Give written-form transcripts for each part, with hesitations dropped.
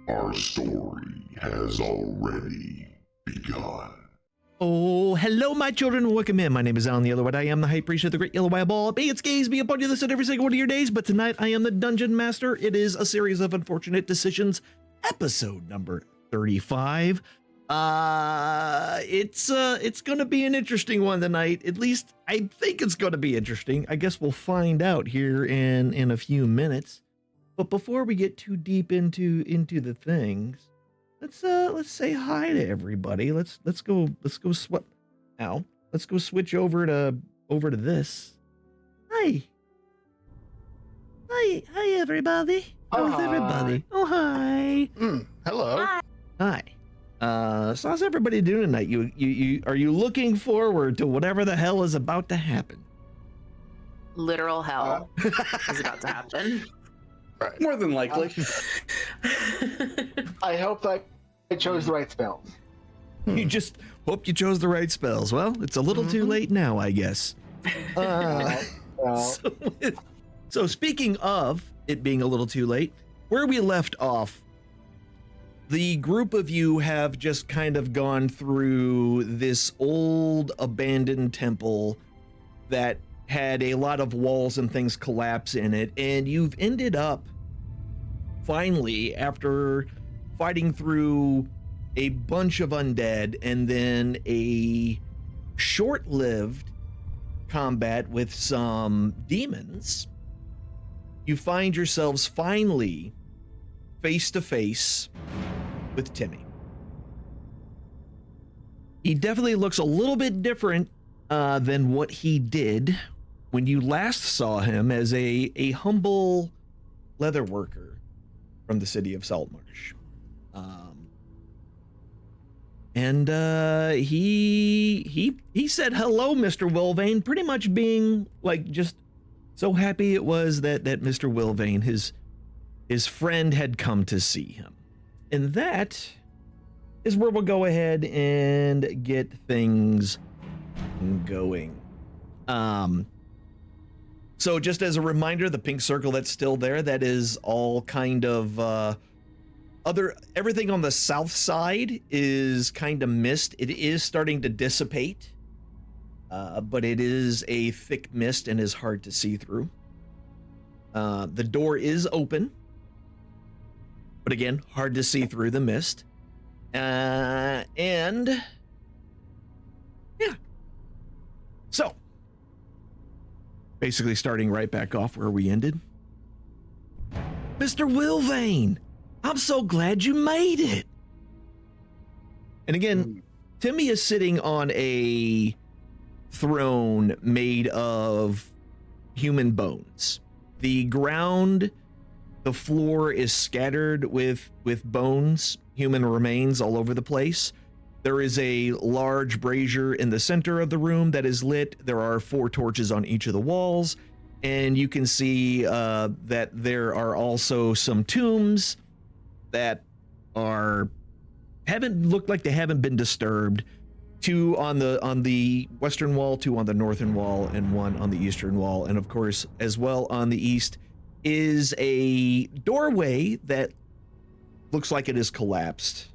Our story has already begun. Oh, hello, my children. Welcome in. My name is Alynn the Yellow White. I am the High Priest of the Great Yellow White Ball. May its gaze be upon you this and every single one of your days. But tonight, I am the Dungeon Master. It is a series of unfortunate decisions, episode number 35. It's gonna be an interesting one tonight. At least I think it's gonna be interesting. I guess we'll find out here in a few minutes. But before we get too deep into the things, let's say hi to everybody. Let's go switch over to this. Hi everybody. How's everybody? Oh, hi. Hello. Hi. So how's everybody doing tonight? You are you looking forward to whatever the hell is about to happen? Literal hell is about to happen. Right. More than likely. I hope that I chose the right spells. You just hope you chose the right spells. Well, it's a little too late now, I guess. So speaking of it being a little too late, where we left off, the group of you have just kind of gone through this old abandoned temple that had a lot of walls and things collapse in it, and you've ended up finally, after fighting through a bunch of undead and then a short-lived combat with some demons, you find yourselves finally face to face with Timmy. He definitely looks a little bit different than what he did when you last saw him as a humble leather worker from the city of Saltmarsh. He said hello, Mr. Wilvain, pretty much being like just so happy it was that Mr. Wilvain, his friend, had come to see him. And that is where we'll go ahead and get things going. So just as a reminder, the pink circle that's still there, that is all kind of everything on the south side is kind of mist. It is starting to dissipate, but it is a thick mist and is hard to see through. The door is open, but again, hard to see through the mist. And yeah. So basically starting right back off where we ended. Mr. Wilvain, I'm so glad you made it. And again, Timmy is sitting on a throne made of human bones. The ground, the floor is scattered with bones, human remains all over the place. There is a large brazier in the center of the room that is lit. There are 4 torches on each of the walls, and you can see that there are also some tombs that haven't looked like they haven't been disturbed. 2 on the western wall, 2 on the northern wall, and 1 on the eastern wall. And of course, as well on the east is a doorway that looks like it is collapsed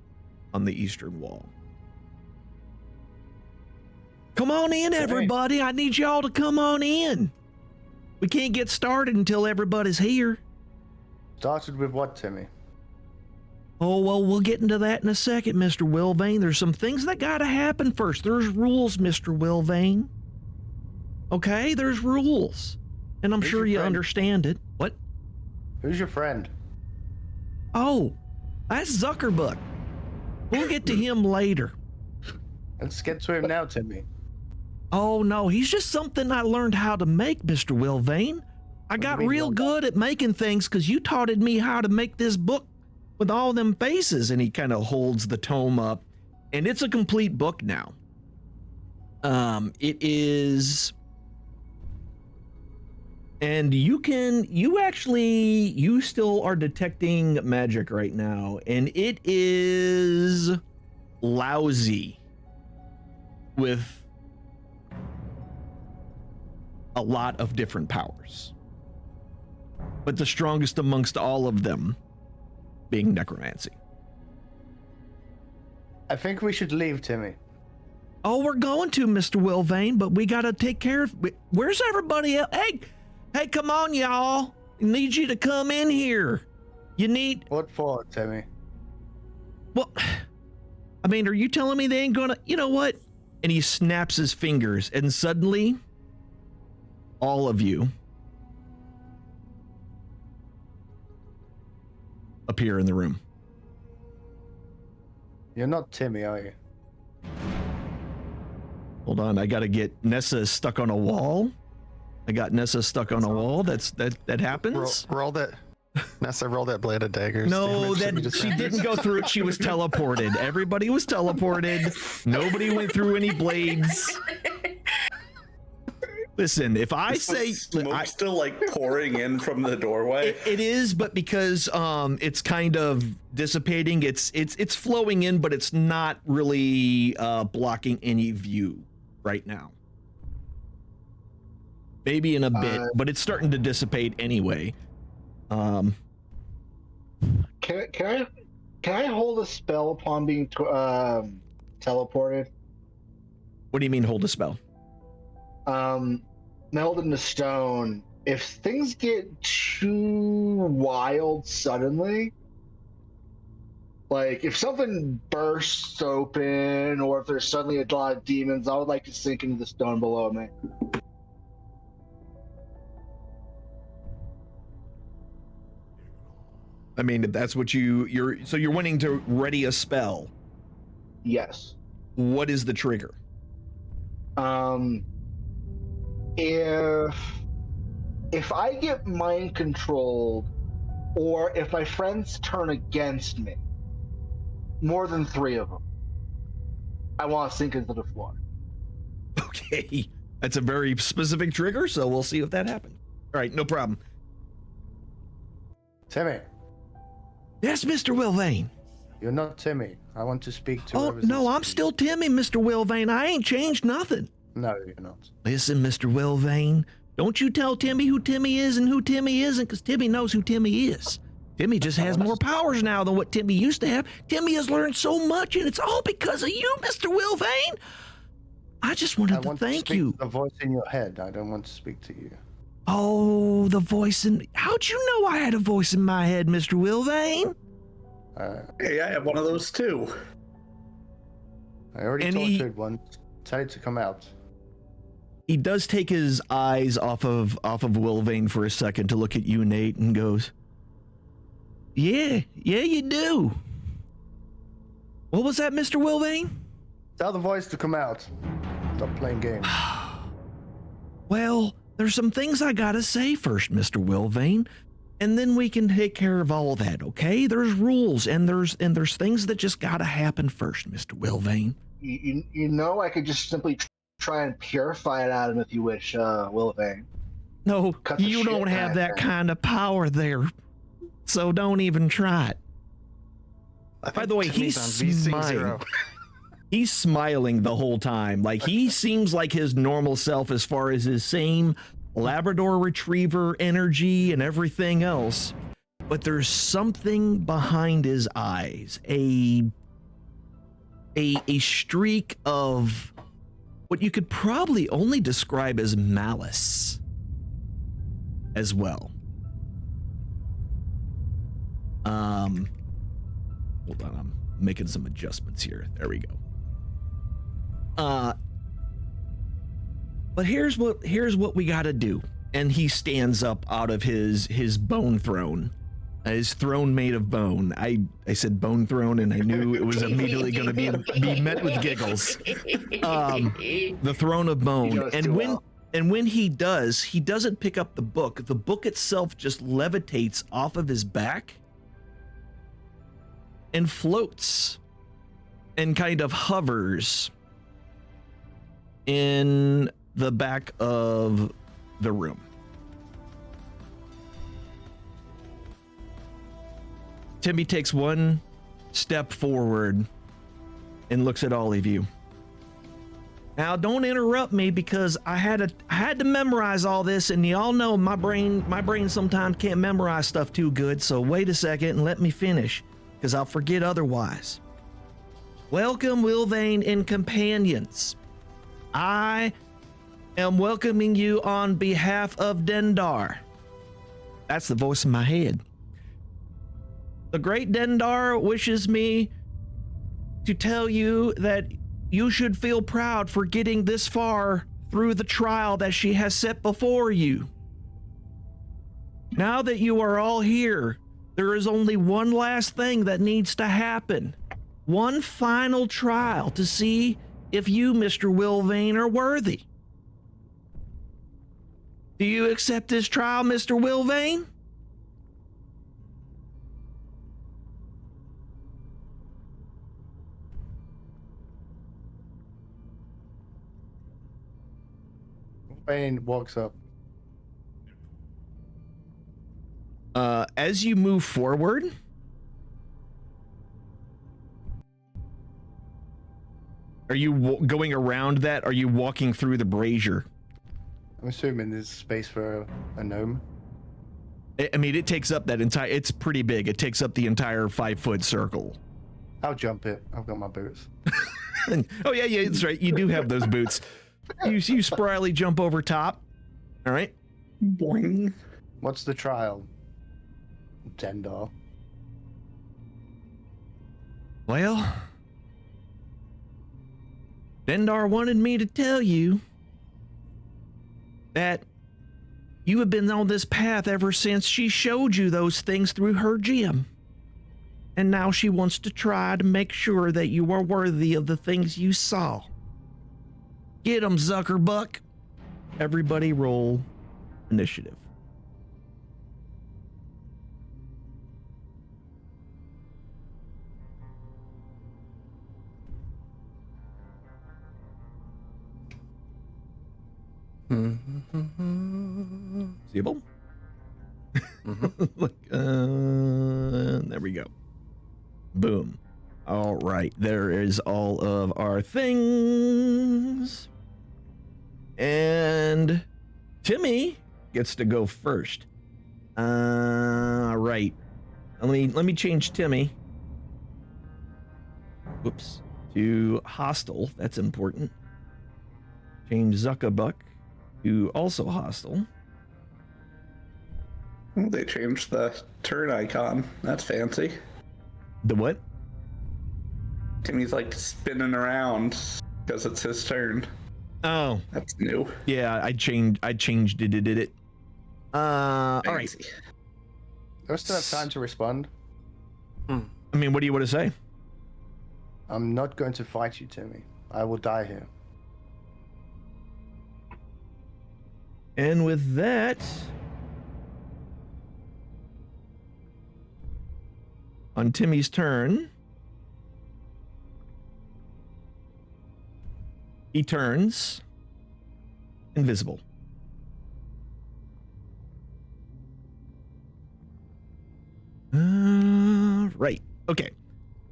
on the eastern wall. Come on in, everybody. I need y'all to come on in. We can't get started until everybody's here. Started with what, Timmy? Oh, well, we'll get into that in a second, Mr. Wilvain. There's some things that gotta happen first. There's rules, Mr. Wilvain. Okay, there's rules. And I'm sure you understand it. What? Who's your friend? Oh, that's Zuckerbuck. We'll get to him later. Let's get to him now, Timmy. Oh, no, he's just something I learned how to make, Mr. Wilvain. I got real good at making things because you taught me how to make this book with all them faces. And he kind of holds the tome up, and it's a complete book now. It is, and you still are detecting magic right now, and it is lousy with a lot of different powers. But the strongest amongst all of them being necromancy. I think we should leave, Timmy. Oh, we're going to, Mr. Wilvane, but we got to take care of... Where's everybody else? Hey, come on, y'all. I need you to come in here. You need... What for, Timmy? Well, I mean, are you telling me they ain't gonna... You know what? And he snaps his fingers, and suddenly, all of you appear in the room. You're not Timmy, are you? Hold on, I gotta get Nessa stuck on a wall. I got Nessa stuck on a wall. That happens. Roll that. Nessa, roll that blade of daggers. No, she didn't go through it. She was teleported. Everybody was teleported. Nobody went through any blades. Listen, if I say smoke still like pouring in from the doorway. It is, but because it's kind of dissipating, it's flowing in, but it's not really blocking any view right now. Maybe in a bit, but it's starting to dissipate anyway. Can I hold a spell upon being teleported? What do you mean hold a spell? Melded into stone. If things get too wild suddenly, like if something bursts open or if there's suddenly a lot of demons, I would like to sink into the stone below me. I mean, if that's what you're wanting to ready a spell. Yes. What is the trigger? If I get mind controlled, or if my friends turn against me, more than 3 of them, I want to sink into the floor. Okay, that's a very specific trigger, so we'll see if that happens. All right, no problem. Timmy. Yes, Mr. Wilvane. You're not Timmy. I want to speak to. Oh no, I'm still Timmy, Mr. Wilvane. I ain't changed nothing. No, you're not. Listen, Mr. Wilvane, don't you tell Timmy who Timmy is and who Timmy isn't, because Timmy knows who Timmy is. Timmy just has more powers now than what Timmy used to have. Timmy has learned so much, and it's all because of you, Mr. Wilvane. I just wanted to thank you. The voice in your head. I don't want to speak to you. Oh, the voice in... How'd you know I had a voice in my head, Mr. Wilvane? Hey, I have one of those too. I already tortured one. Tell it to come out. He does take his eyes off of Wilvane for a second to look at you, Nate, and goes, Yeah, you do. What was that, Mr. Wilvane? Tell the voice to come out. Stop playing games. Well, there's some things I gotta say first, Mr. Wilvane, and then we can take care of all that, okay? There's rules, and there's things that just gotta happen first, Mr. Wilvane. You know, I could just simply try and purify it out of him if you wish, Wilvane. No, you don't have that kind of power there, so don't even try it. By the way, he's smiling. He's smiling the whole time. Like, he seems like his normal self as far as his same Labrador Retriever energy and everything else. But there's something behind his eyes, a streak of what you could probably only describe as malice as well. Hold on, I'm making some adjustments here. There we go. But here's what we got to do. And he stands up out of his bone throne. His throne made of bone. I said bone throne, and I knew it was immediately going to be met with giggles. The throne of bone. And when he does, he doesn't pick up the book. The book itself just levitates off of his back and floats and kind of hovers in the back of the room. Timmy takes one step forward and looks at all of you. Now, don't interrupt me, because I had to memorize all this, and y'all know my brain sometimes can't memorize stuff too good. So wait a second and let me finish. because I'll forget otherwise. Welcome, Wilvain and companions. I am welcoming you on behalf of Dendar. That's the voice in my head. The great Dendar wishes me to tell you that you should feel proud for getting this far through the trial that she has set before you. Now that you are all here, there is only one last thing that needs to happen. One final trial to see if you, Mr. Wilvain, are worthy. Do you accept this trial, Mr. Wilvain? Wilvain walks up. As you move forward, are you going around that? Are you walking through the brazier? I'm assuming there's space for a gnome. I mean, it takes up that entire, it's pretty big. It takes up the entire 5-foot circle. I'll jump it. I've got my boots. Oh, yeah, that's right. You do have those boots. You spryly jump over top. All right. Boing. What's the trial, Dendar? Well, Dendar wanted me to tell you that you have been on this path ever since she showed you those things through her gem. And now she wants to try to make sure that you are worthy of the things you saw. Get 'em, Zuckerbuck. Everybody roll initiative. Seeable? Look, there we go. Boom. All right, there is all of our things. And Timmy gets to go first. All right. Let me change Timmy. Whoops. To hostile. That's important. Change Zuckerbuck to also hostile. They changed the turn icon. That's fancy. The what? Timmy's like spinning around because it's his turn. Oh, That's new. yeah, I changed it. All right. Fancy. Do I still have time to respond? I mean, what do you want to say? I'm not going to fight you, Timmy. I will die here. And with that, on Timmy's turn, he turns invisible. Right. Okay.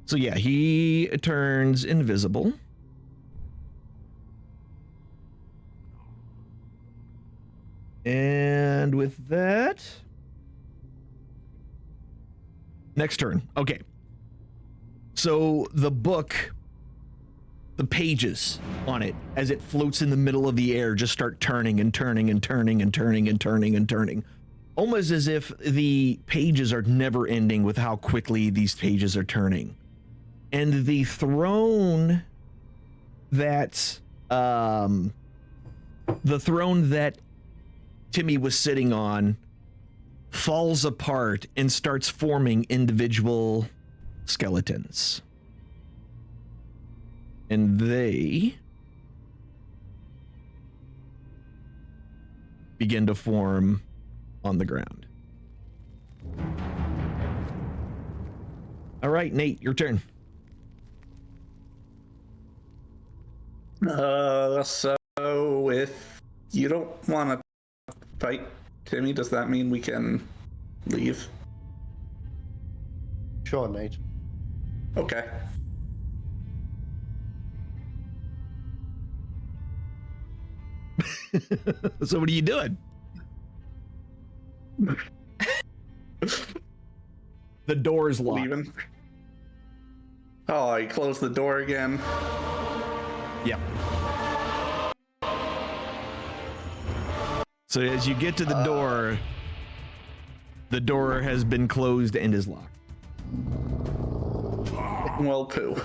So yeah, he turns invisible. And with that, next turn. Okay. So the book, the pages on it, as it floats in the middle of the air, just start turning and turning and turning and turning and turning and turning. Almost as if the pages are never ending with how quickly these pages are turning. And the throne that, Timmy was sitting on falls apart and starts forming individual skeletons. And they begin to form on the ground. All right, Nate, your turn. So if you don't want to fight Timmy, does that mean we can leave? Sure, Nate. Okay. So what are you doing? The door is locked. Leaving. Oh, I closed the door again. Yep. So as you get to the door has been closed and is locked. Well, poo.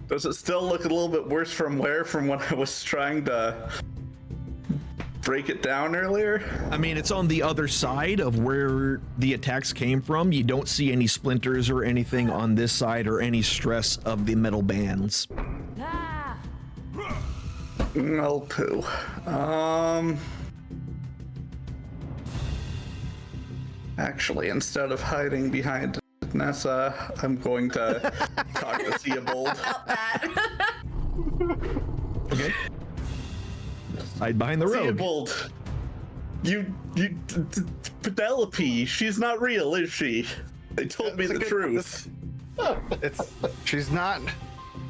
Does it still look a little bit worse from when I was trying to break it down earlier? I mean, it's on the other side of where the attacks came from. You don't see any splinters or anything on this side or any stress of the metal bands. Well, poo. Actually, instead of hiding behind Nessa, I'm going to talk to Theobald. Okay. Hide behind the road. Theobald, Penelope, she's not real, is she? They told me the truth. She's not.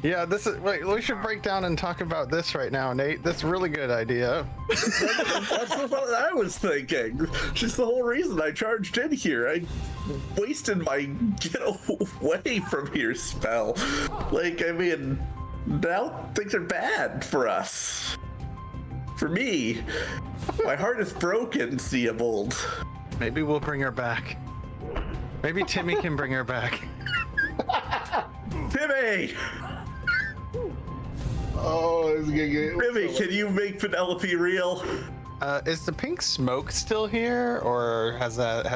Yeah, wait, we should break down and talk about this right now, Nate. That's a really good idea. That's what I was thinking. She's the whole reason I charged in here. I wasted my get away from here spell. Like, I mean, now things are bad for us. For me. My heart is broken, Theobald. Maybe we'll bring her back. Maybe Timmy can bring her back. Timmy! Oh, it's gonna get. Timmy, can you make Penelope real? Is the pink smoke still here, or has that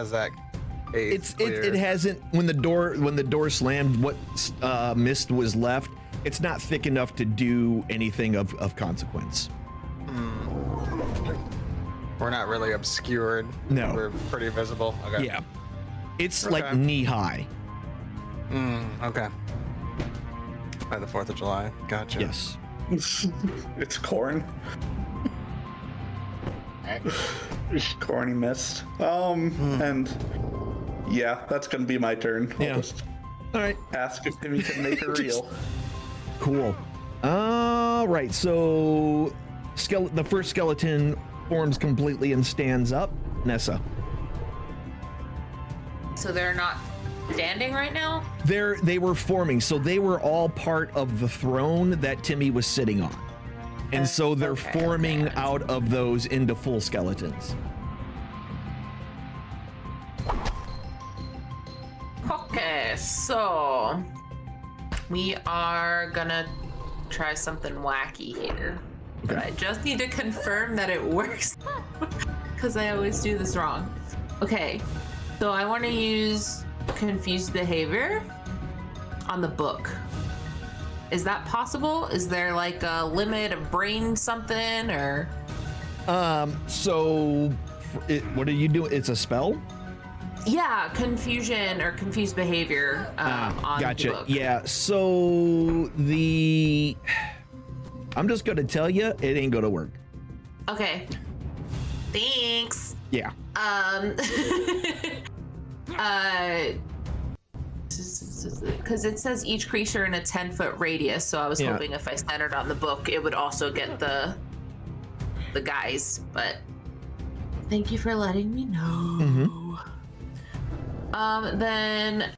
It hasn't, when the door slammed, what mist was left, it's not thick enough to do anything of consequence. We're not really obscured. No. We're pretty visible. Okay. Yeah. It's like knee high. Okay. By the 4th of July. Gotcha. Yes. It's corn. Corny mist. And yeah, that's gonna be my turn. I'll just All right. ask if Timmy can make her real. Cool. All right. So, the first skeleton forms completely and stands up. Nessa. So they're not standing right now? They were forming, so they were all part of the throne that Timmy was sitting on. And so they're forming out of those into full skeletons. Okay, so we are gonna try something wacky here. But I just need to confirm that it works because I always do this wrong. Okay, so I want to use confused behavior on the book. Is that possible? Is there like a limit of brain something or? So what are you doing? It's a spell? Yeah, confusion or confused behavior on gotcha. the book. Yeah, so I'm just gonna tell you, it ain't gonna work. Okay. Thanks. Yeah. Because it says each creature in a 10-foot radius, so I was hoping if I centered on the book, it would also get the guys. But thank you for letting me know. Then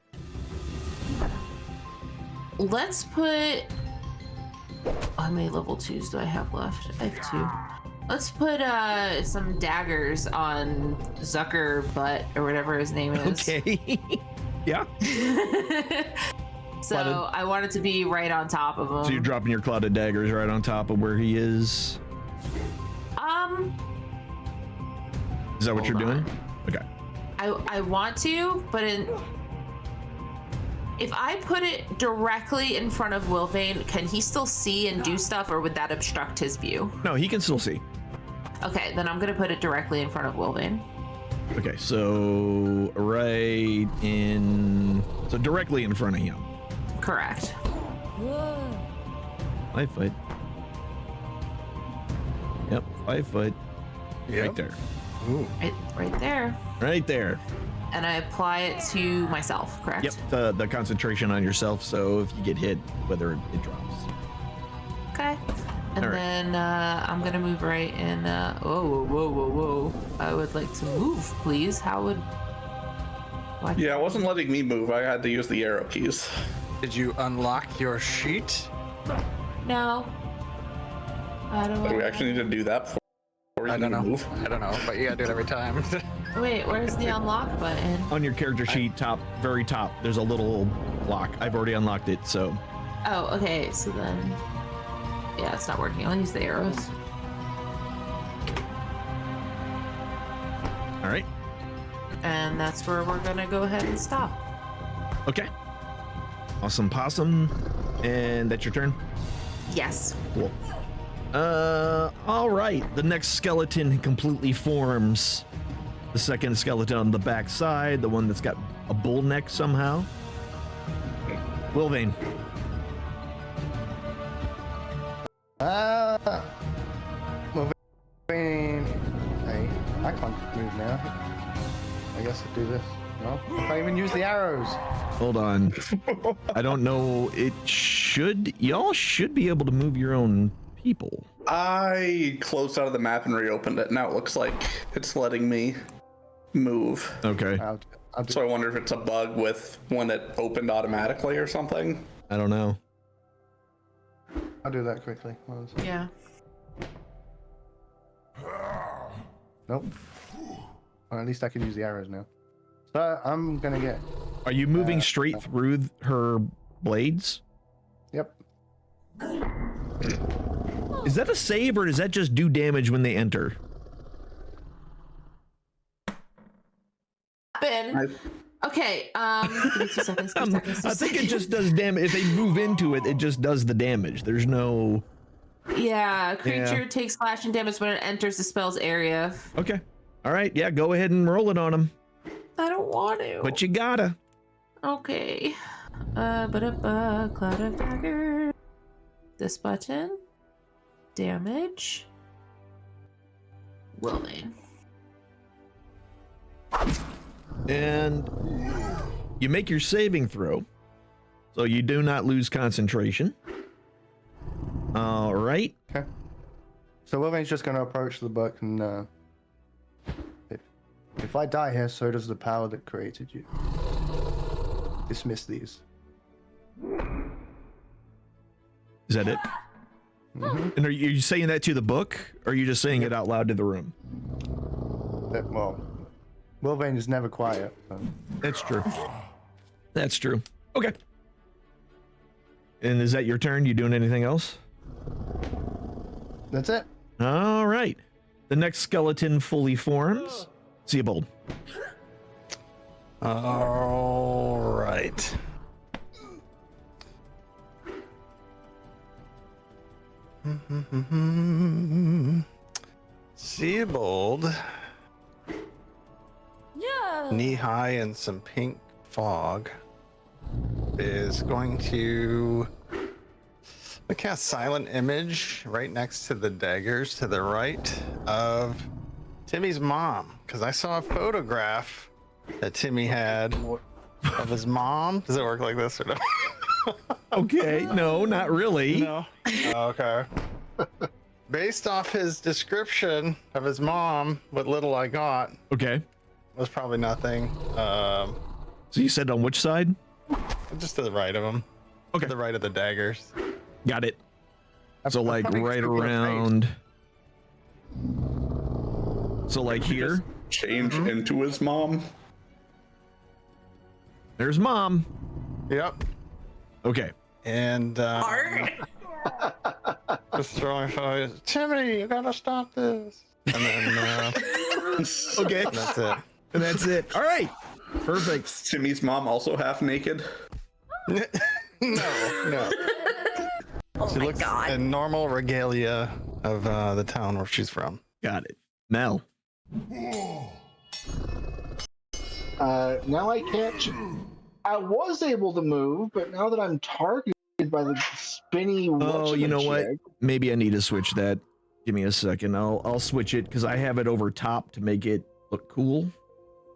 let's put. How many level 2s do I have left? I have 2. Let's put some daggers on Zucker Butt or whatever his name is. Okay. Yeah. So I want it to be right on top of him. So you're dropping your cloud of daggers right on top of where he is? Is that what you're doing? Okay. I want to, but if I put it directly in front of Wilvane, can he still see and do stuff, or would that obstruct his view? No, he can still see. Okay, then I'm gonna put it directly in front of Wilvane. Okay, so directly in front of him. Correct. 5 foot. Yep, 5 foot. Yep. Right there. Ooh. Right there. Right there. And I apply it to myself, correct? Yep, the concentration on yourself, so if you get hit, whether it drops. Okay. And All right. then I'm gonna move right in. Whoa! I would like to move, please. How would? Why Yeah, it wasn't letting me move. I had to use the arrow keys. Did you unlock your sheet? No. I don't. Do we actually need to do that before you I don't know. move? I don't know, but you gotta do it every time. Wait, where's the unlock button? On your character sheet, very top, there's a little lock. I've already unlocked it, so. Oh, okay. So then, yeah, it's not working. I'll use the arrows. All right. And that's where we're gonna go ahead and stop. Okay. Awesome possum. And that's your turn? Yes. Cool. All right. The next skeleton completely forms. The second skeleton on the back side, the one that's got a bull neck somehow. Wilvane. Moving. Hey, I can't move now. I guess I'll do this. No, I can't even use the arrows. Hold on. I don't know. Y'all should be able to move your own people. I closed out of the map and reopened it. Now it looks like it's letting me move. Okay. I'll do. So I wonder if it's a bug with when it opened automatically or something. I don't know. I'll do that quickly. Yeah. Nope. Well, at least I can use the arrows now. So I'm gonna get. Are you moving straight through her blades? Yep. Is that a save or does that just do damage when they enter? Okay, give me 2 seconds. 2 seconds. I think it just does damage. If they move into it, it just does the damage. There's no. Yeah, creature takes slashing damage when it enters the spell's area. Okay. All right. Yeah, go ahead and roll it on them. I don't want to. But you gotta. Okay. Cloud of dagger. This button. Damage. Willing. And you make your saving throw. So you do not lose concentration. All right. Okay. So Wilvane's just gonna approach the book and if I die here, so does the power that created you. Dismiss these. Is that it? Mm-hmm. And are you saying that to the book, or are you just saying it out loud to the room? Well, Wilvane is never quiet. So. That's true. That's true. Okay. And is that your turn? You doing anything else? That's it. All right. The next skeleton fully forms. Seabold. All right. Seabold, knee high in some pink fog, is going to cast Silent Image right next to the daggers to the right of Timmy's mom, because I saw a photograph that Timmy had of his mom. Does it work like this or no? Okay. No, not really. No. Okay. Based off his description of his mom, what little I got Okay. was probably nothing. So you said on which side? Just to the right of him. Okay. To the right of the daggers. Got it. So I'll like probably right stick your around. So like here. Change into his mom. There's mom. Yep. Okay. And Art? just throwing photos. Timmy, you gotta stop this. And then Okay. that's it. And that's it. All right. Perfect. Is Timmy's mom also half naked? No. Oh She my looks god. in normal regalia of the town where she's from. Got it. Mel. Now I can't. I was able to move, but now that I'm targeted by the spinny. Oh, you know what? whatchamajig- Maybe I need to switch that. Give me a second. I'll switch it because I have it over top to make it look cool.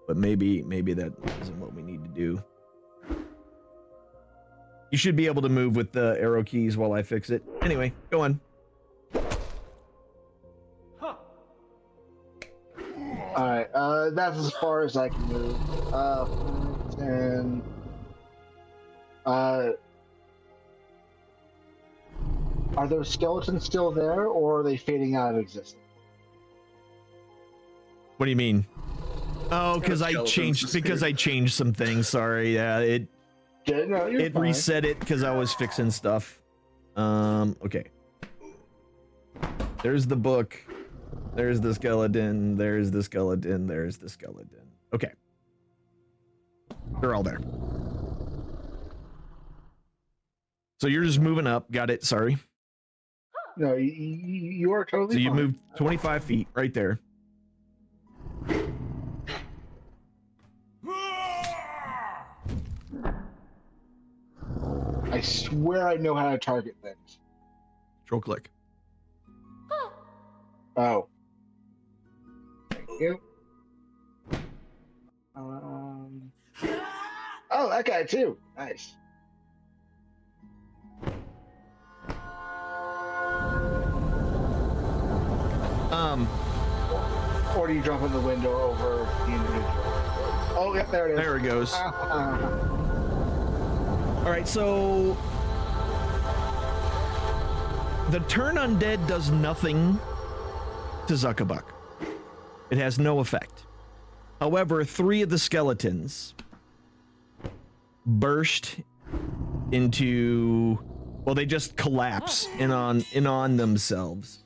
But maybe that isn't what we need to do. You should be able to move with the arrow keys while I fix it. Anyway, go on. Alright, that's as far as I can move. 10. Are those skeletons still there, or are they fading out of existence? What do you mean? Oh, because I Skeletons changed some things. Sorry, yeah, it Good, no, you're fine. reset it because I was fixing stuff. Okay. There's the book. There's the skeleton. There's the skeleton. There's the skeleton. Okay. They're all there. So you're just moving up. Got it. Sorry. No, you are totally So you fine. moved 25 feet right there. I swear I know how to target things. Control click. Oh. Thank you. Oh, that guy too. Nice. Or do you jump in the window over the individual? Oh, yeah, there it is. There it goes. All right, so the turn undead does nothing to Zuckerbuck. It has no effect. However, 3 of the skeletons burst into, well, they just collapse in on themselves.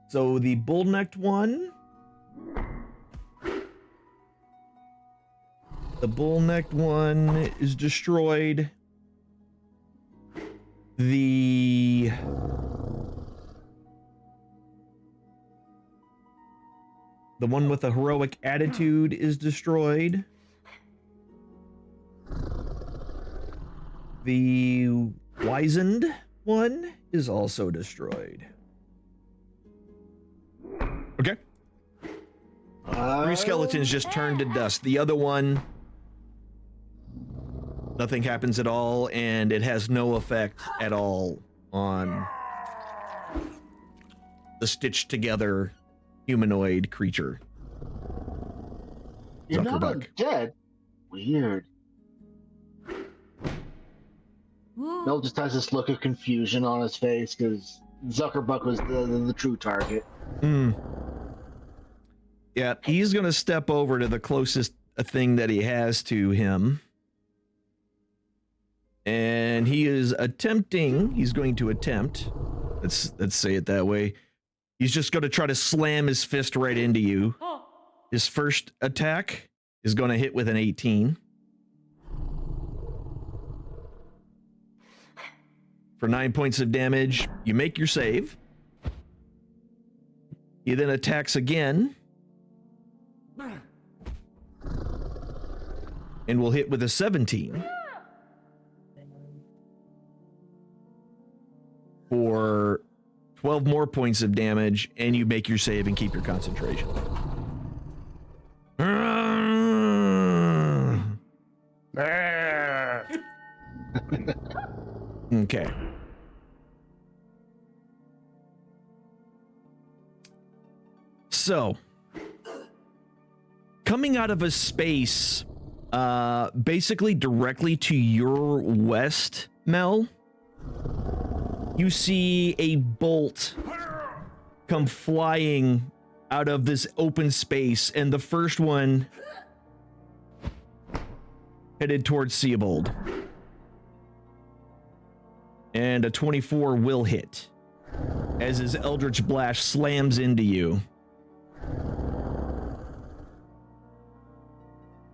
So the bull-necked one, is destroyed. The one with a heroic attitude is destroyed. The wizened one is also destroyed. Okay. 3 skeletons just turned to dust. The other one, nothing happens at all, and it has no effect at all on the stitched together humanoid creature. You're not Zuckerbuck. dead. Weird. Mel just has this look of confusion on his face because Zuckerbuck was the true target. Yeah, he's going to step over to the closest thing that he has to him. And he's going to attempt, let's say it that way. He's just going to try to slam his fist right into you. His first attack is going to hit with an 18. For 9 points of damage, you make your save. He then attacks again. And will hit with a 17. For 12 more points of damage, and you make your save and keep your concentration. Okay. So, coming out of a space basically directly to your west, Mel, you see a bolt come flying out of this open space, and the first one headed towards Seabold. And a 24 will hit as his Eldritch Blast slams into you.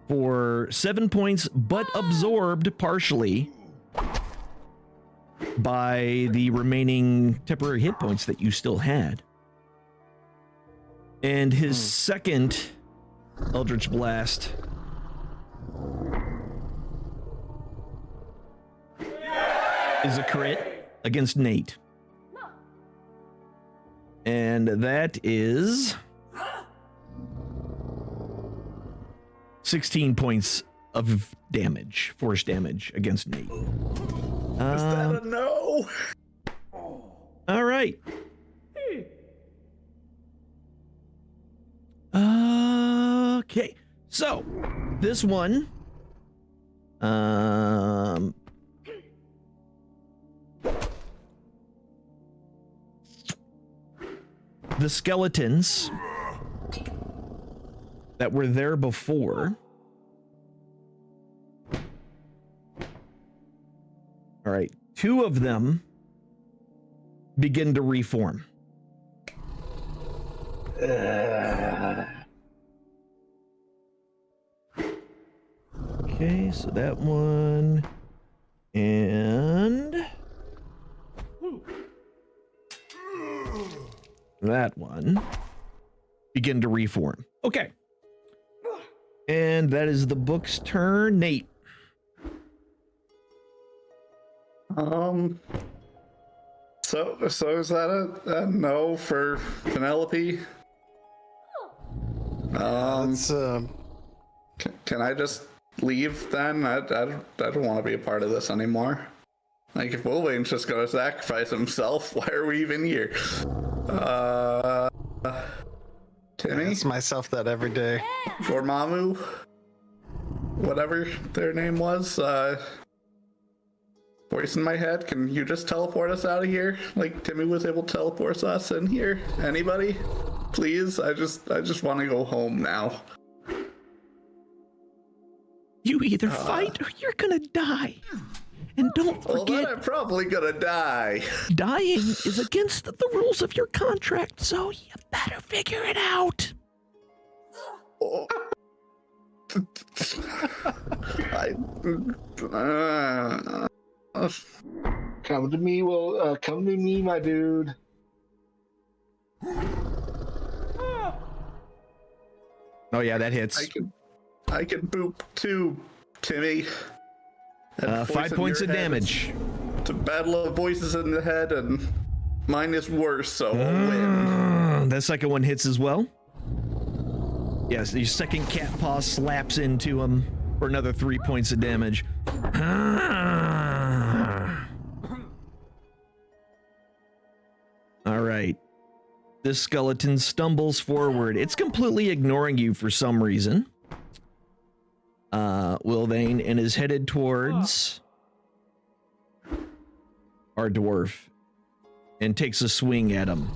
For 7 points, but absorbed partially by the remaining temporary hit points that you still had. And his second Eldritch Blast is a crit against Nate. And that is 16 points of damage, force damage against Nate. Is that a no? All right. Okay, so this one, the skeletons that were there before. All right, 2 of them begin to reform. Okay, so that one and that one begin to reform. Okay. And that is the book's turn. Nate. So is that a no for Penelope? Let's, Can I just leave then? I don't want to be a part of this anymore. Like, if Wolverine's just gonna sacrifice himself, why are we even here? Timmy? ask myself that every day. Dormammu? Whatever their name was, voice in my head, can you just teleport us out of here? Like Timmy was able to teleport us in here? Anybody? Please? I just want to go home now. You either fight or you're gonna die. And don't Well, then forget, I'm probably gonna die. dying is against the rules of your contract, so you better figure it out. Oh. Come to me, come to me, my dude. Oh yeah, that hits. I can boop too, Timmy. And 5 points of damage. It's a battle of voices in the head, and mine is worse, so I'll win. That second one hits as well. Yes, your second cat paw slaps into him for another 3 points of damage. All right. This skeleton stumbles forward. It's completely ignoring you for some reason. Wilvane, and is headed towards our dwarf and takes a swing at him.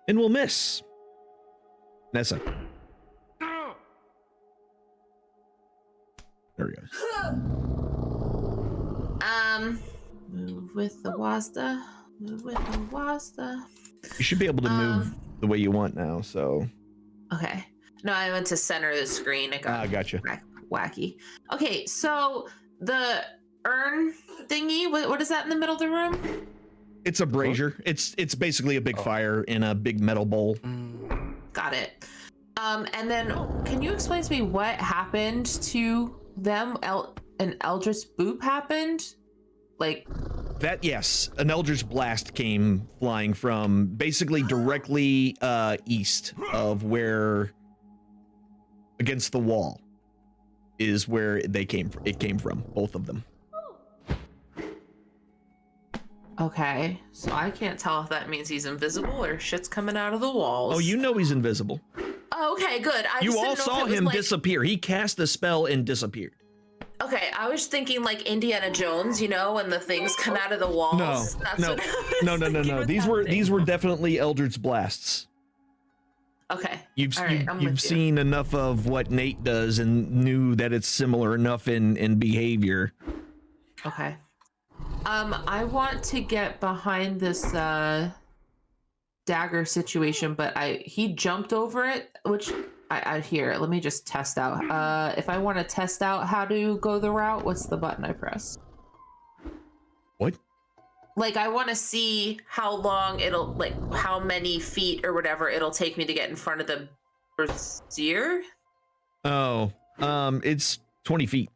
And will miss. Nessa. There he goes. Move with the Wasta. Move with the Wasta. You should be able to move the way you want now, so. Okay. No, I went to center the screen. It got Gotcha. wacky. Okay, so the urn thingy, what is that in the middle of the room? It's a brazier. It's basically a big fire in a big metal bowl. Got it. And then can you explain to me what happened to them? An Eldritch Boop happened? Like that, yes. An Eldritch Blast came flying from basically directly east of where, against the wall, is where it came from, both of them. Okay, so I can't tell if that means he's invisible or shit's coming out of the walls. Oh, you know he's invisible. Oh, okay, good. You all saw him disappear. He cast a spell and disappeared. Okay, I was thinking like Indiana Jones, you know, when the things come out of the walls. No. These were definitely Eldritch Blasts. Okay. You've seen enough of what Nate does and knew that it's similar enough in behavior. Okay. I want to get behind this dagger situation, but he jumped over it, which I here, let me just test out. If I want to test out how to go the route, what's the button I press? What? Like, I want to see how long it'll, like, how many feet or whatever it'll take me to get in front of the brazier. Oh, it's 20 feet.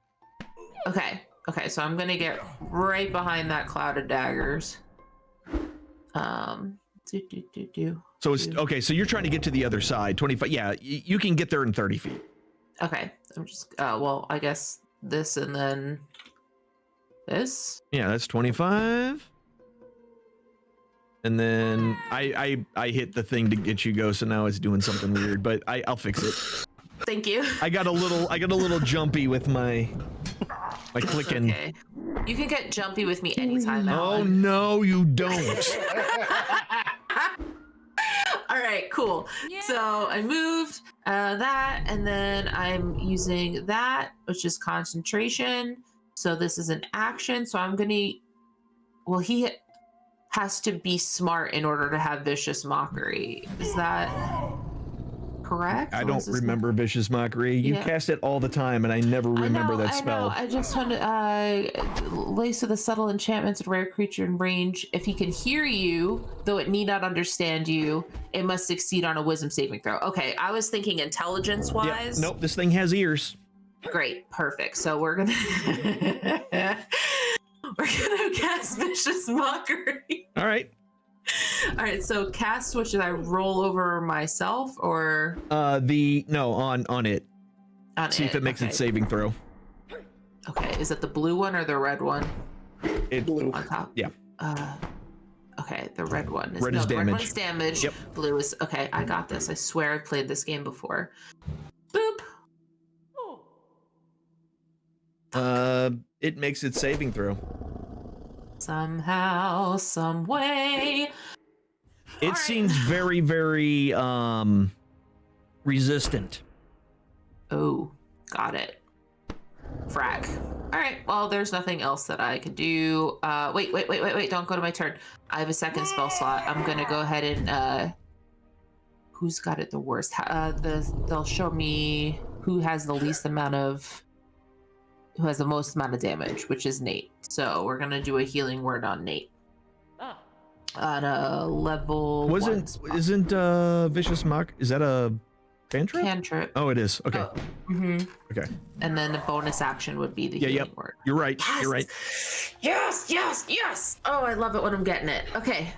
Okay, so I'm gonna get right behind that cloud of daggers. So it's okay. So you're trying to get to the other side, 25. Yeah, you can get there in 30 feet. Okay, I'm just well, I guess this and then this. Yeah, that's 25. And then I hit the thing to get you go, so now it's doing something weird, but I'll fix it. Thank you. I got a little jumpy with my clicking. Okay. You can get jumpy with me anytime. Oh Alan. no, you don't. All right, cool. So I moved that, and then I'm using that, which is concentration. So this is an action. So I'm gonna. Well, he has to be smart in order to have vicious mockery. Is that correct? I Or don't is this remember Vicious Mockery. You Yeah. cast it all the time, and I never remember that spell. I just want to lace with the subtle enchantments of rare creature in range. If he can hear you, though it need not understand you, it must succeed on a wisdom saving throw. Okay, I was thinking intelligence Yeah, wise. nope, this thing has ears. Great, perfect. So we're gonna we're gonna cast vicious mockery. All right. All right, so cast, which did I roll over myself or On it. on See if it makes okay. its saving throw. Okay, is it the blue one or the red one It Blue. on top? Yeah. Okay, the red one is Red is the red damage. one's damage. Yep. Blue is okay. I got this. I swear I've played this game before. Boop. It makes its saving throw. Somehow, some way. It All right. seems very, very resistant. Oh, got it. Frag. All right. Well, there's nothing else that I could do. Wait. Don't go to my turn. I have a second spell slot. I'm gonna go ahead and who's got it the worst? They'll show me who has the least amount of, who has the most amount of damage, which is Nate. So we're gonna do a healing word on Nate. On a level one spot. Isn't Vicious Mock, is that a cantrip? Cantrip. Oh, it is. Okay. Okay. And then the bonus action would be the Yeah, healing yep. word. You're right. Yes! You're right. Yes. Oh, I love it when I'm getting it. Okay.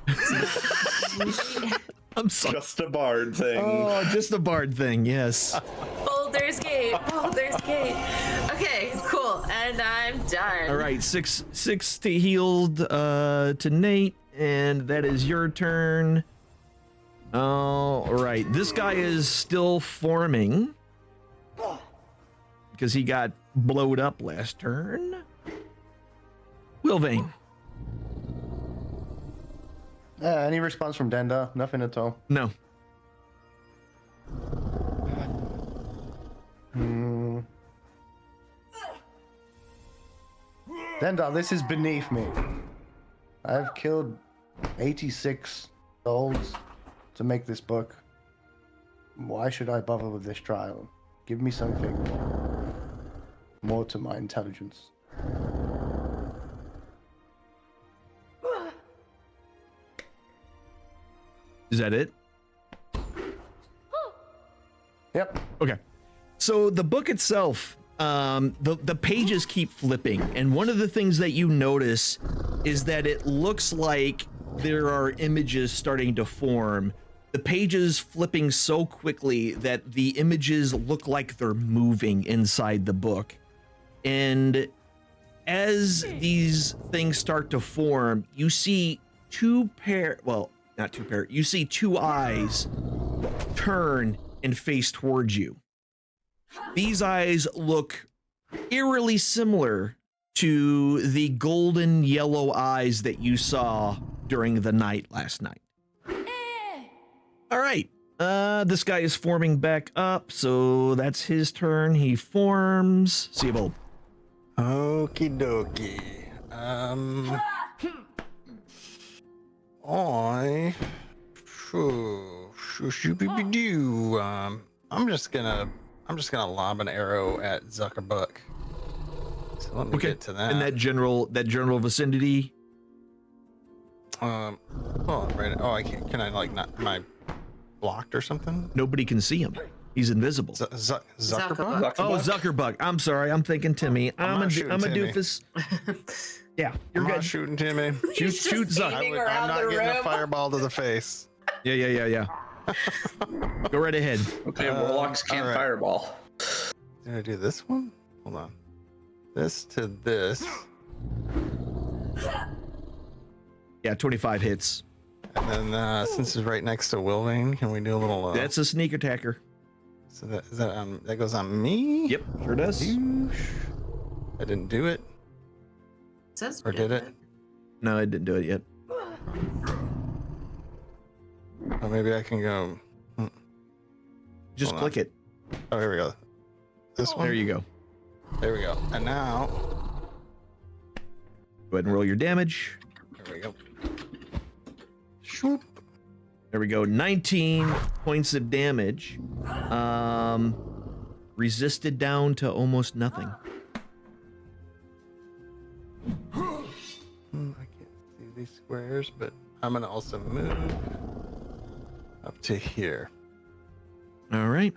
I'm sorry. Just a bard thing. Oh, just the bard thing. Yes. Boulder's Gate. Okay, cool. And I'm done. All right. Six to healed to Nate, and that is your turn. All right. This guy is still forming because he got blowed up last turn. Wilvane. Any response from Denda? Nothing at all. No. Denda, this is beneath me. I've killed 86 souls to make this book. Why should I bother with this trial? Give me something more to my intelligence. Is that it? Yep. Okay. So the book itself, the pages keep flipping, and one of the things that you notice is that it looks like there are images starting to form. The pages flipping so quickly that the images look like they're moving inside the book. And as these things start to form, you see you see two eyes turn and face towards you. These eyes look eerily similar to the golden yellow eyes that you saw during the night last night. All right, this guy is forming back up, so that's his turn. He forms. See you both. Okie dokie. I'm just gonna lob an arrow at Zuckerbuck. So let me get to that. In that general vicinity. Oh, right. Oh, I can't. Can I like not? Am I blocked or something? Nobody can see him. He's invisible. Zuckerbuck. Oh, Zuckerbuck. I'm sorry. I'm thinking Timmy. I'm a Timmy. doofus. Yeah, you're I'm good. not shooting Timmy. Shoot Zuck. aiming I'm around not the getting a room. fireball to the face. Yeah. Go right ahead. Okay, warlocks can't all right. fireball. Did I do this one? Hold on. This to this. Yeah, 25 hits. And then since it's right next to Wilvane, can we do a little? That's a sneak attacker. So that goes on me. Yep, sure does. Douche. I didn't do it. It says Or did it? No, I didn't do it yet. Oh, maybe I can go. Just Hold click on. it. Oh, here we go. This one. There you go. There we go. And now, Go ahead and roll your damage. there we go. Shoop. There we go. 19 points of damage. Resisted down to almost nothing. I can't see these squares, but I'm gonna also move up to here. All right.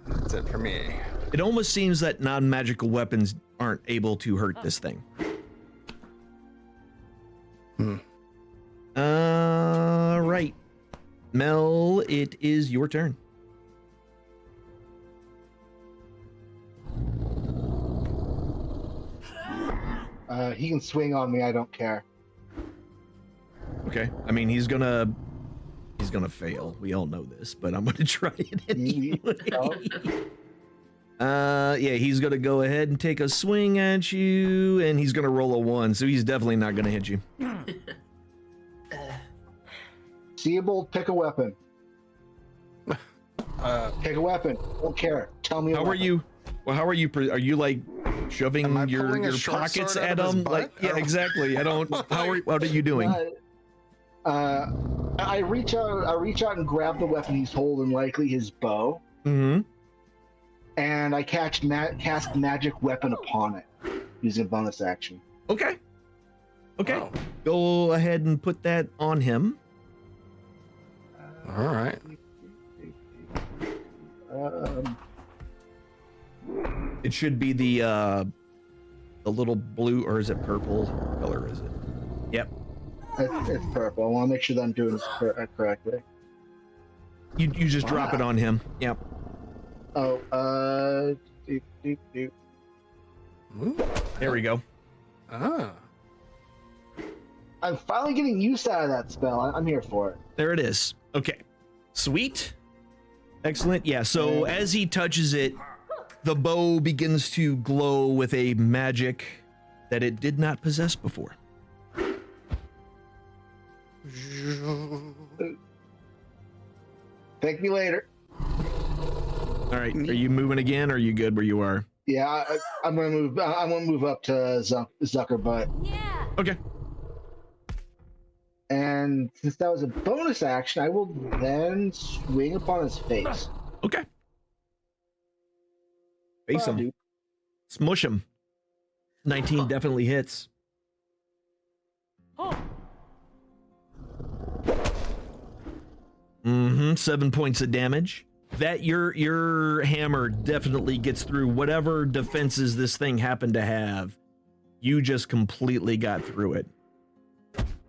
That's it for me. It almost seems that non-magical weapons aren't able to hurt this thing. Right. Mel, it is your turn. He can swing on me. I don't care. Okay. I mean, he's gonna fail. We all know this, but I'm gonna try it anyway. Yeah, he's gonna go ahead and take a swing at you, and he's gonna roll a 1, so he's definitely not gonna hit you. Seeable, pick a weapon. Pick a weapon. Don't care. Tell me. How are you? Well, how are you? Are you like shoving Am I your pulling a short pockets sword at out of his him? butt? Like, yeah, Oh. exactly. I don't. What are you doing? I reach out and grab the weapon he's holding, likely his bow, Mm-hmm. and I cast magic weapon upon it using a bonus action. Okay. Okay. Wow. Go ahead and put that on him. All right. It should be the little blue, or is it purple? What color is it? Yep. It's purple. I want to make sure that I'm doing this correctly. You just drop it on him. Yep. Oh, Ooh. There we go. Ah. I'm finally getting use out of that spell. I'm here for it. There it is. Okay. Sweet. Excellent. Yeah, so as he touches it, the bow begins to glow with a magic that it did not possess before. Thank me later. All right. Are you moving again, or are you good where you are? Yeah, I'm gonna move. I'm gonna move up to Zuckerbutt. Yeah. Okay. And since that was a bonus action, I will then swing upon his face. Okay. Face him. Dude. Smush him. 19 definitely hits. Mm-hmm. 7 points of damage. That your hammer definitely gets through whatever defenses this thing happened to have. You just completely got through it.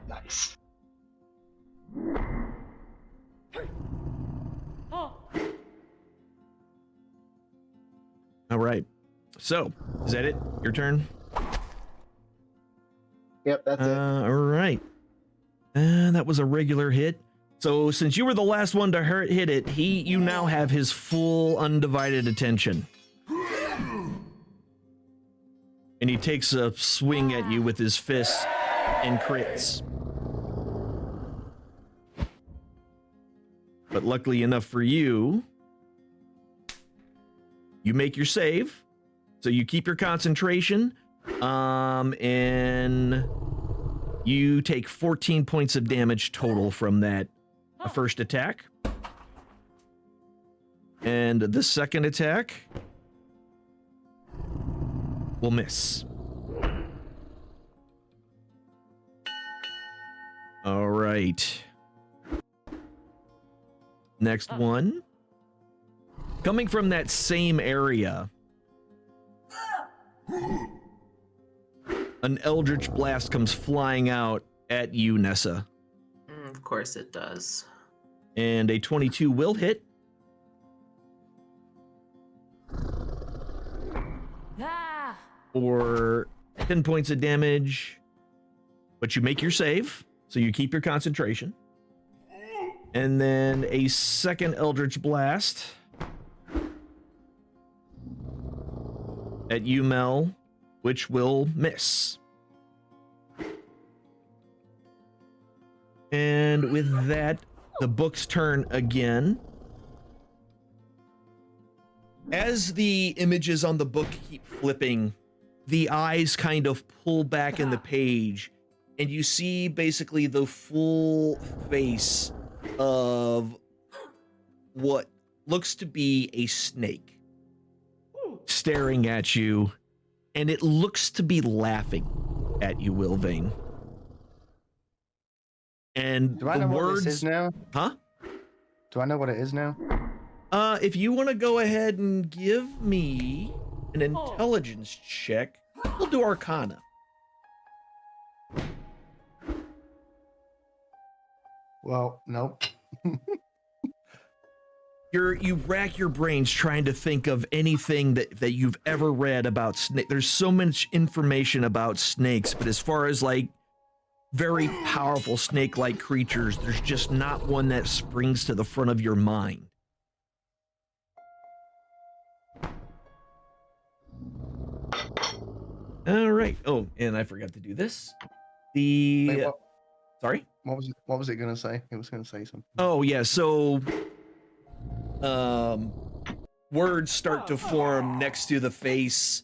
Nice. All right. So, is that it? Your turn? Yep, that's it. All right. That was a regular hit. So since you were the last one to hit it, you now have his full undivided attention. And he takes a swing at you with his fists and crits. But luckily enough for you, you make your save. So you keep your concentration. And you take 14 points of damage total from that first attack. And the second attack will miss. All right. Next one. Coming from that same area, an eldritch blast comes flying out at you, Nessa. Of course it does. And a 22 will hit. Ah. For 10 points of damage. but you make your save, so you keep your concentration. And then a second Eldritch Blast at you, Mel, which will miss. And with that, the books turn again. As the images on the book keep flipping, the eyes kind of pull back in the page, and you see basically the full face of what looks to be a snake staring at you, and it looks to be laughing at you, Wilvain. And Do I know what this is now? Huh? Do I know what it is now? If you want to go ahead and give me an intelligence check, we'll do Arcana. Well, nope. You rack your brains trying to think of anything that you've ever read about snake. There's so much information about snakes, but as far as like very powerful snake-like creatures, there's just not one that springs to the front of your mind. All right. Oh, and I forgot to do this. Wait, what, Sorry? what was it gonna say? It was gonna say something. Oh, yeah. So, words start to form next to the face,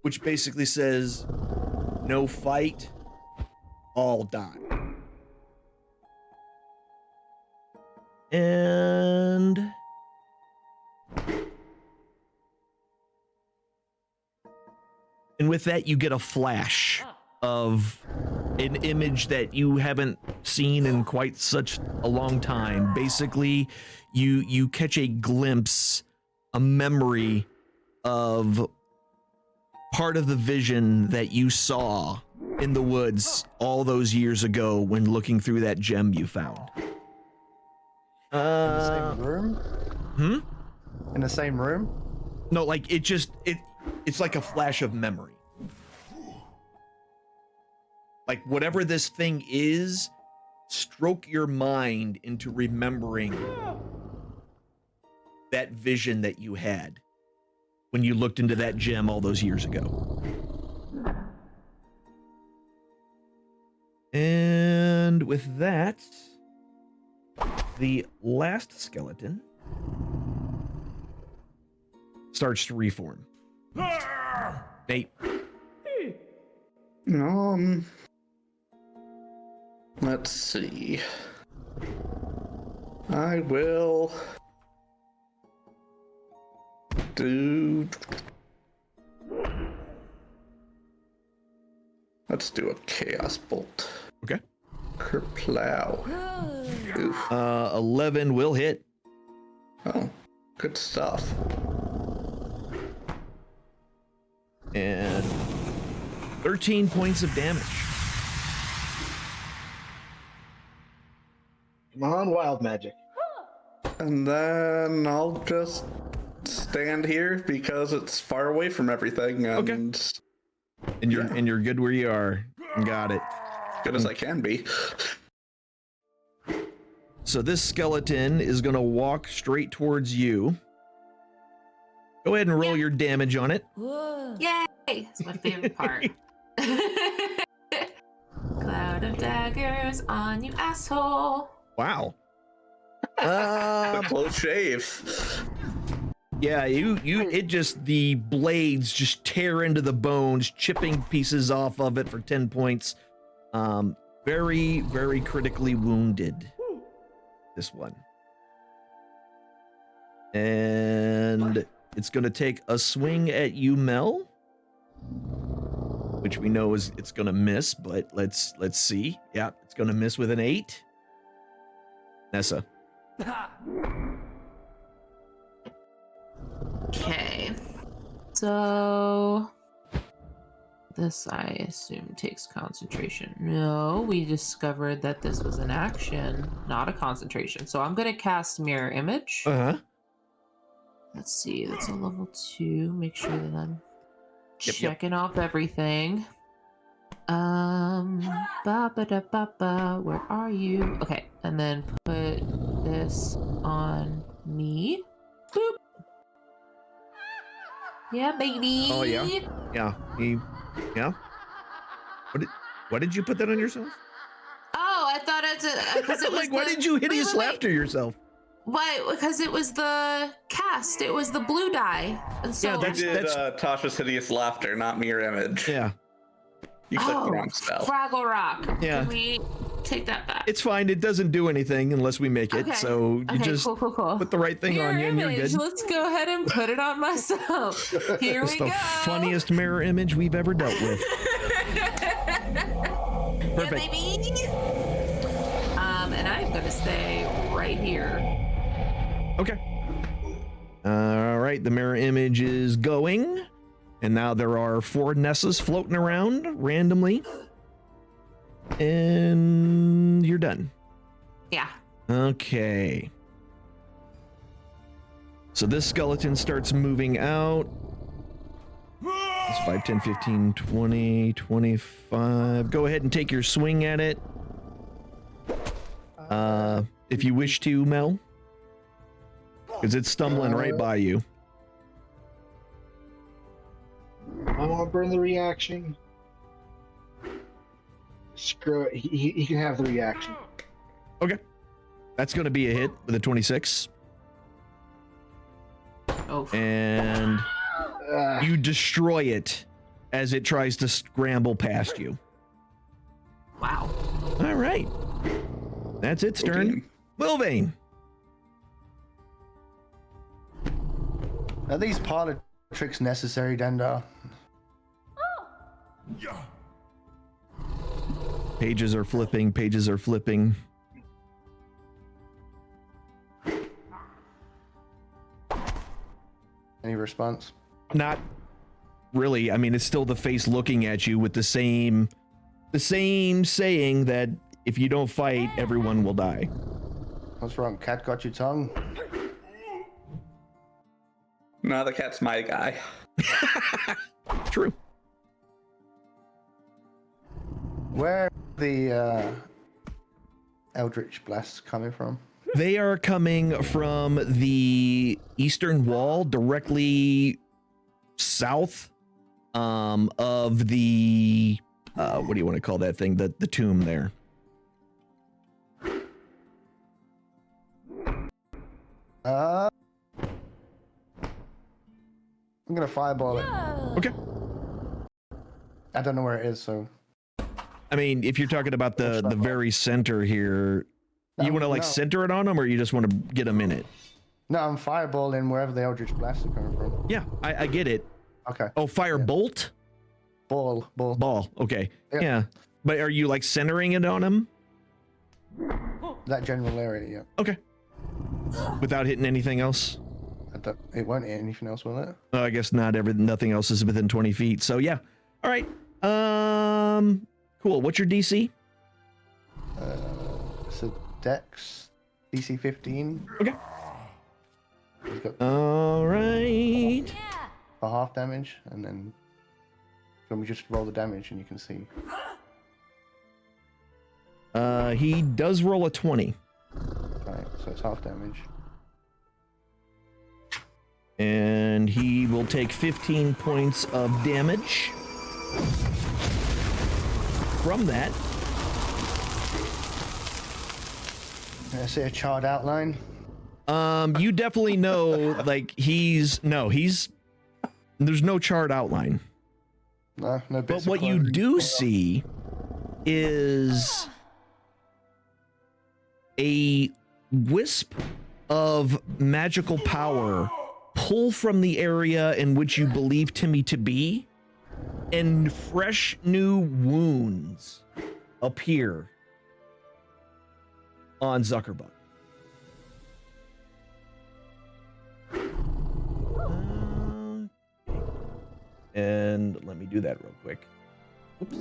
which basically says, no fight, all die. And with that, you get a flash of an image that you haven't seen in quite such a long time. Basically, you catch a glimpse, a memory of part of the vision that you saw in the woods all those years ago when looking through that gem you found. In the same room? Hmm? In the same room? No, like it's like a flash of memory. Like whatever this thing is, stroke your mind into remembering that vision that you had when you looked into that gem all those years ago. And with that, the last skeleton starts to reform. Nate. Let's see. I will do. Let's do a chaos bolt. Okay. Kerplow. Oof. 11 will hit. Oh, good stuff. And 13 points of damage. Come on, wild magic. And then I'll just stand here because it's far away from everything. And And you're good where you are. Got it. good as I can be. So this skeleton is going to walk straight towards you. Go ahead and roll your damage on it. Yay! It's my favorite part. Cloud of daggers on you, asshole. Wow. A close shave. Yeah, the blades just tear into the bones, chipping pieces off of it for 10 points. Very, very critically wounded. This one. And it's going to take a swing at you, Mel, which we know it's going to miss, but let's see. Yeah, it's going to miss with an 8. Nessa. Okay. So this, I assume, takes concentration. No, we discovered that this was an action, not a concentration. So I'm going to cast Mirror Image. Uh-huh. Let's see, that's a level 2. Make sure that I'm Yep. checking off everything. Where are you? Okay, and then put this on me. Boop. Yeah, baby. Oh yeah, yeah. Yeah. What did you put that on yourself? Oh, I thought it's because it was like, why did you hideous laughter yourself? Why? Because it was the cast. It was the blue die. And so Yeah, that's Tasha's hideous laughter, not mirror image. Yeah. You clicked the wrong spell. Fraggle Rock. Yeah. Can we take that back? It's fine. It doesn't do anything unless we make it. Okay. So you just cool. put the right thing mirror on you and you're image. good. Let's go ahead and put it on myself. Here It's we the go. funniest mirror image we've ever dealt with. Perfect. Yeah, baby. And I'm gonna stay right here. Okay. All right. The mirror image is going. And now there are 4 Nessas floating around randomly. And you're done. Yeah. Okay. So this skeleton starts moving out. It's 5, 10, 15, 20, 25. Go ahead and take your swing at it. If you wish to, Mel. Because it's stumbling right by you. I want to burn the reaction. Screw it. He can have the reaction. Okay. That's going to be a hit with a 26. Oh. And you destroy it as it tries to scramble past you. Wow. All right. That's its turn. Wilvane. Are these parlor tricks necessary, Dendar? Pages are flipping. Pages are flipping. Any response? Not really. I mean, it's still the face looking at you with the same saying that if you don't fight, everyone will die. What's wrong? Cat got your tongue? No, the cat's my guy. True. Where are the Eldritch blasts coming from? They are coming from the eastern wall, directly south of the what do you want to call that thing? The tomb there. I'm gonna fireball it. Okay. I don't know where it is, so. I mean, if you're talking about the very center here, you want to like center it on them, or you just want to get them in it? No, I'm fireballing wherever the Eldritch blasts are coming from. Yeah, I get it. Okay. Oh, fire bolt? Ball. Okay. Yeah. Yeah. But are you like centering it on them? That general area, yeah. Okay. Without hitting anything else? It won't hit anything else, will it? I guess not. Nothing else is within 20 feet. So yeah. All right. Cool. What's your DC? It's a Dex DC 15. Okay. He's got All right. for half damage, and then let me just roll the damage, and you can see. He does roll a 20. Right, so it's half damage. And he will take 15 points of damage from that. I see a charred outline. You definitely know, like, there's no charred outline. No But bits of what you clothing. do see is a wisp of magical power pull from the area in which you believe Timmy to be, and fresh new wounds appear on Zuckerbuck. And let me do that real quick. Oops.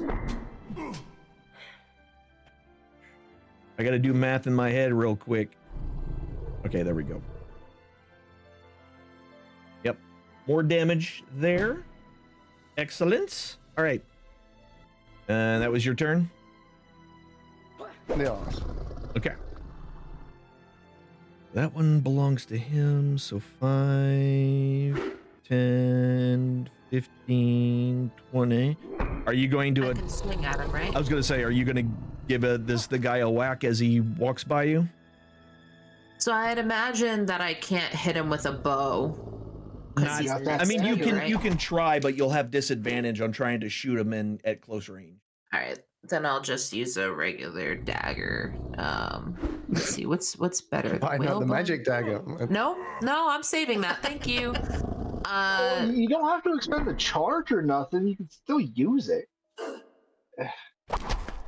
I gotta do math in my head real quick. Okay, there we go. Yep. More damage there. Excellent. All right. And that was your turn? Yeah. Okay. That one belongs to him, so 5, 10, 15, 20. Are you going to... I can swing at him, right? I was going to say, are you going to give the guy a whack as he walks by you? So I'd imagine that I can't hit him with a bow. Not, he's I mean, you next can to you, you can try, but you'll have disadvantage on trying to shoot him in at close range. All right, then I'll just use a regular dagger. Let's see, what's better? Why not the Whalebone? magic dagger? No, I'm saving that. Thank you. You don't have to expend the charge or nothing. You can still use it.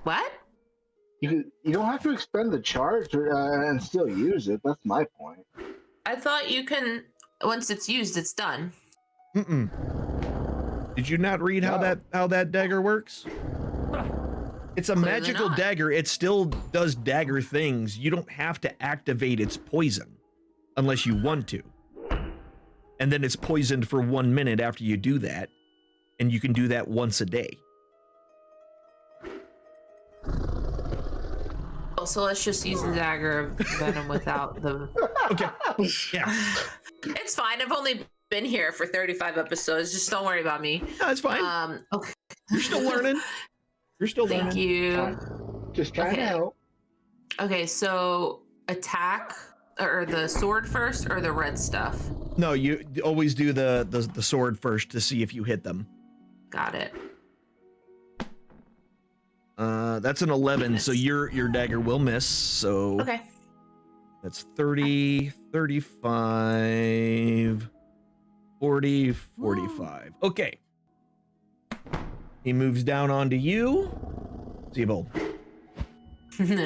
What? You don't have to expend the charge and still use it. That's my point. I thought you can. Once it's used, it's done. Did you not read how that dagger works? It's a Clearly magical not. dagger. It still does dagger things. You don't have to activate its poison unless you want to. And then it's poisoned for 1 minute after you do that. And you can do that once a day. Oh, so let's just use the dagger of venom without the. Okay. Yeah. It's fine. I've only been here for 35 episodes. Just don't worry about me. No, it's fine. Okay. You're still learning. You're still learning. Thank you. Just trying to Okay. help. Okay, so attack or the sword first or the red stuff? No, you always do the sword first to see if you hit them. Got it. That's an 11, so your dagger will miss. So Okay. that's 30, 35, 40, 45. Okay. He moves down onto you. Seabold. Ew.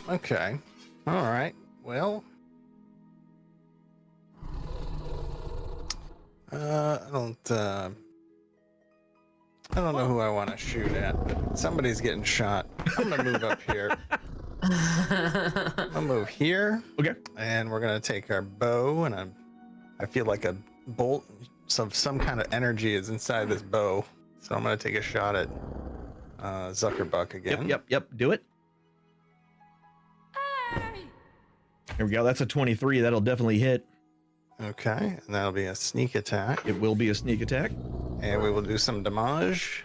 Okay. All right. Well. I don't know who I want to shoot at, but somebody's getting shot. I'm gonna move up here. I'm gonna move here. Okay. And we're gonna take our bow, and I feel like a bolt, some kind of energy is inside this bow. So I'm gonna take a shot at Zuckerbuck again. Yep. Do it. Here we go. That's a 23. That'll definitely hit. Okay, and that'll be a sneak attack, It will be a sneak attack. and we will do some damage.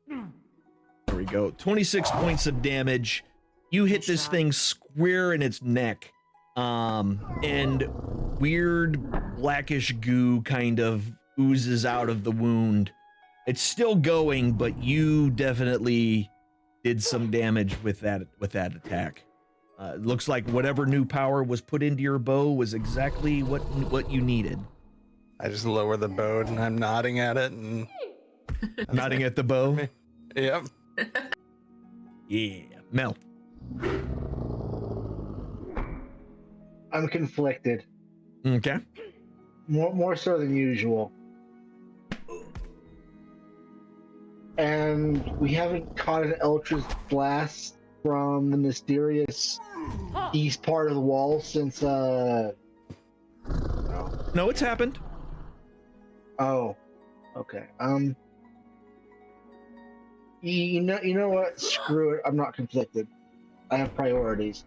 There we go. 26 points of damage. You hit this thing square in its neck. And weird blackish goo kind of oozes out of the wound. It's still going, but you definitely did some damage with that attack. It looks like whatever new power was put into your bow was exactly what you needed. I just lower the bow, and I'm nodding at it, and Nodding at the bow. yep. Yeah. Mel. I'm conflicted. Okay. More so than usual. And we haven't caught an Eldritch Blast from the mysterious east part of the wall since No, it's happened. oh. Okay. You know what? Screw it. I'm not conflicted. I have priorities.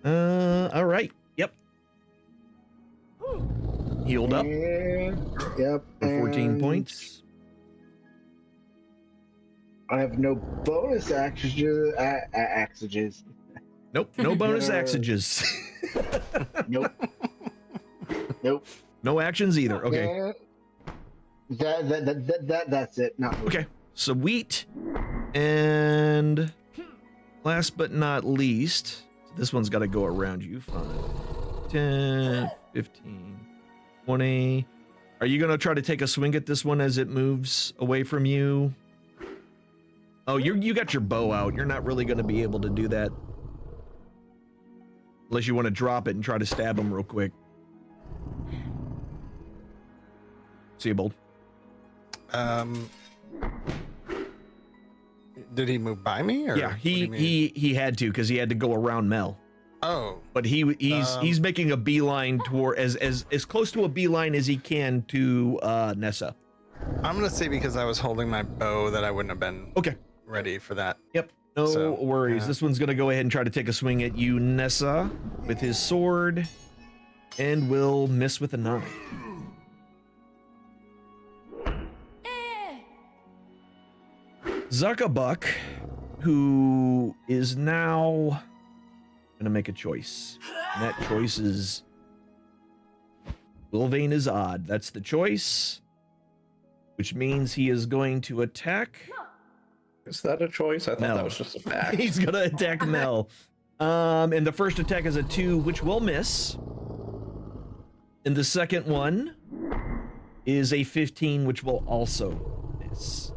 All right. Yep. Healed up And, yep. for 14 and points. I have no bonus axages. Nope. No bonus Yeah. axages. Nope. Nope. No actions either. Okay. That's it. Not me. Okay. Sweet. And last but not least, this one's got to go around you. 5, 10, 15, 20. Are you going to try to take a swing at this one as it moves away from you? Oh, you got your bow out. You're not really going to be able to do that. Unless you want to drop it and try to stab him real quick. Seabold. Did he move by me? Or Yeah, what do you mean? he had to because he had to go around Mel. Oh, But he's making a beeline toward as close to a beeline as he can to Nessa. I'm gonna say because I was holding my bow that I wouldn't have been Okay. ready for that. Yep. No So, worries. yeah. This one's gonna go ahead and try to take a swing at you, Nessa, with his sword, and will miss with a 9. Zuckabuck, who is now gonna make a choice. And that choice is Wilvane is odd. That's the choice, which means he is going to attack. Is that a choice? I thought No. that was just a fact. He's gonna attack Mel. And the first attack is a 2, which will miss. And the second one is a 15, which will also miss.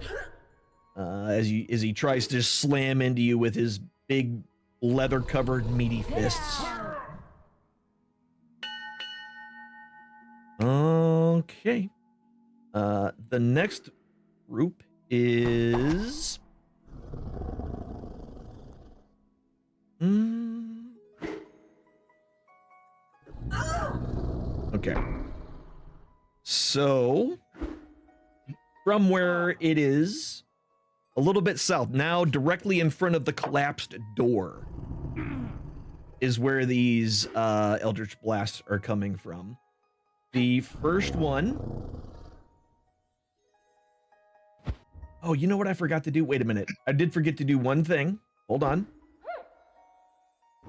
As he tries to slam into you with his big leather-covered meaty fists. Okay. The next group is okay. So from where it is a little bit south, now directly in front of the collapsed door, is where these Eldritch Blasts are coming from. The first one. Oh, you know what I forgot to do? Wait a minute. I did forget to do one thing. Hold on.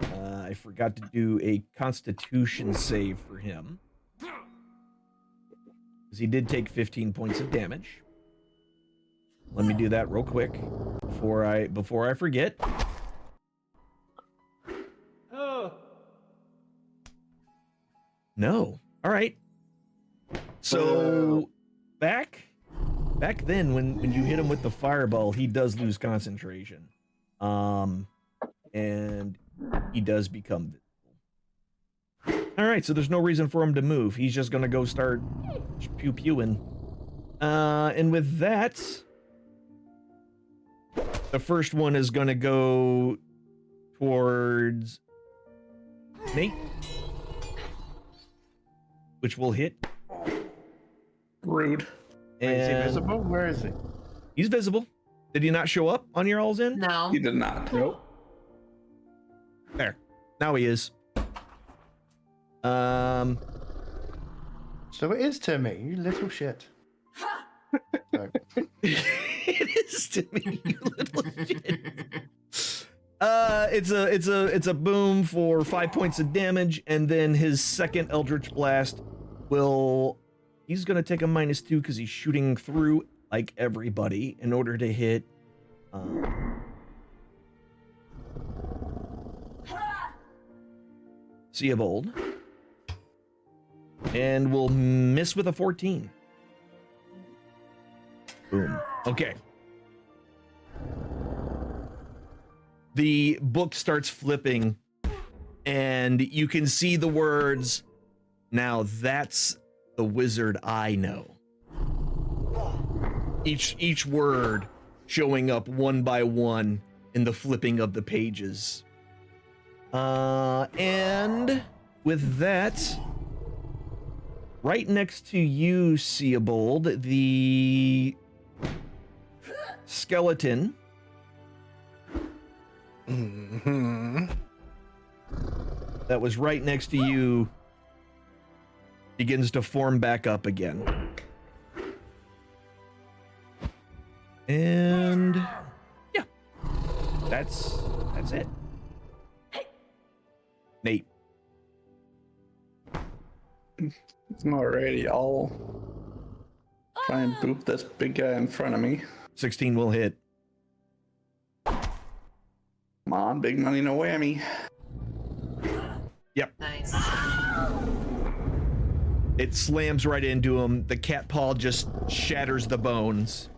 I forgot to do a Constitution save for him, because he did take 15 points of damage. Let me do that real quick before I forget. Oh. No. All right. So back then when you hit him with the fireball, he does lose concentration. And he does become visible. All right, so there's no reason for him to move. He's just gonna go start pew-pewing. And with that, the first one is gonna go towards Nate, which will hit. Rude. Is he And visible? Where is he? he's visible. Did he not show up on your all's in? No. You did not. Nope. There. Now he is. So it is Timmy, you little shit. So, It is to me, you little shit. It's a boom for 5 points of damage, and then his second Eldritch Blast he's gonna take a -2 because he's shooting through like everybody in order to hit Seabold, and will miss with a 14. Boom. Okay. The book starts flipping, and you can see the words, "Now that's the wizard I know." Each word showing up one by one in the flipping of the pages. And with that, right next to you, Seabold, the skeleton that was right next to you begins to form back up again. And yeah, that's it. Nate. Alrighty, I'll try and boop this big guy in front of me. 16 will hit. Come on, big money, no whammy. Yep. Nice. It slams right into him. The cat paw just shatters the bones.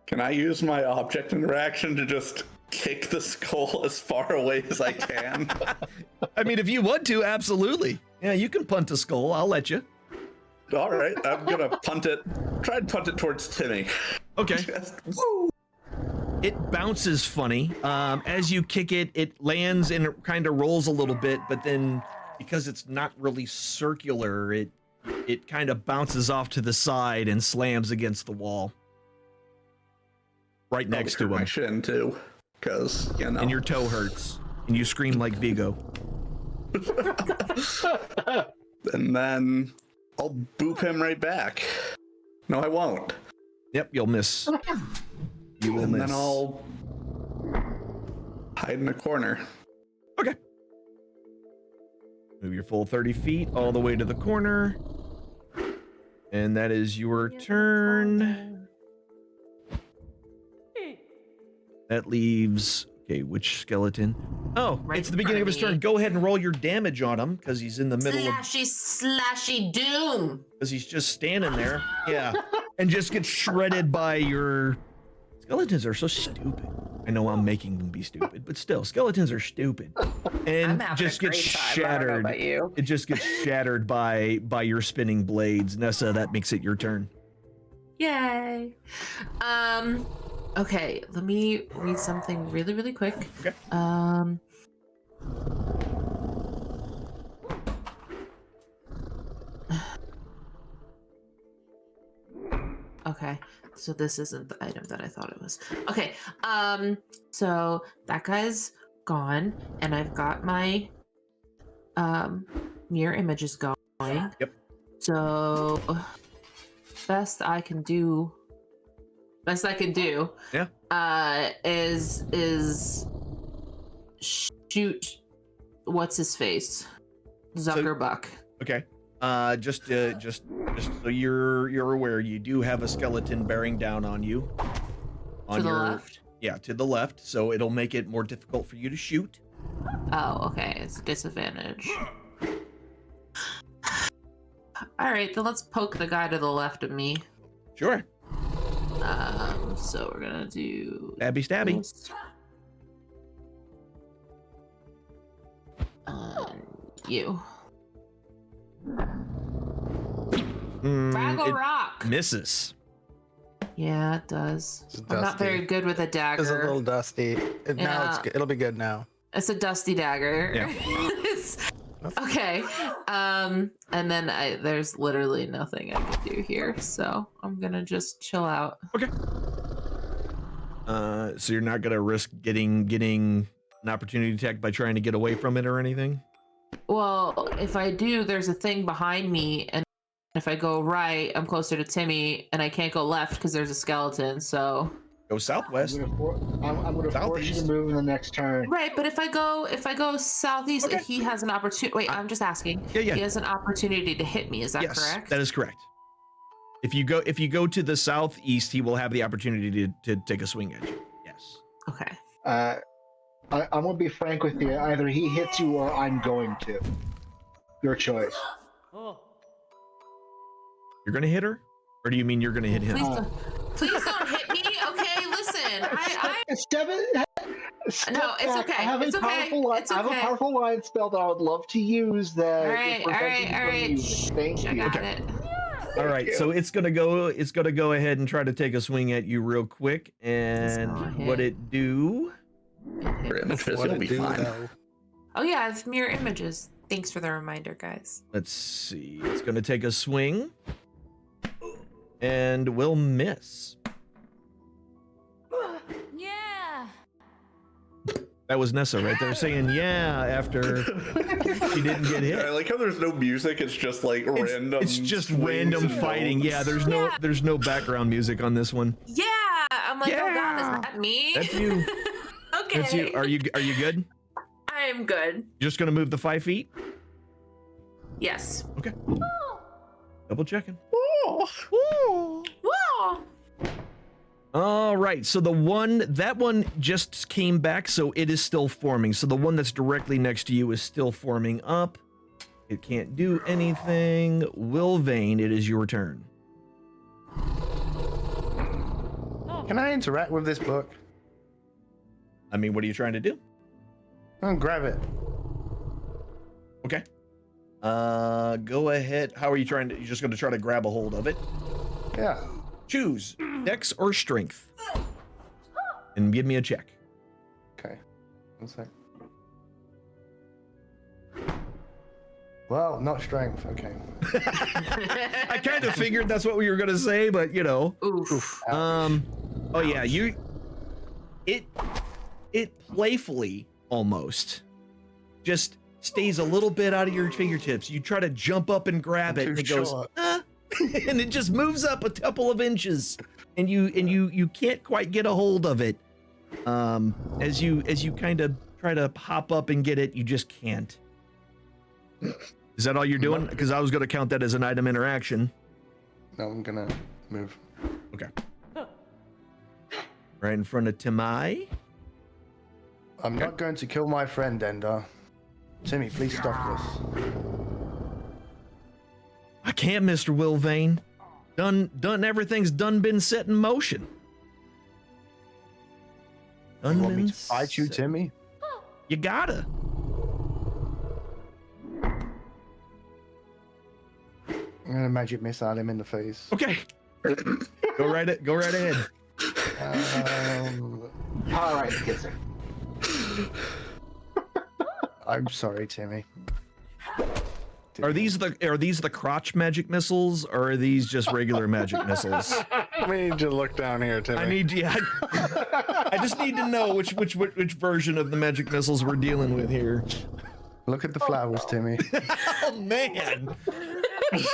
Can I use my object interaction to just kick the skull as far away as I can? I mean, if you want to, absolutely. Yeah, you can punt a skull. I'll let you. All right, I'm gonna punt it. Try and punt it towards Timmy. Okay. Just, woo! It bounces funny. As you kick it, it lands and it kind of rolls a little bit, but then because it's not really circular, it kind of bounces off to the side and slams against the wall. Right next to him. My shin too, because you know. And your toe hurts, and you scream like Vigo. And then I'll boop him right back. No, I won't. Yep, you'll miss. You will And miss. then I'll hide in a corner. Okay. Move your full 30 feet all the way to the corner. And that is your turn. That leaves... Okay, which skeleton? Oh, Right it's the beginning in of his front of turn. me. Go ahead and roll your damage on him, because he's in the middle of... Slashy doom. Because he's just standing there. Yeah. And just gets shredded by your... Skeletons are so stupid. I know I'm making them be stupid, but still, skeletons are stupid. And I'm having just a great gets time. I don't know shattered. about you. It just gets shattered by your spinning blades. Nessa, that makes it your turn. Yay. Okay, let me read something really, really quick. Okay. Okay, so this isn't the item that I thought it was. Okay, so that guy's gone, and I've got my mirror images going. Yep. So best I can do, Yeah. is shoot what's his face, Zuckerbuck. Okay. Just so you're aware, you do have a skeleton bearing down on you. To the left? Yeah, to the left. So it'll make it more difficult for you to shoot. Oh, okay. It's a disadvantage. All right, then let's poke the guy to the left of me. Sure. So we're gonna do Stabby, stabby. this. You. Fraggle It Rock. misses. Yeah, it does. It's I'm not dusty. very good with a dagger. It's a little dusty. Now Yeah. it'll be good now. It's a dusty dagger. Yeah. Okay. And then there's literally nothing I can do here, so I'm gonna just chill out. Okay. So you're not gonna risk getting an opportunity attack by trying to get away from it or anything? Well, if I do, there's a thing behind me, and if I go right, I'm closer to Timmy, and I can't go left because there's a skeleton. So Go southwest. I'm gonna force you to Southeast. move in the next turn. right, but if I go southeast, Okay. he has an opportunity. Wait, I'm just asking. Yeah. He has an opportunity to hit me. Is that Yes, correct? that is correct. If you go to the southeast, he will have the opportunity to take a swing at you. Yes. Okay. I'm gonna be frank with you. Either he hits you or I'm going to. Your choice. You're gonna hit her, or do you mean you're gonna hit him? Please don't hit me. Okay, listen. No, it's okay. I have It's a okay. powerful line. It's I have a okay. powerful line spell that I would love to use. That All right, all right. Thank I you. got Okay. it. All right, you. so it's gonna go ahead and try to take a swing at you real quick, and Let's go what ahead. it do? Your images, What it'll it be do, fine. though. Oh yeah, it's mirror images. Thanks for the reminder, guys. Let's see. It's gonna take a swing, and will miss. Yeah. That was Nessa right there saying yeah after she didn't get Yeah, I hit. like how there's no music. It's just like random. It's just swings random and fighting. notes. Yeah, there's no background music on this one. Yeah, I'm like, oh god, Yeah. is that me? That's you. Okay. That's you. Are you good? I am good. You're just gonna move the 5 feet? Yes. Okay. Double checking. Whoa. All right, so that one just came back, so it is still forming. So the one that's directly next to you is still forming up. It can't do anything. Wilvane, it is your turn. Can I interact with this book? I mean, what are you trying to do? I'll grab it. Okay. Go ahead. How are you trying to? You're just going to try to grab a hold of it. Yeah. Choose Dex or Strength. and give me a check. Okay. 1 sec. Well, not strength. Okay. I kind of figured that's what we were gonna say, but you know. Oof. Oh yeah, it playfully almost just stays a little bit out of your fingertips. You try to jump up and grab it, and it goes, and it just moves up a couple of inches, and you can't quite get a hold of it. As you kind of try to hop up and get it, you just can't. Is that all you're doing? Because I was going to count that as an item interaction. No, I'm gonna move. Okay. Right in front of Timmy. I'm not going to kill my friend, Ender. Timmy, please stop this. I can't, Mr. Wilvane. Everything's been set in motion. You want me to fight you, Timmy? You gotta. I'm gonna magic missile him in the face. Okay. Go right ahead. All right, kisser. I'm sorry, Timmy. Are these the crotch magic missiles, or are these just regular magic missiles? We need to look down here, Timmy. I just need to know which version of the magic missiles we're dealing with here. Look at the flowers, Timmy. Oh man. Oh,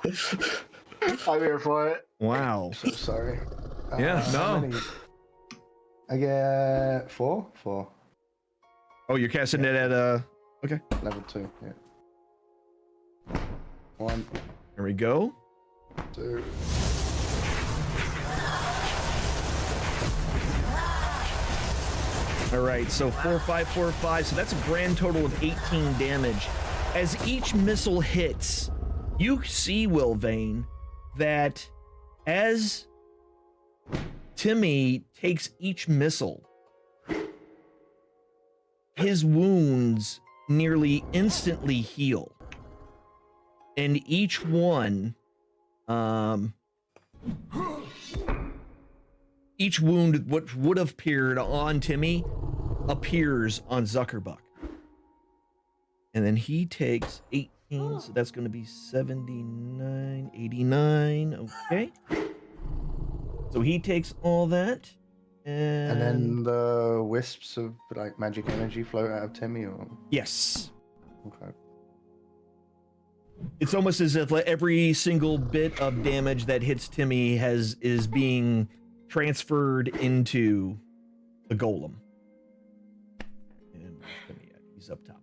no. I'm here for it. Wow. So sorry. Yeah, how no. many? I get 4. Oh, you're casting it at okay. Level 2. Yeah. 1, There we go. 2. All right, so 4, 5, 4, 5. So that's a grand total of 18 damage. As each missile hits, you see, Wilvane, that as Timmy takes each missile, his wounds nearly instantly heal. And each one, each wound which would have appeared on Timmy appears on Zuckerbuck. And then he takes 18, so that's going to be 79, 89, okay. So he takes all that, And then the wisps of like magic energy float out of Timmy, or yes. okay. It's almost as if like, every single bit of damage that hits Timmy is being transferred into the golem. And Timmy, he's up top.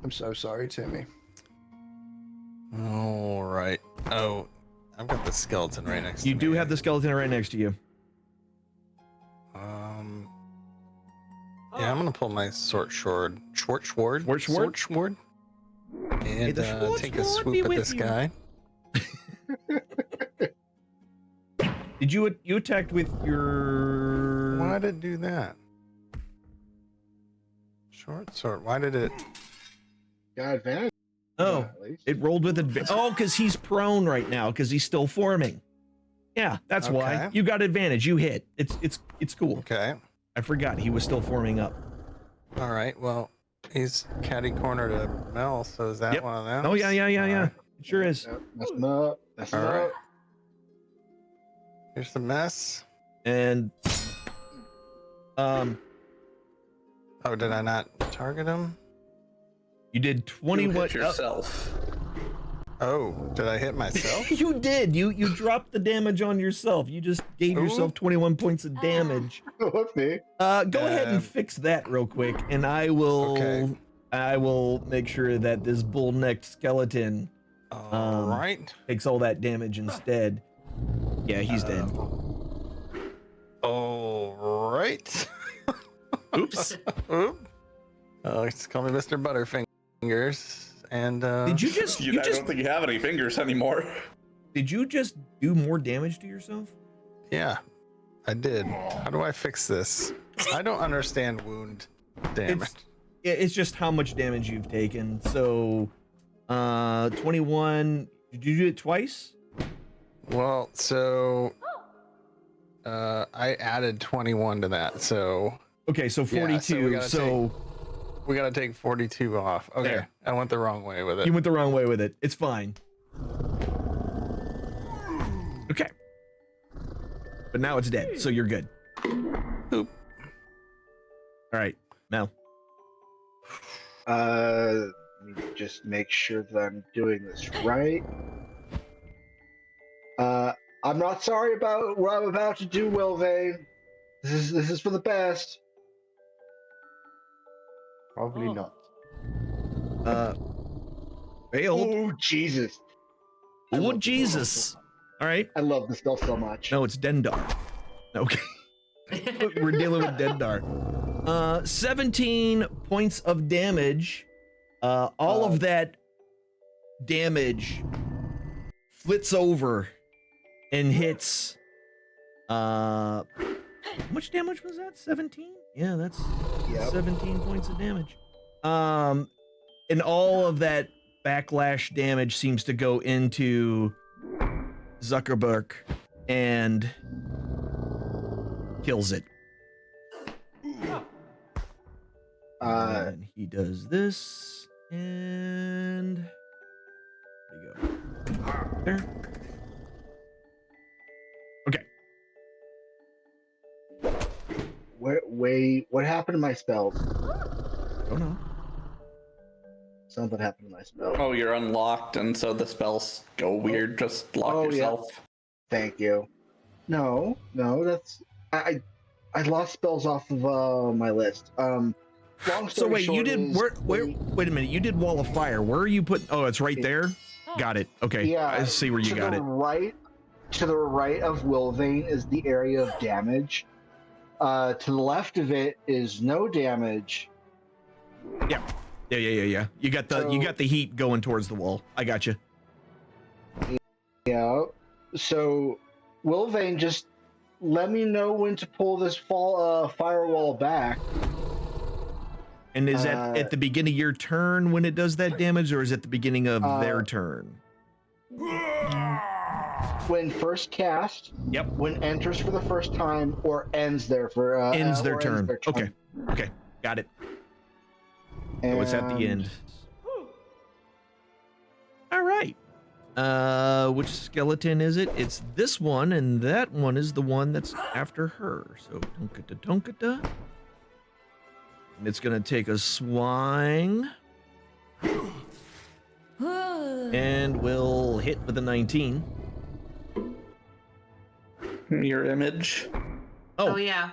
I'm so sorry, Timmy. All right. Oh, I've got the skeleton right next to me. You do have the skeleton right next to you. Yeah, I'm gonna pull my short sword, and take a swoop at this guy. Did you attacked with your? Why did it do that? Short sword. Why did it? Got advantage. Oh, at least. it rolled with advantage. Oh, because he's prone right now because he's still forming. Yeah, that's why Okay. you got advantage. You hit. It's cool. Okay. I forgot he was still forming up. All right. Well, he's catty cornered a Mel, so is that Yep. one of them? Oh yeah. Right. It sure is. Yep, mess him up. Mess him All right. up. Here's the mess. And Oh, did I not target him? you did You 21. hit yourself. Oh, did I hit myself? You did. You dropped the damage on yourself. You just gave yourself 21 points of damage. Whoopsie. Go ahead and fix that real quick, and I will. Okay. I will make sure that this bull-necked skeleton All right. takes all that damage instead. Yeah, he's dead. All right. Oops. Oop. Just call me Mr. Butterfingers. And Did you just? I don't think you have any fingers anymore. Did you just do more damage to yourself? Yeah, I did. How do I fix this? I don't understand wound damage. It's just how much damage you've taken. So, 21. Did you do it twice? Well, so I added 21 to that, so Okay, so 42. Yeah, so we gotta take 42 off. Okay, There. I went the wrong way with it. You went the wrong way with it. It's fine. Okay. But now it's dead, so you're good. Oop. All right, Mel. Let me just make sure that I'm doing this right. I'm not sorry about what I'm about to do, Wilvane. This is for the best. Probably not. Failed. Oh Jesus! I Oh, love this Jesus. spell. All right. I love this spell so much. No, it's Dendar. Okay. We're dealing with Dendar. 17 points of damage. All of that damage flits over and hits. How much damage was that? 17? Yeah, that's Yep. 17 points of damage. And all of that backlash damage seems to go into Zuckerberg and kills it. And he does this, and there you go. There. Okay. Wait, what happened to my spells? Oh no. Something happened to my spell. Oh, you're unlocked, and so the spells go weird. Just lock Oh, yeah. yourself. Thank you. No, that's I lost spells off of my list. Long So story wait, you short did is where? Wait a minute. You did Wall of Fire. Where are you putting? Oh, it's right there. Got it. Okay. Yeah, I see where you got it. To the right of Wilvane is the area of damage. To the left of it is no damage. Yeah. You got the heat going towards the wall. I got you. Yeah. So, Wilvane, just let me know when to pull this firewall back. And is that at the beginning of your turn when it does that damage, or is it the beginning of their turn? When first cast. Yep. When enters for the first time, or ends there for Ends their turn. Okay. Okay. Got it. So it's at the end. All right. Which skeleton is it? It's this one, and that one is the one that's after her. So tonkata. And it's gonna take a swing. And we'll hit with a 19. Your image. Oh yeah.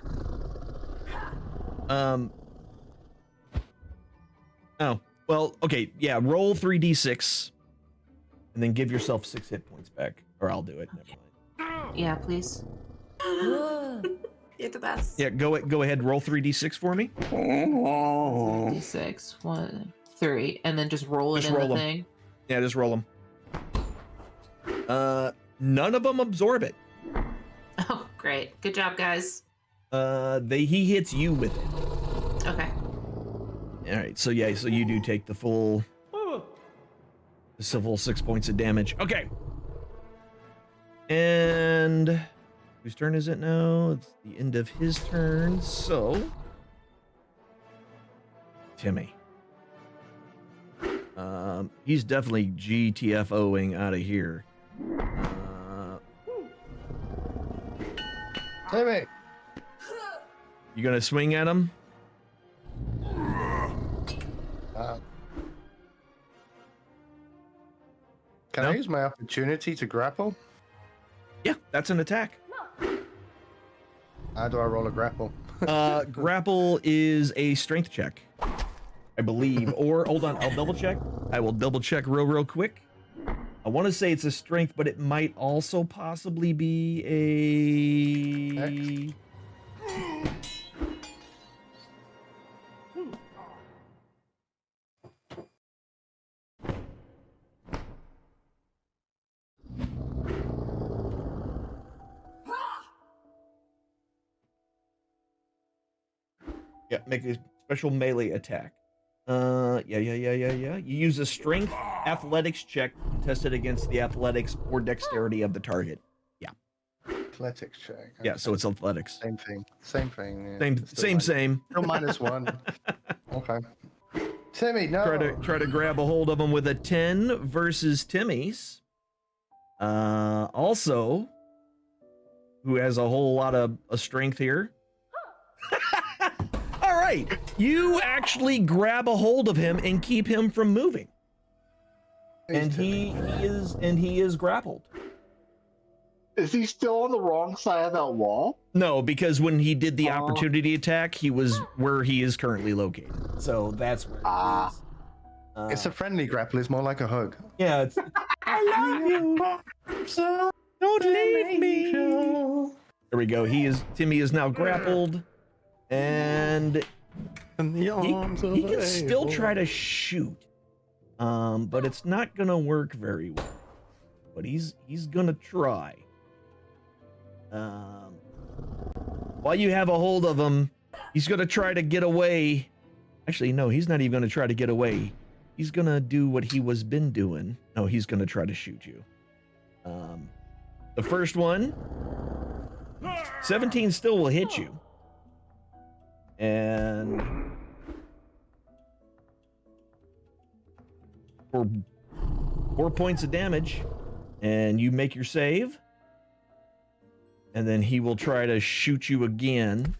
Oh, well, okay, yeah, roll 3d6 and then give yourself 6 hit points back, or I'll do it. Never mind. Yeah, please. You're the best. Yeah, go ahead, roll 3d6 for me. Oh. D6, 1, 3, and then just roll it Just in roll the 'em. thing. Yeah, just roll them. None of them absorb it. Oh, great. Good job, guys. He hits you with it. Okay. All right, so yeah, so you do take the full 6 points of damage. Okay. And whose turn is it now? It's the end of his turn, so Timmy. He's definitely GTFOing out of here. Timmy! You gonna swing at him? Can No? I use my opportunity to grapple? Yeah, that's an attack. How do I roll a grapple? Grapple is a strength check, I believe. Or hold on, I'll double check. I will double check real quick. I want to say it's a strength, but it might also possibly be a. Yeah, make a special melee attack. Yeah. You use a strength athletics check tested against the athletics or dexterity of the target. athletics check. Yeah, so it's athletics. Same thing. Same thing. Yeah. Same, Still same, same. Still -1. Okay. Timmy, no. Try to grab a hold of him with a 10 versus Timmy's. Also, who has a whole lot of strength here. All right, you actually grab a hold of him and keep him from moving. And he is grappled. Is he still on the wrong side of that wall? No, because when he did the opportunity attack, he was where he is currently located. So that's where he is. It's a friendly grapple. It's more like a hug. Yeah, it's I love you. Don't leave me. There we go. Timmy is now grappled, and he can still try to shoot, but it's not gonna work very well. But he's gonna try. While you have a hold of him, he's gonna try to get away. Actually, no, he's not even gonna try to get away. He's gonna do what he was been doing. No, he's gonna try to shoot you. The first one, 17 still will hit you. And for 4 points of damage, and you make your save. And then he will try to shoot you again.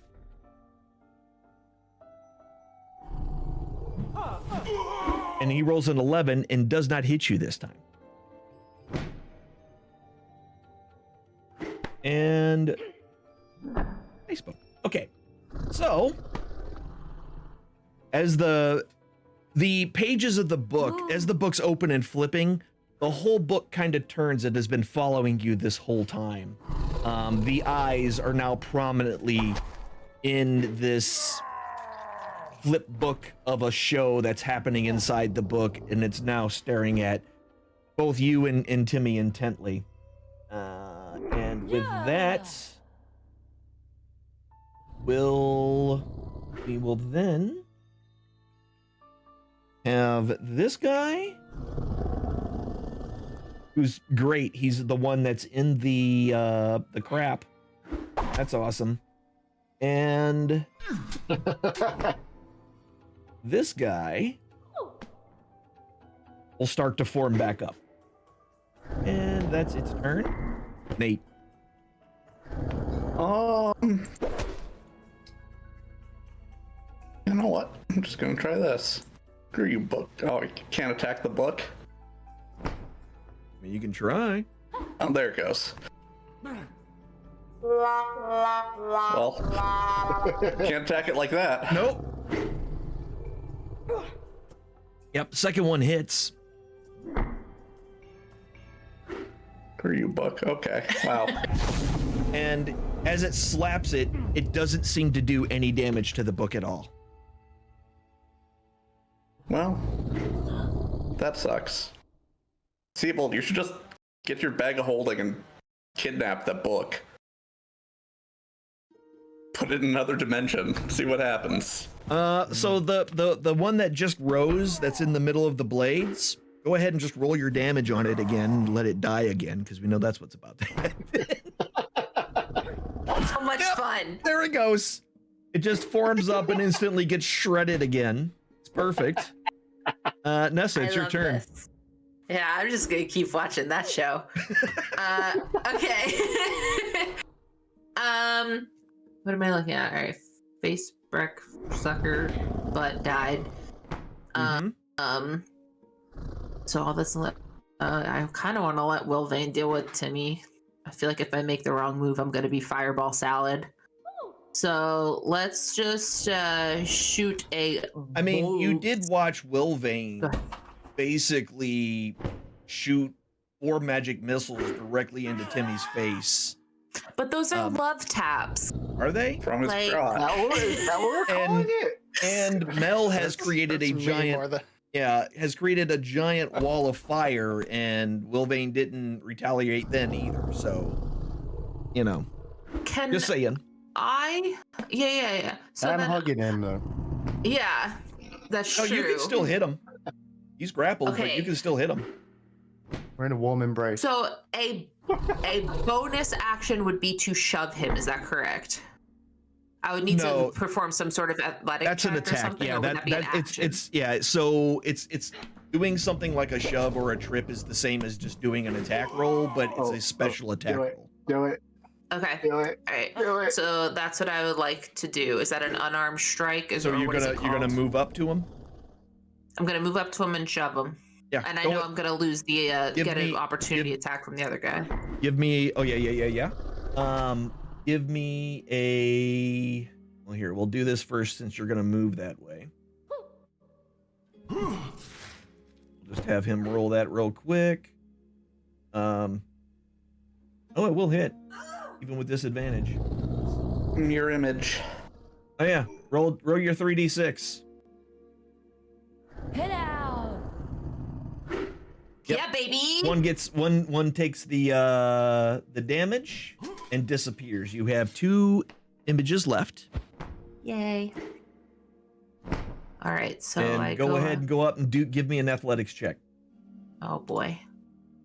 And he rolls an 11 and does not hit you this time. And Facebook. Okay. So as the pages of the book, as the book's open and flipping, the whole book kind of turns and has been following you this whole time. The eyes are now prominently in this flip book of a show that's happening inside the book, and it's now staring at both you and Timmy intently. And with that, we will then have this guy, who's great. He's the one that's in the crap. That's awesome. And this guy will start to form back up. And that's its turn. Nate. You know what? I'm just gonna try this. Screw you, book. Oh, you can't attack the book? I mean, you can try. Oh, there it goes. Well, can't attack it like that. Nope. Yep, second one hits. Screw you, book. Okay, wow. And as it slaps it, it doesn't seem to do any damage to the book at all. Well, that sucks. Siebold, you should just get your bag of holding and kidnap the book. Put it in another dimension. See what happens. So the one that just rose, that's in the middle of the blades, go ahead and just roll your damage on it again and let it die again, because we know that's what's about to happen. So much fun. There it goes. It just forms up and instantly gets shredded again. It's perfect. Nessa, it's your turn. This. Yeah, I'm just gonna keep watching that show. Okay. What am I looking at? All right, face brick sucker, butt died. So all this left. I kind of want to let Wilvain deal with Timmy. I feel like if I make the wrong move, I'm gonna be fireball salad. So let's just shoot a. I mean, you did watch Wilvain basically shoot 4 magic missiles directly into Timmy's face. But those are love taps. Are they? From his Like, crotch. Is that what we're calling it? And Mel has created a giant. Has created a giant wall of fire, and Wilvain didn't retaliate then either. So, you know, just saying. Yeah. So I'm then, hugging him though. yeah, that's No, true. you can still hit him. He's grappled, but Okay. you can still hit him. We're in a warm embrace. So a bonus action would be to shove him. Is that correct? I would need No. to perform some sort of athletic That's check an or attack. something, Yeah, or would that be an action? it's yeah. So it's doing something like a shove or a trip is the same as just doing an attack roll, but it's a special attack roll. Do it. Okay. Do it. All right. Do it. So that's what I would like to do. Is that an unarmed strike? So you're gonna move up to him. I'm gonna move up to him and shove him. Yeah. And I know I'm gonna lose the get an opportunity give- attack from the other guy. Give me. Oh yeah. Give me a. Well, here we'll do this first since you're gonna move that way. We'll just have him roll that real quick. Oh, it will hit, even with disadvantage. Mirror image. Oh yeah, roll your 3d6. Hit out. Yep. Yeah, baby. One takes the damage and disappears. You have 2 images left. Yay. All right, so And I go ahead and go up and give me an athletics check. Oh boy,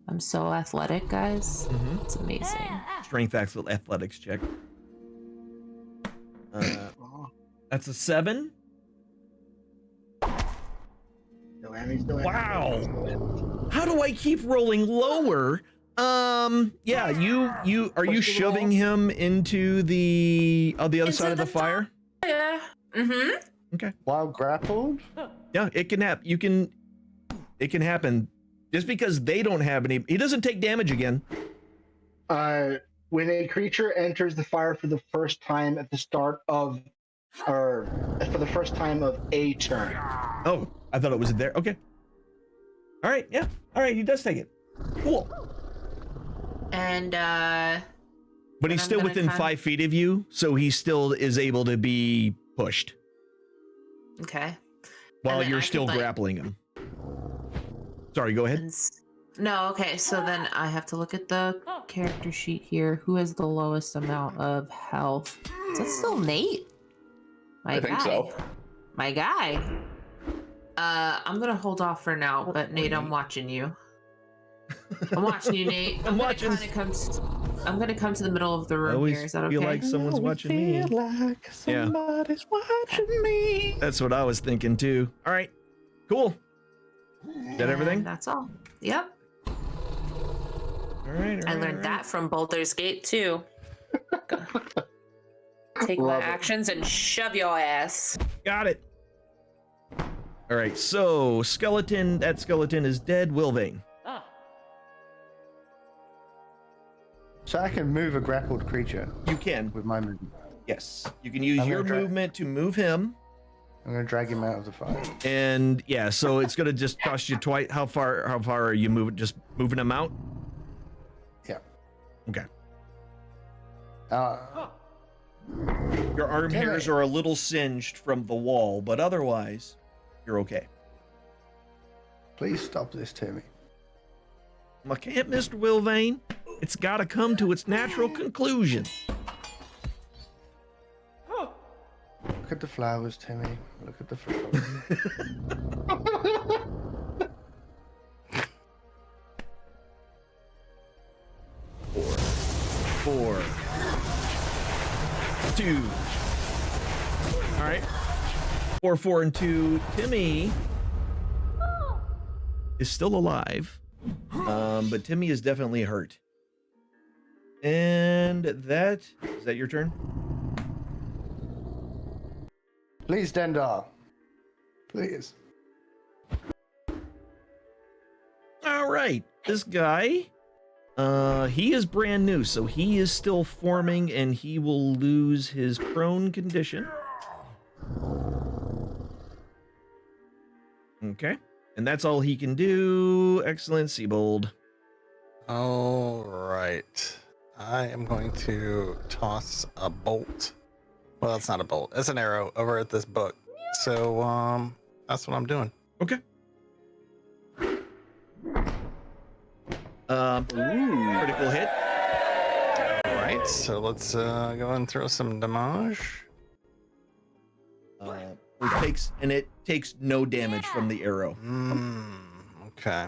I'm so athletic, guys. Mm-hmm. It's amazing. Strength athletics check. That's a 7. Wow. How do I keep rolling lower? Yeah, you are you shoving him into the other side of the fire? Yeah. Mm-hmm. Okay. While grappled? Yeah, it can happen. It can happen. Just because they don't have any, he doesn't take damage again. When a creature enters the fire for the first time at the start of, or for the first time of a turn. Oh, I thought it was there. Okay. All right. Yeah. All right. He does take it. Cool. And But he's I'm still gonna within kind of- 5 feet of you, so he still is able to be pushed okay. while then you're I still could, like- grappling him. Sorry. Go ahead. No, okay. So then I have to look at the character sheet here. Who has the lowest amount of health? Is that still Nate? My I guy. think so. My guy. I'm gonna hold off for now, but Nate, I'm watching you. I'm watching you, Nate. I'm watching. I'm gonna come to the middle of the I room always here. Is that okay? feel like someone's watching me. Like somebody's watching me. That's what I was thinking too. All right. Cool. Is that everything? And that's all. Yep. All right. I learned that from Baldur's Gate too. Take my Love it. actions and shove your ass. Got it. All right. So skeleton. That skeleton is dead. Wilvane. So I can move a grappled creature You can. with my movement. Yes. You can use I'm your gonna try- movement to move him. I'm gonna drag him out of the fire. And yeah, so it's gonna just cost you twice. How far are you moving? Just moving him out? Yeah. Okay. Your Your arm Damn hairs it. are a little singed from the wall, but otherwise, you're okay. Please stop this, Timmy. I can't, Mr. Wilvane. It's got to come to its natural conclusion. Look at the flowers, Timmy. Look at the flowers. Four, 2. All right. 4, 4, and 2. Timmy is still alive, but Timmy is definitely hurt. And is that your turn? Please, Dendar. Please. All right, this guy, he is brand new, so he is still forming, and he will lose his prone condition. Okay, and that's all he can do. Excellent, Seabold. All right. I am going to toss a bolt. Well, that's not a bolt. It's an arrow over at this book. So, that's what I'm doing. Okay. Critical hit. All right. So let's go and throw some damage. It takes no damage from the arrow. Okay.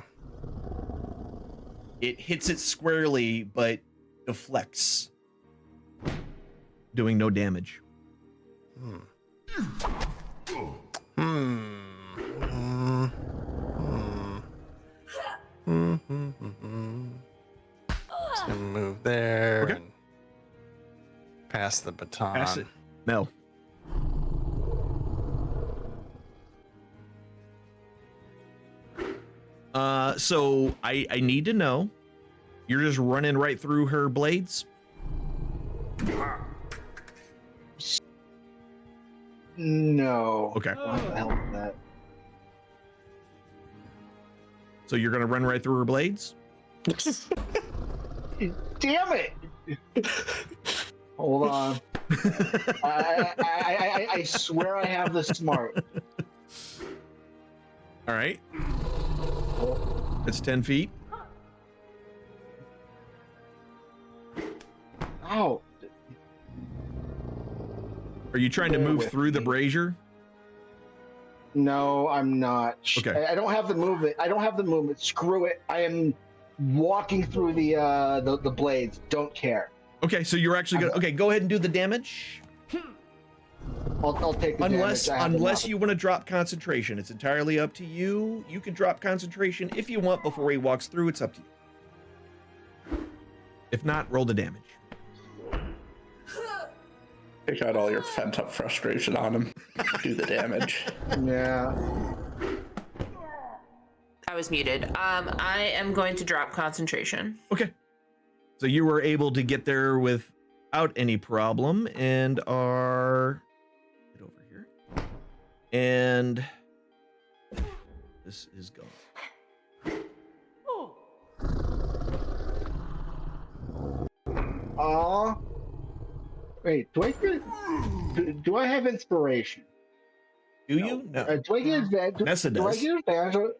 It hits it squarely, but deflects, doing no damage. Just gonna move there Okay. and pass the baton. Pass it. Mel. So I need to know. You're just running right through her blades? No. Okay. What the hell is that? So you're gonna run right through her blades? Damn it! Hold on. I swear I have this smart. All right. That's 10 feet. Ow. Are you trying to Bear move with through the me. brazier? No, I'm not. Okay. I don't have the movement. I don't have the movement. Screw it. I am walking through the blades. Don't care. Okay, so you're actually gonna. Okay, go ahead and do the damage. I'll take the Unless damage. I have enough. you want to drop concentration, it's entirely up to you. You can drop concentration if you want before he walks through. It's up to you. If not, roll the damage. Take out all your pent up frustration on him. Do the damage. Yeah. I was muted. I am going to drop concentration. Okay. So you were able to get there without any problem and are get over here. And this is gone. Aw. Wait, do I have inspiration? Do you? No. Do I get advantage? Nessa Do I does. get advantage?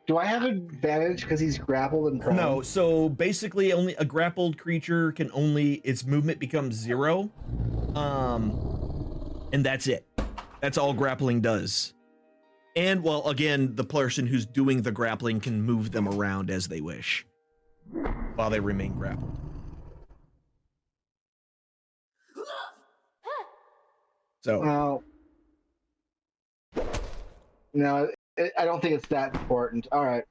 Do I have advantage because he's grappled and prone? No, so basically only a grappled creature can only its movement becomes 0. And that's it. That's all grappling does. And well, again, the person who's doing the grappling can move them around as they wish while they remain grappled. So No, I don't think it's that important. All right.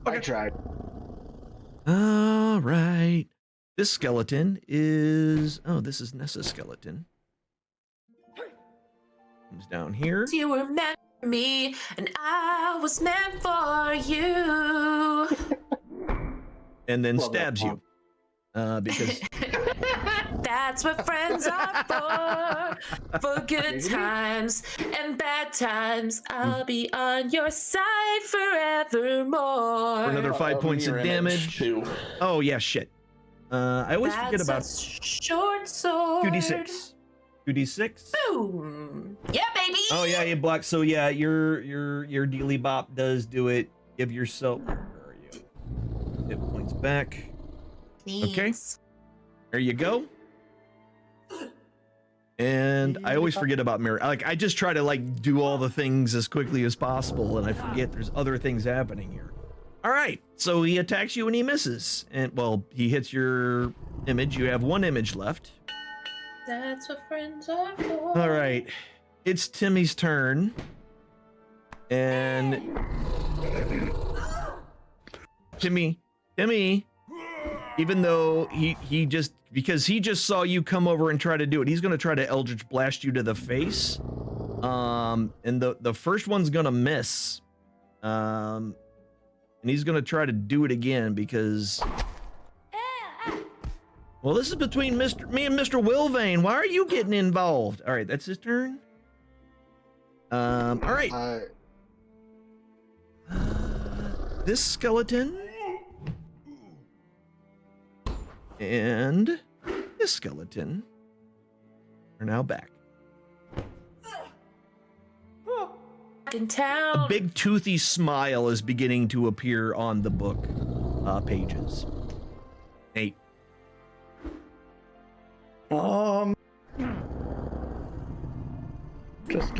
I tried. all right. This skeleton is this is Nessa's skeleton. Comes down here. You were meant for me, and I was meant for you. And then Love that stabs you. Because That's what friends are for good times and bad times. I'll be on your side forevermore. for another 5 points of Mirror image, damage. too. Oh yeah, shit. I always forget That's about a short sword. 2d6. 2d6. Boom. Yeah, baby. Oh yeah, you block. So yeah, your dealy bop does do it. Give yourself. Where are you? Hit points back. Okay. Thanks. There you go. And I always forget about mirror. Like I just try to like do all the things as quickly as possible, and I forget there's other things happening here. All right, so he attacks you and he misses, and well, he hits your image. You have one image left. That's what friends are for. All right, it's Timmy's turn, and Timmy, even though he just saw you come over and try to do it, he's gonna try to Eldritch Blast you to the face. And the first one's gonna miss. And he's gonna try to do it again because, well, this is between me and Mr. Wilvane. Why are you getting involved? All right, that's his turn. All right. This skeleton and this skeleton are now back. In town. A big toothy smile is beginning to appear on the book pages. Nate. Just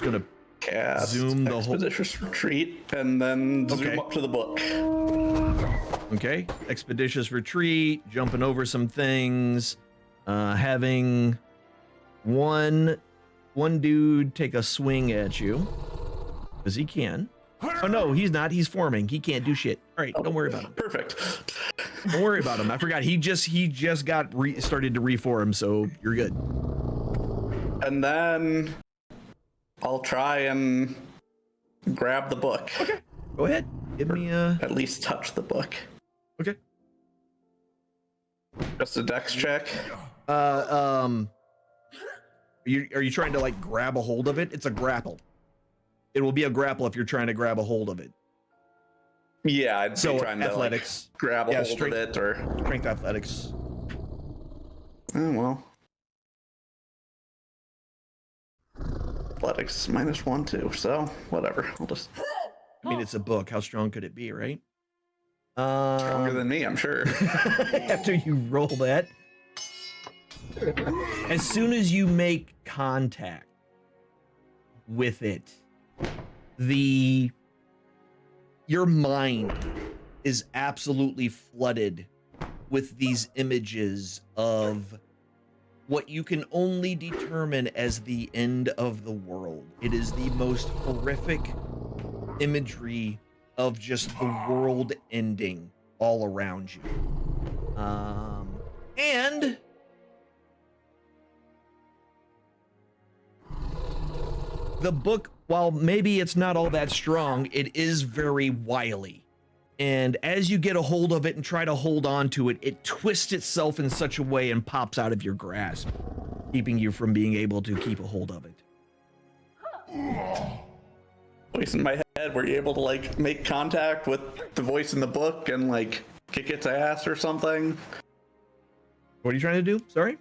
gonna cast zoom the whole expeditious retreat and then Okay. zoom up to the book. Okay, expeditious retreat, jumping over some things, having one dude take a swing at you, because he can. Oh no, he's not. He's forming. He can't do shit. All right, don't worry about him. Perfect. Don't worry about him. I forgot. He just got started to reform, so you're good. And then I'll try and grab the book. Okay, go ahead. Give me At least touch the book. Okay. Just a dex check. Are you trying to like grab a hold of it? It's a grapple. It will be a grapple if you're trying to grab a hold of it. Yeah, I'd So be trying athletics. to like, grab a hold strength, of it, or strength athletics. oh well. Athletics -1 too, so whatever. I'll just I mean, it's a book. How strong could it be, right? stronger than me, I'm sure. After you roll that, as soon as you make contact with it, your mind is absolutely flooded with these images of what you can only determine as the end of the world. It is the most horrific imagery of just the world ending all around you. And the book, while maybe it's not all that strong, it is very wily. And as you get a hold of it and try to hold on to it, it twists itself in such a way and pops out of your grasp, keeping you from being able to keep a hold of it. Voice in my head, were you able to like make contact with the voice in the book and like kick its ass or something? What are you trying to do? Sorry?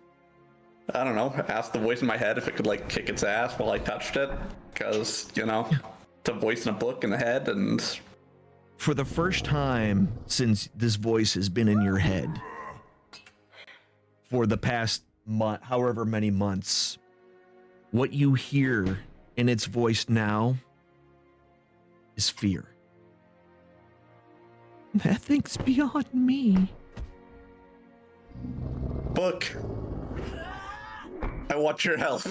I don't know. Ask the voice in my head if it could like kick its ass while I touched it, because you know, it's a voice in a book in the head. And for the first time since this voice has been in your head for the past month, however many months, what you hear in its voice now is fear. Nothing's beyond me. book, I want your help.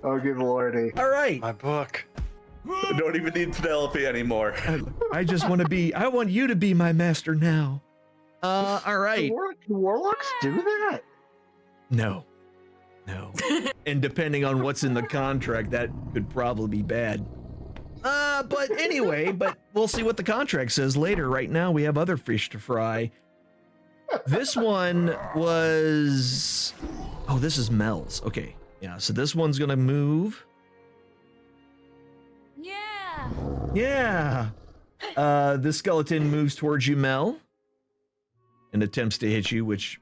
Oh, good lordy. All right. My book. I don't even need Penelope anymore. I just want to be, I want you to be my master now. All right. Do warlocks do that? No. And depending on what's in the contract, that could probably be bad. But anyway, we'll see what the contract says later. Right now, we have other fish to fry. This one was... Oh, this is Mel's. Okay. Yeah, so this one's gonna move. Yeah. This skeleton moves towards you, Mel, and attempts to hit you, which...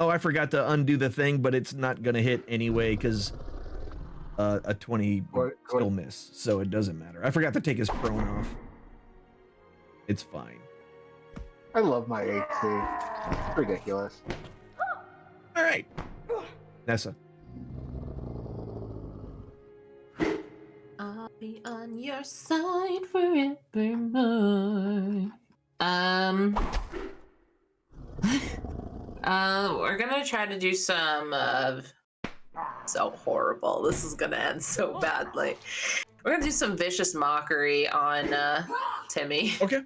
Oh, I forgot to undo the thing, but it's not gonna hit anyway, because a 20 still miss, so it doesn't matter. I forgot to take his prone off. It's fine. I love my AC. It's ridiculous. All right. Nessa. I'll be on your side forevermore. We're gonna try to do some so horrible. This is gonna end so badly. We're gonna do some vicious mockery on Timmy. Okay.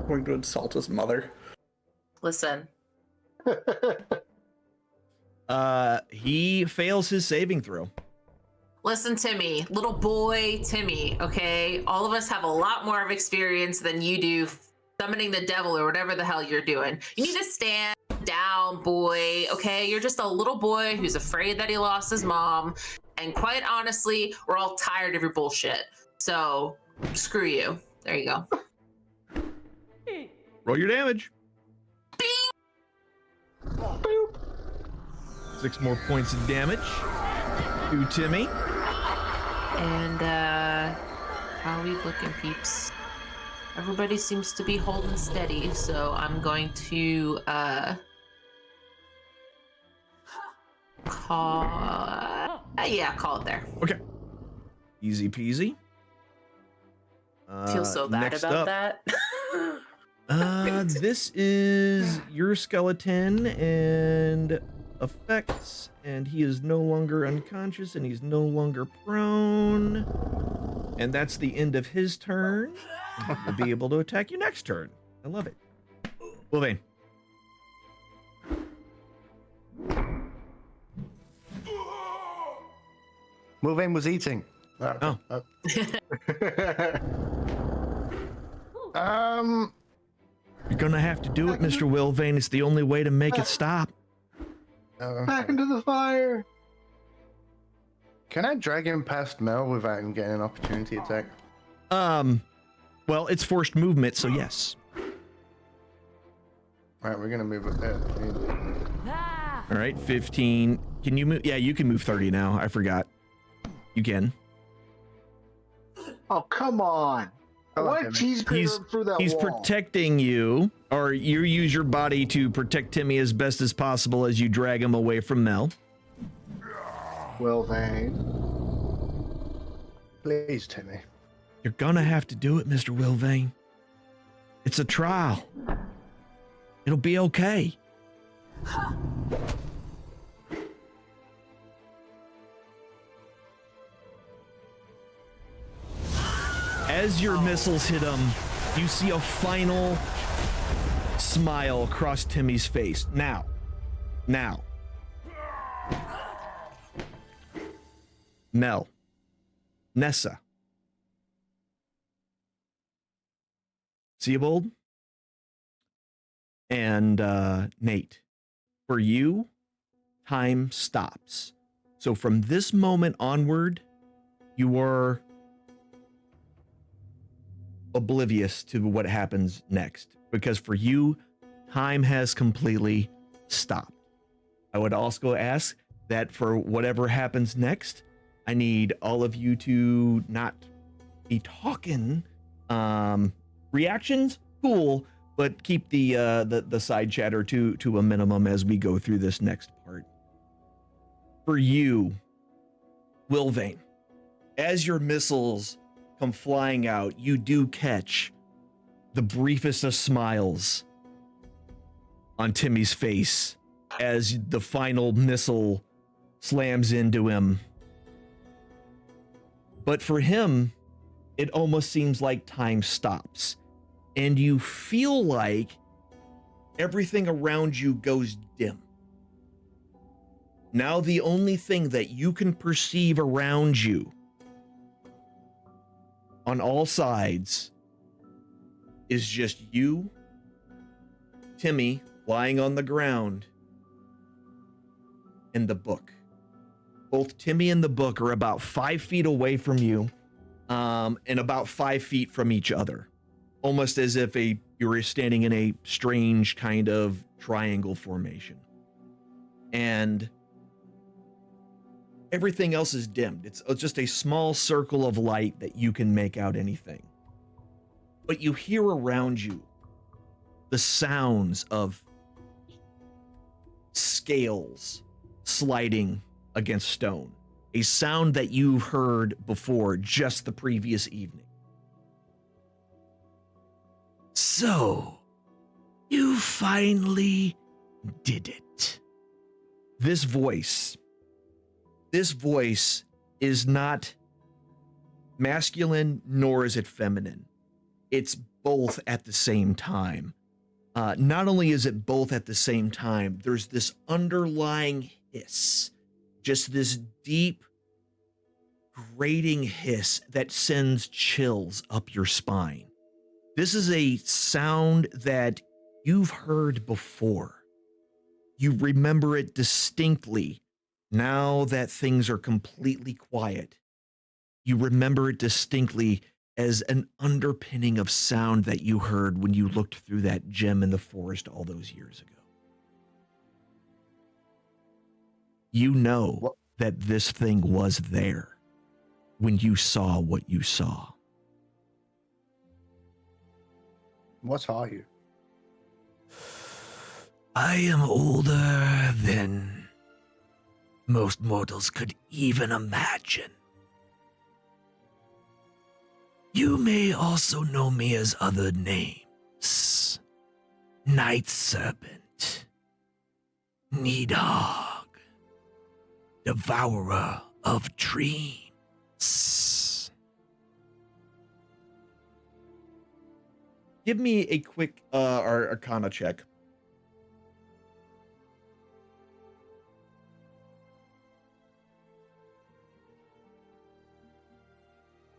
Going to insult his mother. Listen. He fails his saving throw. Listen, Timmy, little boy Timmy, okay? All of us have a lot more of experience than you do summoning the devil or whatever the hell you're doing. You need to stand down, boy, okay? You're just a little boy who's afraid that he lost his mom. And quite honestly, we're all tired of your bullshit. So, screw you. There you go. Roll your damage. Bing! Boop. 6 more points of damage to Timmy. And how are we looking, peeps? Everybody seems to be holding steady, so I'm going to call it there. Okay. Easy peasy. Feel so bad next about up, that. This is your skeleton and effects, and he is no longer unconscious, and he's no longer prone. And that's the end of his turn. He'll be able to attack you next turn. I love it. Wolverine. Mulvane was eating. Oh. You're gonna have to do it, Mr. Wilvane. It's the only way to make it stop. Back into the fire. Can I drag him past Mel without him getting an opportunity attack? Well, it's forced movement, so yes. Right, we're gonna move it there. All right, 15. Can you move? Yeah, you can move 30 now. I forgot. You can. Oh, come on. Come on, Why Timmy. cheese grater through that He's wall? protecting you, or you use your body to protect Timmy as best as possible as you drag him away from Mel. Wilvane. Please, Timmy. You're gonna have to do it, Mr. Wilvane. It's a trial. It'll be okay. As your missiles hit him, you see a final smile across Timmy's face. Now. Mel. Nessa. Seabold. And Nate. For you, time stops. So from this moment onward, you are oblivious to what happens next, because for you, time has completely stopped. I would also ask that for whatever happens next, I need all of you to not be talking. Reactions, cool, but keep the side chatter to a minimum as we go through this next part. For you, Wilvane, as your missiles come flying out, you do catch the briefest of smiles on Timmy's face as the final missile slams into him. But for him, it almost seems like time stops, and you feel like everything around you goes dim. Now the only thing that you can perceive around you on all sides is just you, Timmy, lying on the ground, and the book. Both Timmy and the book are about 5 feet away from you, and about 5 feet from each other, almost as if you were standing in a strange kind of triangle formation. And everything else is dimmed. It's just a small circle of light that you can make out anything. But you hear around you the sounds of scales sliding against stone, a sound that you've heard before just the previous evening. So, you finally did it. This voice is not masculine, nor is it feminine. It's both at the same time. Not only is it both at the same time, there's this underlying hiss, just this deep, grating hiss that sends chills up your spine. This is a sound that you've heard before. You remember it distinctly. Now that things are completely quiet, you remember it distinctly as an underpinning of sound that you heard when you looked through that gem in the forest all those years ago. You know that this thing was there when you saw what you saw. What are you? I am older than most mortals could even imagine. You may also know me as other names. Night Serpent, Needhog, Devourer of Dreams. Give me a quick Arcana check.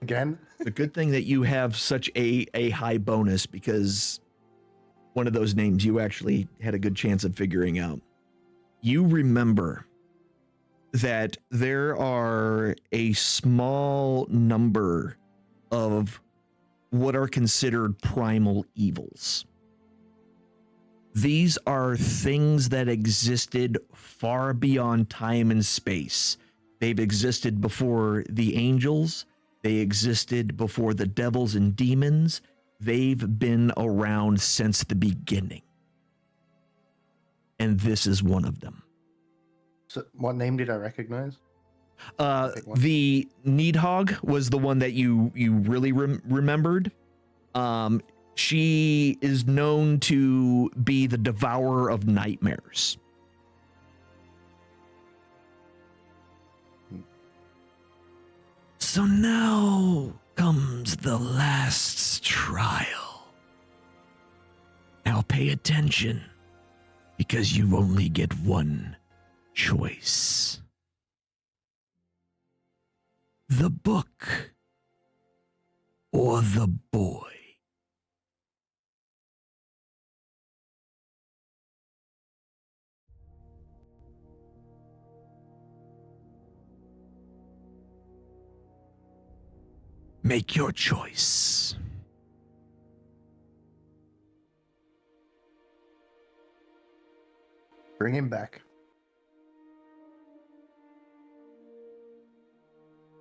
Again? The good thing that you have such a high bonus, because one of those names you actually had a good chance of figuring out. You remember that there are a small number of what are considered primal evils. These are things that existed far beyond time and space. They've existed before the angels. They existed before the devils and demons. They've been around since the beginning. And this is one of them. So what name did I recognize? The Needhog was the one that you really remembered. She is known to be the devourer of nightmares. So now comes the last trial. Now pay attention, because you only get one choice. The book or the boy. Make your choice. Bring him back.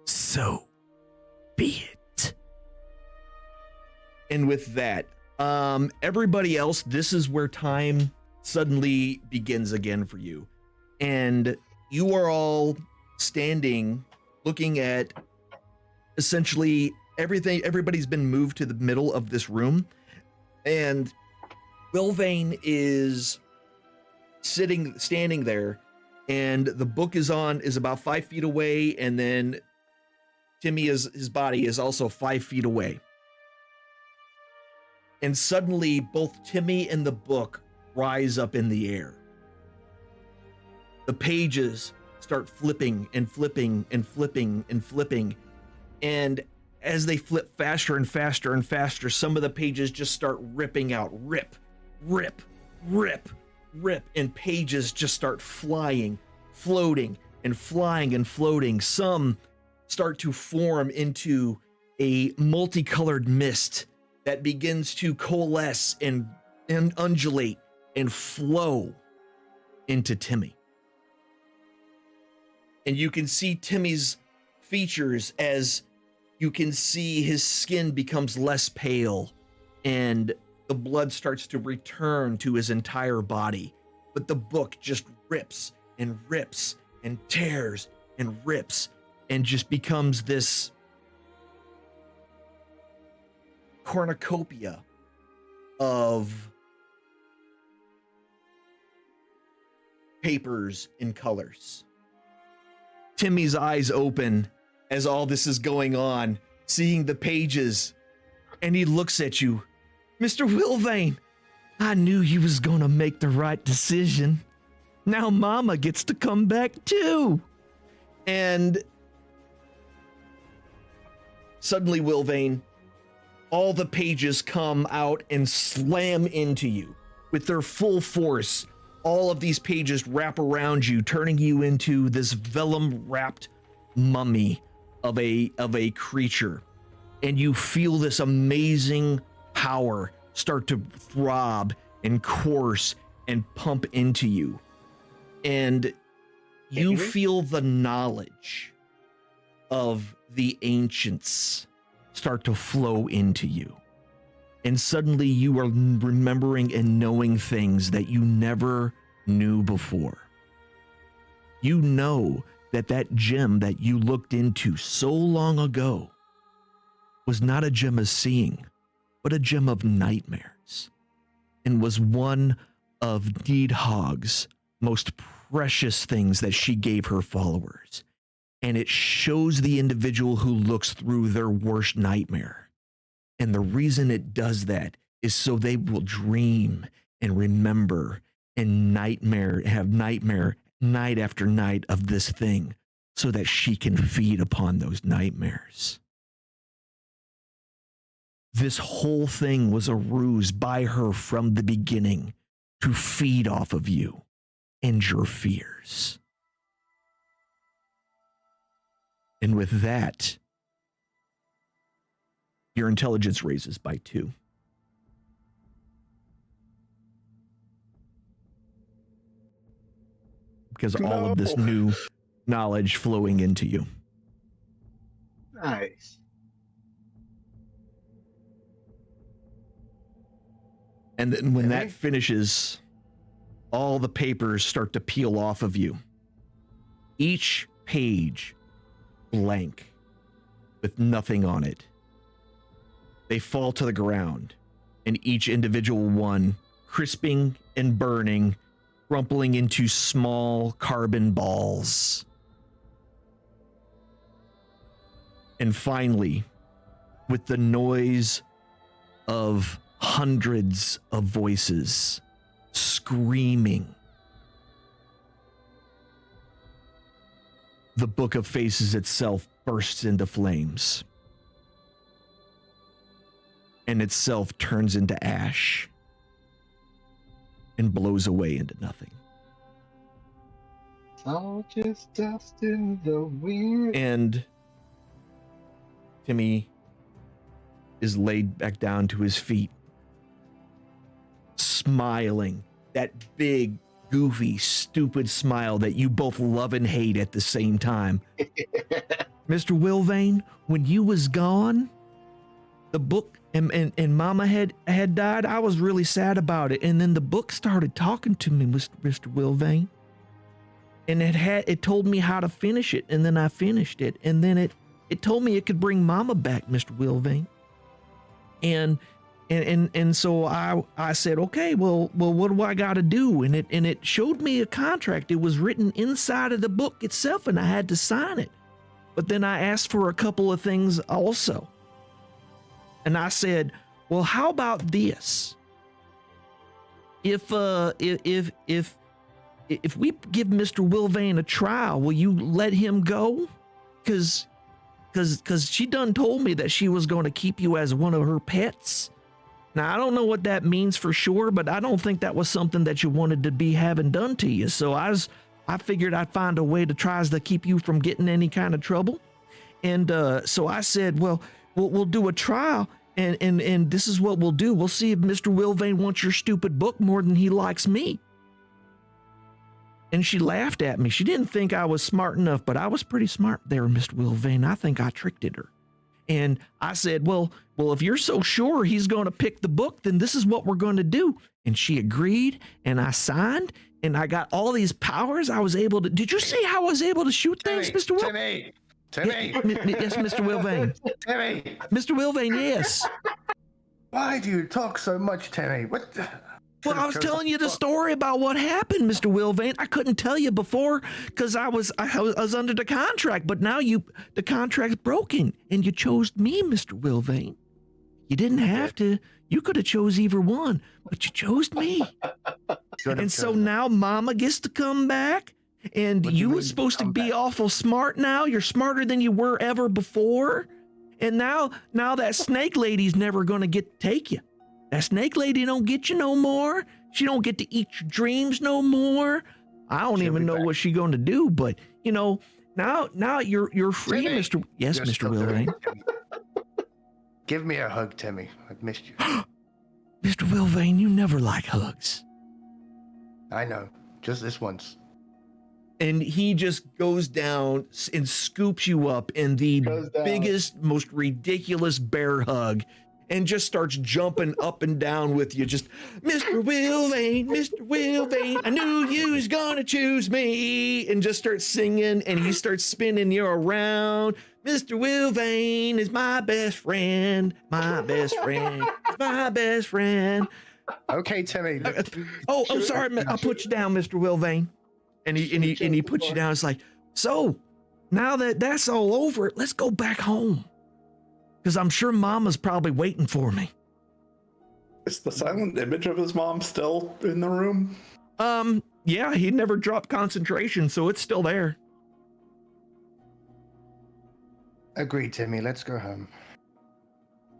So be it. And with that, everybody else, this is where time suddenly begins again for you. And you are all standing looking at essentially everything. Everybody's been moved to the middle of this room, and Wilvane is standing there, and the book is about 5 feet away, and then Timmy his body is also 5 feet away. And suddenly both Timmy and the book rise up in the air. The pages start flipping and flipping and flipping and flipping. And as they flip faster and faster and faster, some of the pages just start ripping out. Rip, rip, rip, rip. And pages just start flying, floating, and flying and floating. Some start to form into a multicolored mist that begins to coalesce and undulate and flow into Timmy. And you can see Timmy's features as you can see his skin becomes less pale and the blood starts to return to his entire body. But the book just rips and rips and tears and rips and just becomes this cornucopia of papers and colors. Timmy's eyes open as all this is going on, seeing the pages, and he looks at you. Mr. Wilvane, I knew you was gonna make the right decision. Now Mama gets to come back too. And suddenly, Wilvane, all the pages come out and slam into you with their full force. All of these pages wrap around you, turning you into this vellum-wrapped mummy of a creature. And you feel this amazing power start to throb and course and pump into you. And you feel the knowledge of the ancients start to flow into you. And suddenly you are remembering and knowing things that you never knew before. You know that gem that you looked into so long ago was not a gem of seeing, but a gem of nightmares, and was one of Needhog's most precious things that she gave her followers. And it shows the individual who looks through their worst nightmare. And the reason it does that is so they will dream and remember and have nightmare night after night of this thing, so that she can feed upon those nightmares. This whole thing was a ruse by her from the beginning to feed off of you and your fears. And with that, your intelligence raises by 2. Because all of this new knowledge flowing into you. Nice. And then when that finishes, all the papers start to peel off of you. Each page blank with nothing on it. They fall to the ground, and each individual one crisping and burning, crumpling into small carbon balls. And finally, with the noise of hundreds of voices screaming, the Book of Faces itself bursts into flames, and itself turns into ash and blows away into nothing. All just dust in the wind. And Timmy is laid back down to his feet, smiling, that big, goofy, stupid smile that you both love and hate at the same time. Mr. Wilvane, when you was gone, the book and Mama had died, I was really sad about it. And then the book started talking to me, Mr. Wilvane. And it told me how to finish it, and then I finished it. And then it told me it could bring Mama back, Mr. Wilvane. And so I said, okay, well, what do I got to do? And it showed me a contract. It was written inside of the book itself, and I had to sign it. But then I asked for a couple of things also. And I said, well, how about this? If we give Mr. Wilvane a trial, will you let him go? Because she done told me that she was going to keep you as one of her pets. Now, I don't know what that means for sure, but I don't think that was something that you wanted to be having done to you. So I figured I'd find a way to try to keep you from getting any kind of trouble. And so I said, well, we'll do a trial, and this is what we'll do. We'll see if Mr. Wilvane wants your stupid book more than he likes me. And she laughed at me. She didn't think I was smart enough, but I was pretty smart there, Mr. Wilvane. I think I tricked her. And I said, well, if you're so sure he's going to pick the book, then this is what we're going to do. And she agreed, and I signed, and I got all these powers. I was able to. Did you see how I was able to shoot things, Mr. Wilvane? Timmy! Yes, Mr. Wilvane. Timmy! Mr. Wilvane, yes. Why do you talk so much, Timmy? What? Well, I was telling you the story about what happened, Mr. Wilvane. I couldn't tell you before because I was under the contract, but now the contract's broken, and you chose me, Mr. Wilvane. You didn't have to. You could have chose either one, but you chose me. And so now Mama gets to come back, and you were supposed to be awful smart now. You're smarter than you were ever before. And now that snake lady's never going to get to take you. That snake lady don't get you no more. She don't get to eat your dreams no more. I don't even know what she's going to do, but now you're free, Timmy, Mr. Yes, Mr. Wilvane. Give me a hug, Timmy. I've missed you. Mr. Wilvane, you never like hugs. I know. Just this once. And he just goes down and scoops you up in the biggest, most ridiculous bear hug. and just starts jumping up and down with you. Just, Mr. Will Vane, I knew you was gonna choose me. And just starts singing, and he starts spinning you around. Mr. Will Vane is my best friend. My best friend. My best friend. Okay, Timmy. Oh, I'm sorry. I'll put you down, Mr. Will Vane. And he puts you down. It's like, so now that that's all over, let's go back home. Because I'm sure Mama's probably waiting for me. Is the silent image of his mom still in the room? Yeah, he never dropped concentration, so it's still there. Agreed, Timmy. Let's go home.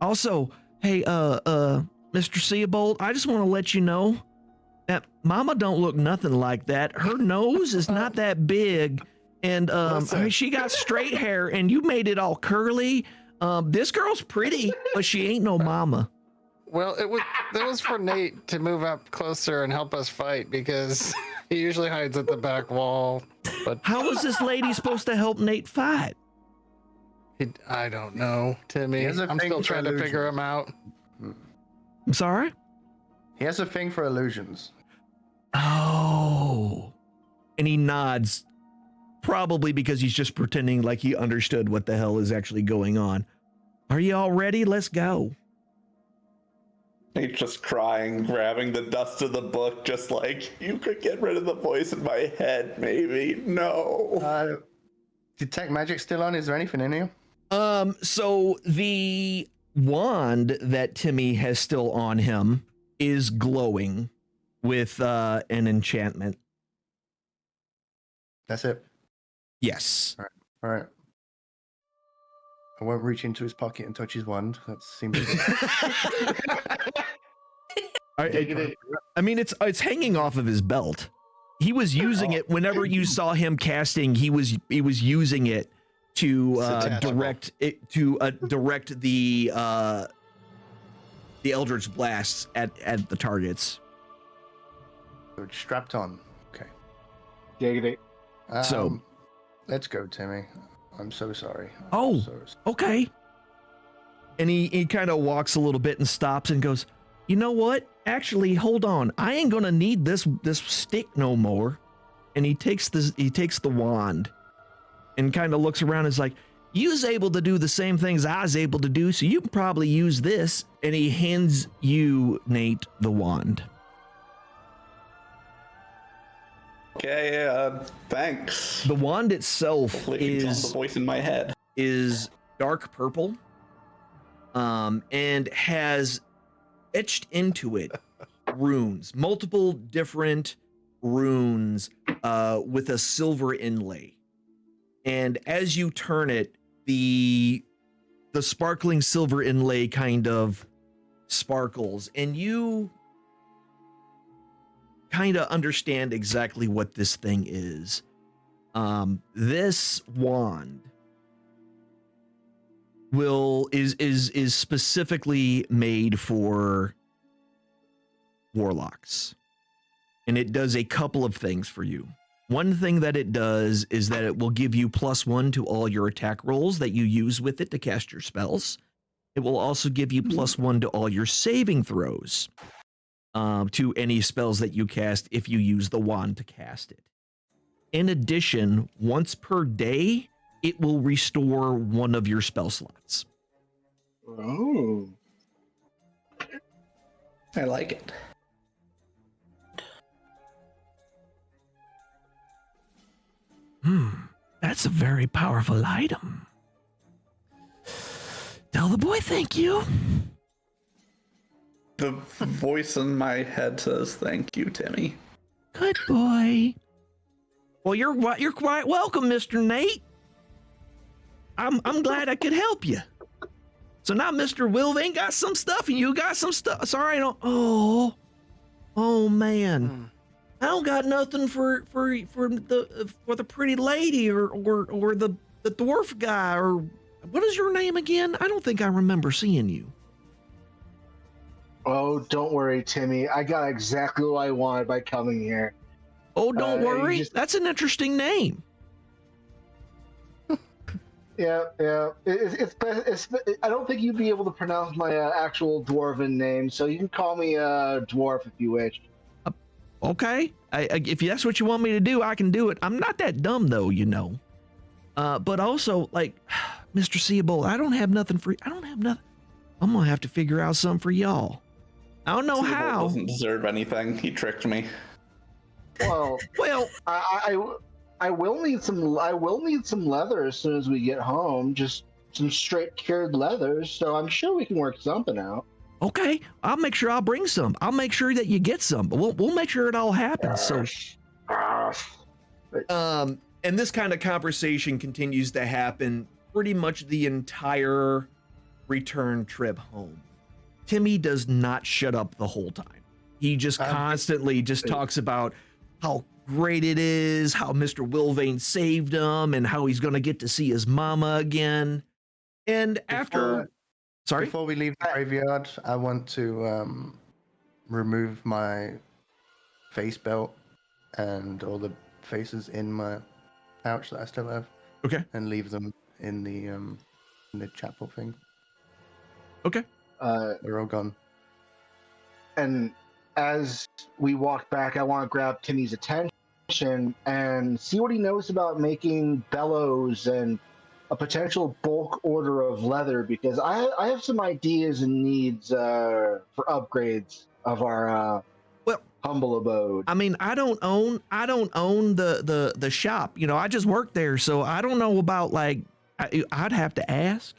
Also, hey, Mr. Seabold, I just want to let you know that Mama don't look nothing like that. Her nose is not that big, and she got straight hair, and you made it all curly. This girl's pretty, but she ain't no mama. Well, that was for Nate to move up closer and help us fight because he usually hides at the back wall. But how is this lady supposed to help Nate fight? I don't know, Timmy. I'm still trying to figure him out. I'm sorry? He has a thing for illusions. Oh. And he nods, probably because he's just pretending like he understood what the hell is actually going on. Are you all ready? Let's go. He's just crying, grabbing the dust of the book, just like, you could get rid of the voice in my head, maybe. No. Detect magic still on? Is there anything in here? So the wand that Timmy has still on him is glowing with an enchantment. That's it? Yes. All right. I won't reach into his pocket and touch his wand. That seems I mean, it's hanging off of his belt. He was using it whenever you saw him casting. He was using it to direct the Eldritch blasts at the targets. So it's strapped on. Okay. Giggity. So let's go, Timmy. I'm so sorry. Okay. And he kind of walks a little bit and stops and goes, you know what? Actually, hold on. I ain't gonna need this stick no more. And he takes the wand and kind of looks around and is like, you was able to do the same things I was able to do, so you can probably use this. And he hands you, Nate, the wand. Okay, thanks. The wand itself is the voice in my head. Is dark purple, and has etched into it runes, multiple different runes, with a silver inlay. And as you turn it, the sparkling silver inlay kind of sparkles, and you kind of understand exactly what this thing is. This wand is specifically made for warlocks, and it does a couple of things for you. One thing that it does is that it will give you +1 to all your attack rolls that you use with it to cast your spells. It will also give you +1 to all your saving throws, to any spells that you cast if you use the wand to cast it. In addition, once per day, it will restore one of your spell slots. Oh. I like it. That's a very powerful item. Tell the boy thank you. The voice in my head says thank you, Timmy. Good boy. Well, you're quite welcome, Mr. Nate. I'm glad I could help you. So now Mr. Wilvane got some stuff and you got some stuff. Sorry, I don't. Oh man. I don't got nothing for the pretty lady or the dwarf guy, or what is your name again? I don't think I remember seeing you. Oh, don't worry, Timmy. I got exactly what I wanted by coming here. Oh, don't worry. That's an interesting name. Yeah. I don't think you'd be able to pronounce my actual dwarven name, so you can call me dwarf if you wish. Okay, if that's what you want me to do, I can do it. I'm not that dumb though, you know. But also, like, Mr. Seabold, I don't have nothing. I'm gonna have to figure out something for y'all. I don't know how. Doesn't deserve anything. He tricked me. Well, I will need some. I will need some leather as soon as we get home. Just some straight cured leather. So I'm sure we can work something out. Okay, I'll make sure I'll bring some. I'll make sure that you get some. But we'll make sure it all happens. So, and this kind of conversation continues to happen pretty much the entire return trip home. Timmy does not shut up the whole time. He just constantly just talks about how great it is, how Mr. Wilvane saved him, and how he's going to get to see his mama again. And Before we leave the graveyard, I want to remove my face belt and all the faces in my pouch that I still have. Okay. And leave them in the chapel thing. Okay. They're all gone. And as we walk back, I want to grab Timmy's attention and see what he knows about making bellows and a potential bulk order of leather, because I have some ideas and needs for upgrades of our humble abode. I mean, I don't own the shop. You know, I just work there, so I don't know about, like, I'd have to ask,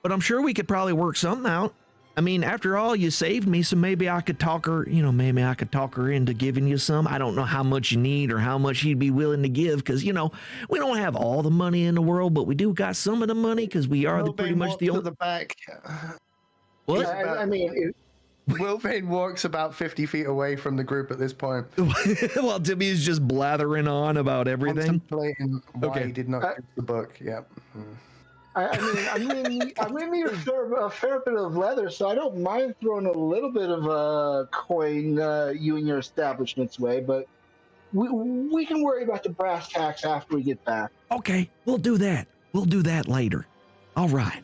but I'm sure we could probably work something out. I mean, after all, you saved me, so maybe I could talk her into giving you some. I don't know how much you need or how much you'd be willing to give, because, you know, we don't have all the money in the world, but we do got some of the money because we are pretty much the only. The back. What? I mean, Wilvane walks about 50 feet away from the group at this point. Well, Timmy is just blathering on about everything. Contemplating why he did not get the book. Yep. I'm gonna need a fair bit of leather, so I don't mind throwing a little bit of a coin you and your establishment's way, but we can worry about the brass tacks after we get back. Okay, we'll do that. We'll do that later. All right.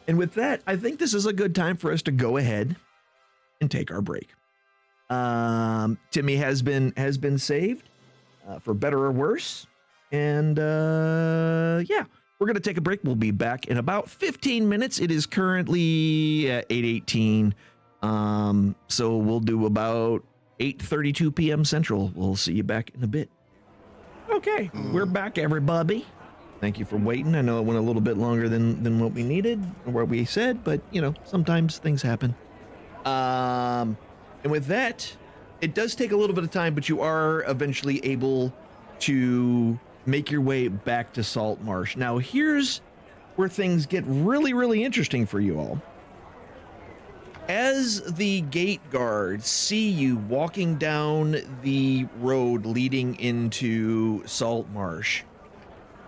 And with that, I think this is a good time for us to go ahead and take our break. Timmy has been saved, for better or worse, and yeah. We're going to take a break. We'll be back in about 15 minutes. It is currently 8:18. So we'll do about 8:32 p.m. Central. We'll see you back in a bit. Okay, we're back, everybody. Thank you for waiting. I know it went a little bit longer than what we needed or what we said, but, you know, sometimes things happen. And with that, it does take a little bit of time, but you are eventually able to make your way back to Salt Marsh. Now, here's where things get really, really interesting for you all. As the gate guards see you walking down the road leading into Salt Marsh,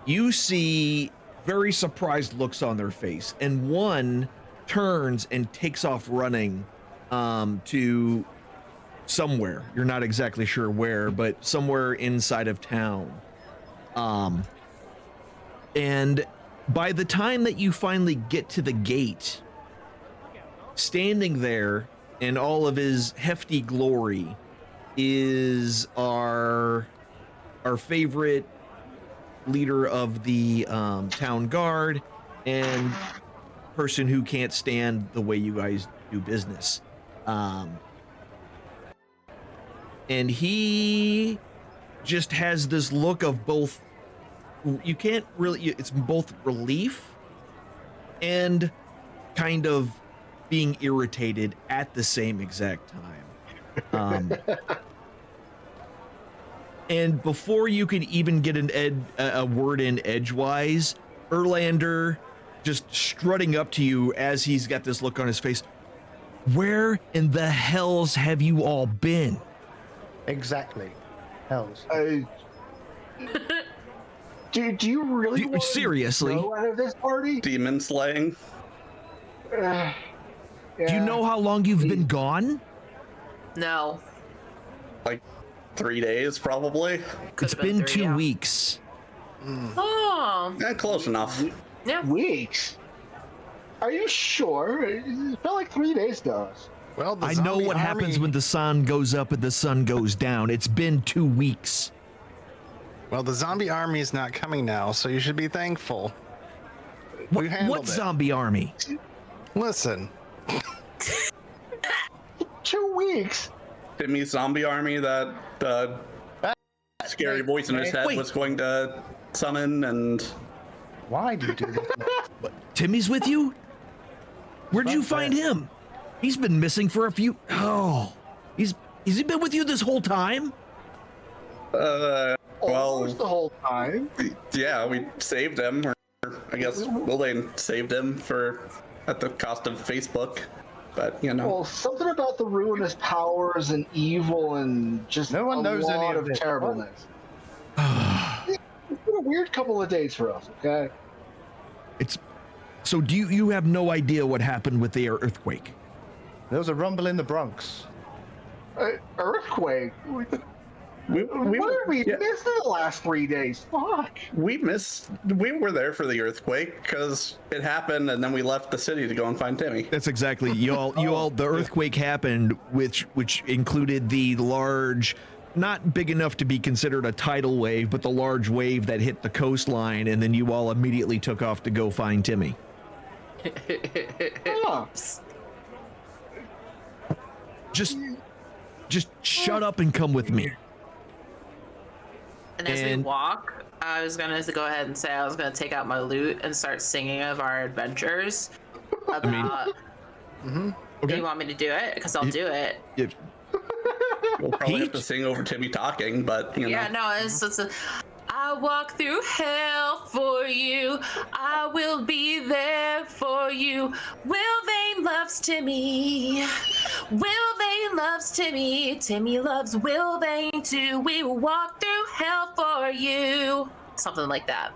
you see very surprised looks on their face, and one turns and takes off running to somewhere. You're not exactly sure where, but somewhere inside of town. And by the time that you finally get to the gate, standing there in all of his hefty glory is our favorite leader of the town guard and person who can't stand the way you guys do business. And he just has this look of both, you can't really, it's both relief and kind of being irritated at the same exact time. And before you can even get a word in edgewise, Erlander just strutting up to you as he's got this look on his face. Where in the hells have you all been? Exactly. Hells. Do you really want seriously to go out of this party? Demon slaying. Yeah. Do you know how long you've been gone? No. Like 3 days, probably. Could've It's been 3, 2 yeah. weeks. Oh. Yeah, close enough. Yeah. Weeks? Are you sure? It felt like 3 days ago. Well, the I know zombie what happens army- when the sun goes up and the sun goes down. It's been 2 weeks. Well, the zombie army is not coming now, so you should be thankful. We What handled it. zombie army? Listen, 2 weeks? Timmy's zombie army that scary voice in his head Wait. was going to summon, and Why do you do this? Timmy's with you? Where'd you Right find there. him? He's been missing for a few. Oh, has he been with you this whole time? well, Almost the whole time. yeah, we saved him, or I guess Lillian saved him at the cost of Facebook, but you know. Well, something about the ruinous powers and evil and just No one a knows any lot of of this. terribleness. It's been a weird couple of days for us, okay? It's so. Do you have no idea what happened with the earthquake? There was a rumble in the Bronx. Earthquake? we What did we yeah, miss in the last 3 days? Fuck. we were there for the earthquake because it happened, and then we left the city to go and find Timmy. That's exactly you all. The earthquake happened, which included the large, not big enough to be considered a tidal wave, but the large wave that hit the coastline, and then you all immediately took off to go find Timmy. Huh. Just shut up and come with me. And as we And- walk, I was gonna go ahead and say I was gonna take out my lute and start singing of our adventures. About, do Okay. you want me to do it? Because I'll do it. If- We'll probably have to Peach? sing over Timmy talking, but you know. Yeah, no, it's I walk through hell for you. I will be there for you. Will Vane loves Timmy. Will Vane loves Timmy. Timmy loves Will Vane too. We will walk through hell for you. Something like that.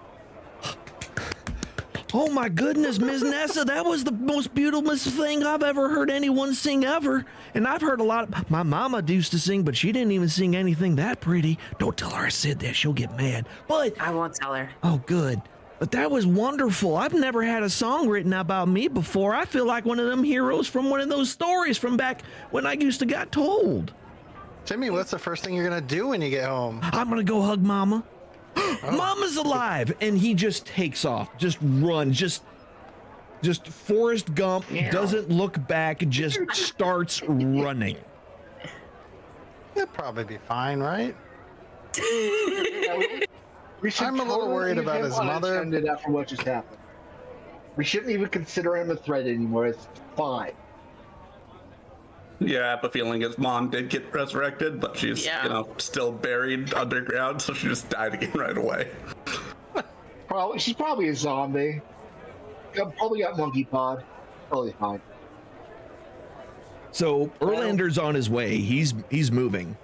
Oh my goodness, Ms. Nessa, that was the most beautiful thing I've ever heard anyone sing ever. And I've heard a lot. My mama used to sing, but she didn't even sing anything that pretty. Don't tell her I said that; she'll get mad. But I won't tell her. oh, good. But that was wonderful. I've never had a song written about me before. I feel like one of them heroes from one of those stories from back when I used to got told. Timmy, what's the first thing you're gonna do when you get home? I'm gonna go hug Mama. Mama's alive, and he just takes off, just run, just Forrest Gump, doesn't look back, just starts running. You'll probably be fine, right? We should I'm a little totally worried leave about him his mother. unattended after what just happened. We shouldn't even consider him a threat anymore. It's fine. Yeah, I have a feeling his mom did get resurrected, but she's still buried underground, so she just died again right away. She's probably a zombie. Probably got monkey pod. Totally fine. So Erlander's on his way. He's moving.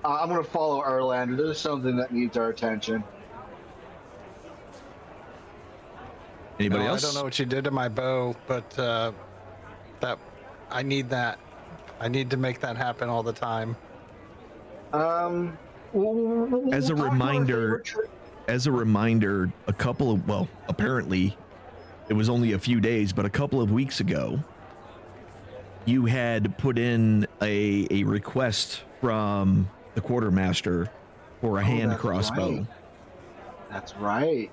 I'm gonna follow Erlander. There's something that needs our attention. Anybody No, else? I don't know what you did to my bow, but that I need that. I need to make that happen all the time. As a reminder, apparently it was only a few days, but a couple of weeks ago, you had put in a request from the quartermaster for a hand that's crossbow. right. That's right.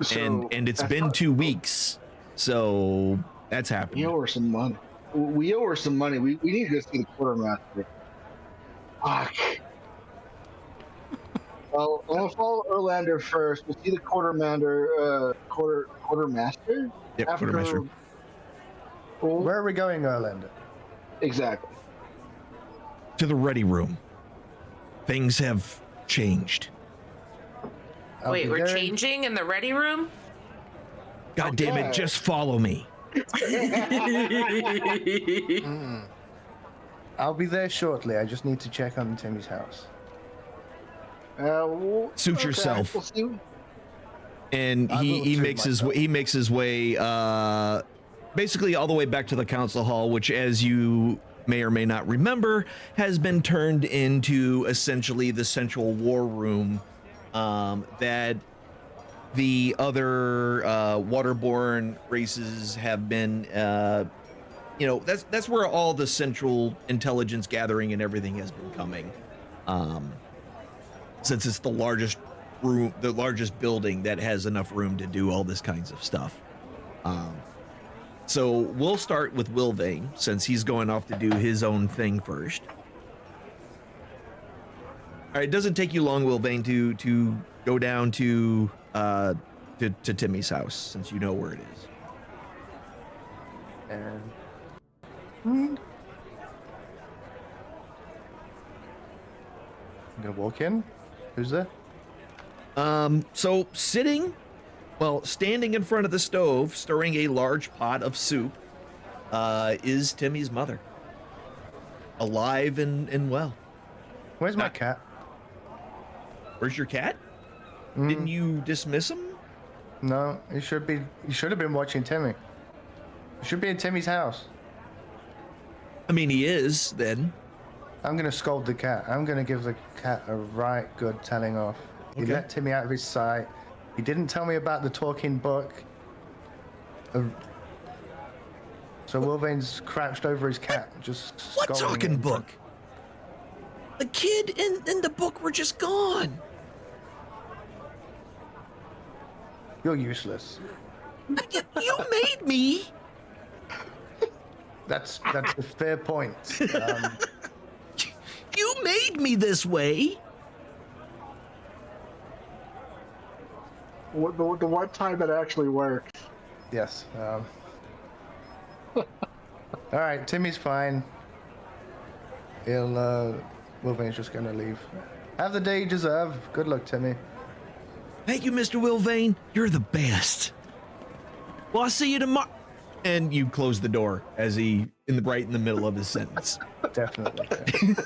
So, and it's that's been not- 2 weeks, so that's happened. We owe her some money. We owe her some money. We need to go see the quartermaster. Fuck. Well, I'm gonna follow Erlander first. We'll see the quartermaster. Quartermaster. Yep, quartermaster. Where are we going, Erlander? Exactly. To the ready room. Things have changed. I'll Wait, be we're there in- changing in the ready room? God damn it, Okay. just follow me. I'll be there shortly. I just need to check on Timmy's house. Suit okay, yourself. We'll see. And I will he too, makes his myself. way, basically all the way back to the council hall, which, as you may or may not remember, has been turned into essentially the central war room that the other waterborne races have been, you know, that's where all the central intelligence gathering and everything has been coming. Since it's the largest room, the largest building that has enough room to do all this kinds of stuff. So we'll start with Wilvane, since he's going off to do his own thing first. All right, it doesn't take you long, Wilvane, to go down to Timmy's house, since you know where it is. And I'm gonna walk in. Who's there? So standing in front of the stove, stirring a large pot of soup, is Timmy's mother. Alive and well. Where's my cat? Where's your cat? Didn't you dismiss him? No, he should have been watching Timmy. He should be in Timmy's house. I mean, he is, then. I'm gonna scold the cat. I'm gonna give the cat a right good telling off. He Okay. let Timmy out of his sight. He didn't tell me about the talking book. So Wilvane's crouched over his cat, just What scolding talking him. book? The kid and the book were just gone. You're useless. You made me. That's a fair point. You made me this way. The one time it actually worked. Yes. All right, Timmy's fine. Wilvane's just gonna leave. Have the day you deserve. Good luck, Timmy. Thank you, Mr. Wilvane. You're the best. Well, I'll see you tomorrow. And you close the door as he right in the middle of his sentence. Definitely.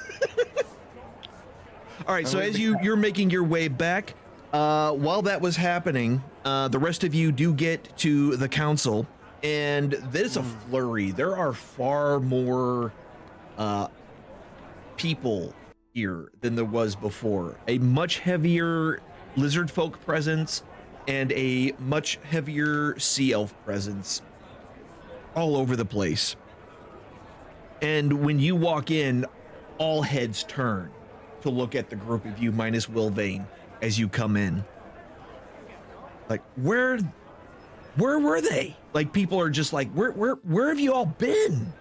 All right, so as you're making your way back, while that was happening, the rest of you do get to the council, and there's a flurry. There are far more people here than there was before. A much heavier lizard folk presence and a much heavier sea elf presence all over the place. And when you walk in, all heads turn to look at the group of you minus Wilvane as you come in. Like, where were they? Like, people are just like, where have you all been?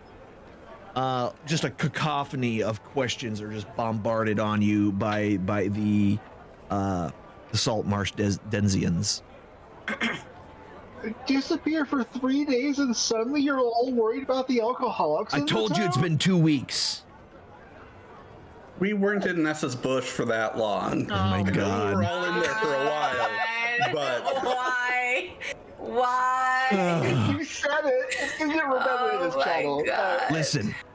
Just a cacophony of questions are just bombarded on you by the Salt Marsh Denzians. Disappear for 3 days and suddenly you're all worried about the alcoholics. I told you it's been 2 weeks. We weren't in Nessa's bush for that long. Oh my God. We were all in there for a while. But Why? You said it. You didn't remember this channel.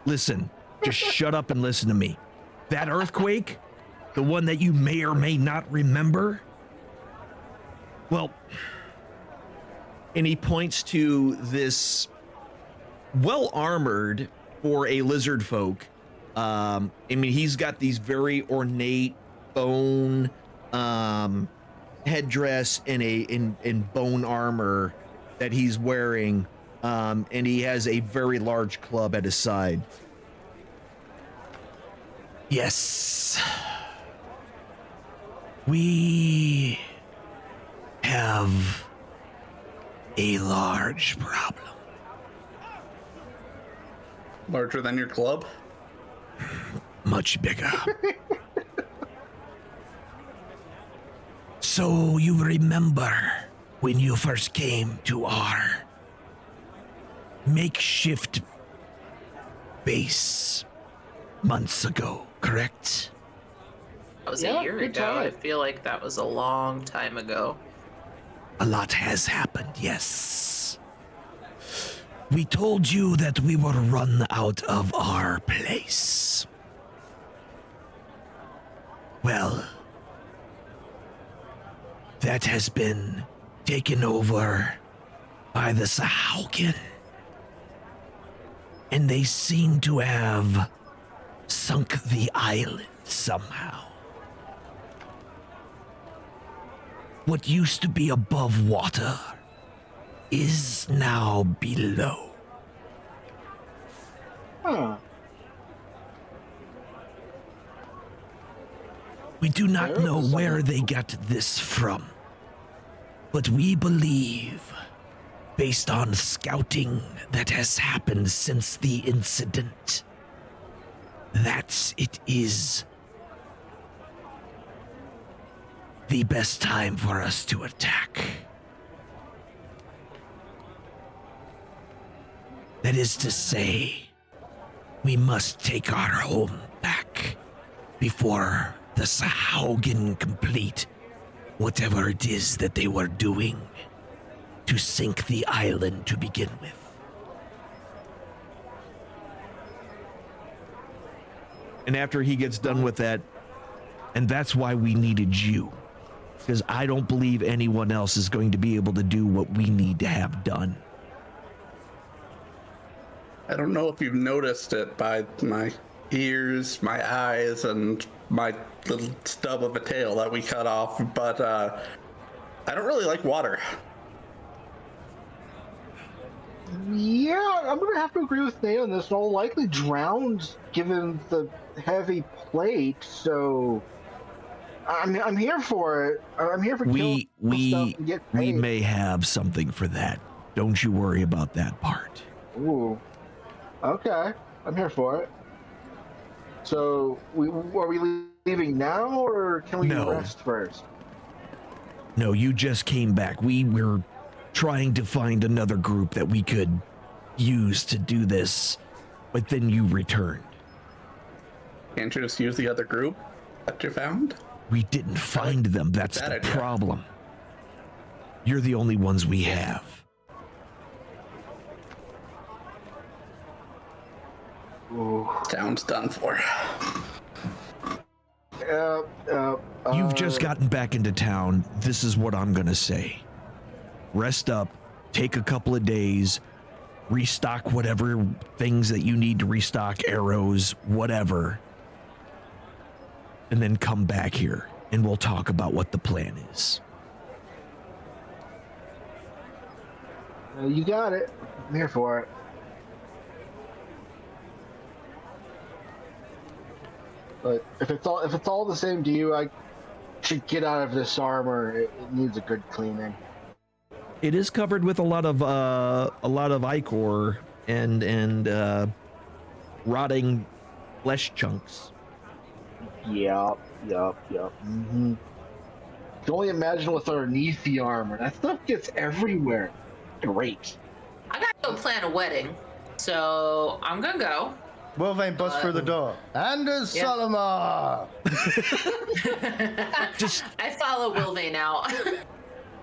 Listen. Just shut up and listen to me. That earthquake, the one that you may or may not remember, well, and he points to this well-armored for a lizard folk. I mean, he's got these very ornate bone headdress and in bone armor that he's wearing, and he has a very large club at his side. Yes, we have a large problem. larger than your club? Much bigger. So you remember when you first came to our makeshift base months ago, correct? That was Yeah, a year good ago. time. I feel like that was a long time ago. A lot has happened, yes. We told you that we were run out of our place. Well, that has been taken over by the Sahaukin. And they seem to have sunk the island somehow. What used to be above water is now below. Huh. We do not There know was where something- they got this from, but we believe, based on scouting that has happened since the incident, that it is the best time for us to attack. That is to say, we must take our home back before the Sahaugen complete whatever it is that they were doing to sink the island to begin with. And after he gets done with that, and that's why we needed you, because I don't believe anyone else is going to be able to do what we need to have done. I don't know if you've noticed it by my ears, my eyes, and my little stub of a tail that we cut off, but I don't really like water. Yeah, I'm gonna have to agree with Nate on this. I'll likely drown given the heavy plate. So I'm here for it. I'm here for killing stuff and get we paid. may have something for that. Don't you worry about that part. Ooh. Okay, I'm here for it. So, are we leaving now, or can we No. rest first? No, you just came back. We were trying to find another group that we could use to do this, but then you returned. Can't you just use the other group that you found? We didn't find them. That's Bad the idea. problem. You're the only ones we have. Ooh. Town's done for. You've just gotten back into town. This is what I'm gonna say. Rest up, take a couple of days, restock whatever things that you need to restock, arrows, whatever, and then come back here and we'll talk about what the plan is. You got it. I'm here for it. But if it's all the same to you, I should get out of this armor. It needs a good cleaning. It is covered with a lot of ichor and rotting flesh chunks. Yup. Mm-hmm. You can only imagine what's underneath the armor. That stuff gets everywhere. Great. I gotta go plan a wedding, so I'm gonna go. Wolverine busts through the door. Anders Yeah. Solomon! Just I follow Wilvain out.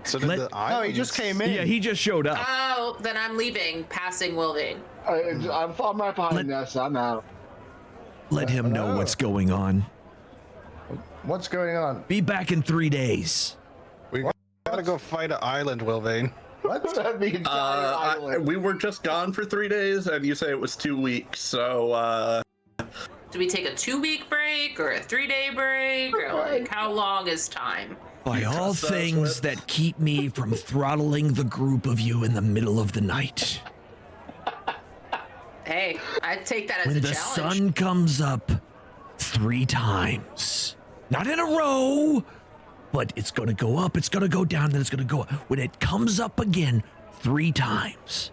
So did Let- the Oh, he just came in. yeah, he just showed up. Oh, then I'm leaving, passing Wilvain. I'm right behind Nessa. I'm out. Let him know Hello. what's going on. What's going on? Be back in 3 days. We gotta go fight an island, Wilvain. What? The entire island. We were just gone for 3 days, and you say it was 2 weeks, so Do we take a 2-week break or a 3-day break, or like how long is time? By all trust us things with- that keep me from throttling the group of you in the middle of the night. Hey, I take that as When a the challenge. sun comes up 3 times. Not in a row, but it's going to go up, it's going to go down, then it's going to go up. When it comes up again 3 times,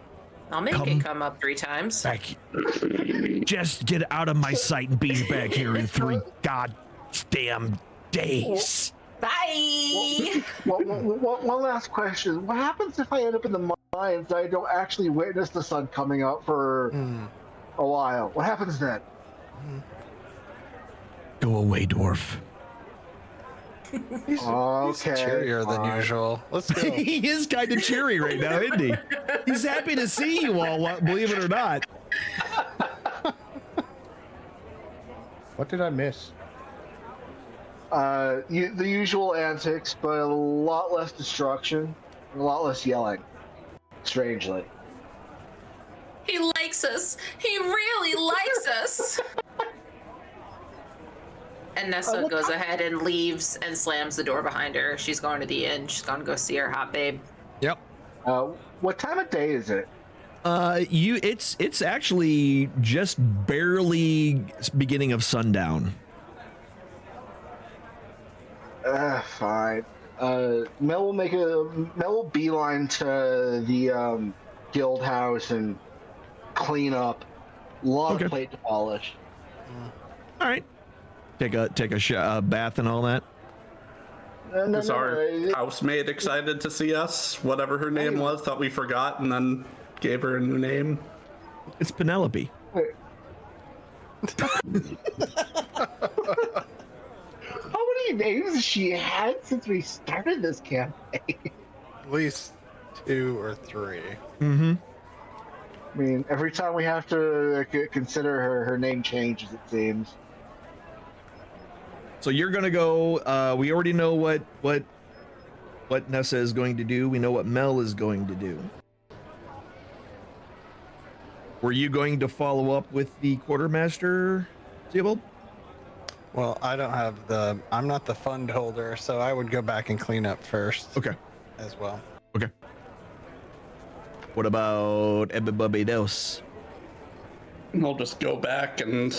I'll make come- it come up 3 times. back. Just get out of my sight and be back here in 3 goddamn days. Bye. One last question. What happens if I end up in the mines and I don't actually witness the sun coming up for a while? What happens then? Go away, dwarf. He's Okay. cheerier than fine. usual. Let's go. He is kind of cheery right now, isn't he? He's happy to see you all, believe it or not. What did I miss? The usual antics, but a lot less destruction, and a lot less yelling. Strangely. He likes us. He really likes us. And Nessa what goes time- ahead and leaves and slams the door behind her. She's going to the inn. She's going to go see her hot babe. Yep. What time of day is it? It's actually just barely beginning of sundown. Fine. Mel will beeline to the guild house and clean up. A lot of plate to polish. All right. Take a bath and all that. Is our housemaid excited to see us? Whatever her name was, thought we forgot and then gave her a new name. It's Penelope. Wait. How many names has she had since we started this campaign? At least 2 or 3. Mm-hmm. I mean, every time we have to consider her name changes, it seems. So you're gonna go. We already know what Nessa is going to do. We know what Mel is going to do. Were you going to follow up with the quartermaster, Theobald? Well, I don't have I'm not the fund holder, so I would go back and clean up first. Okay. As well. Okay. What about everybody else? We'll just go back and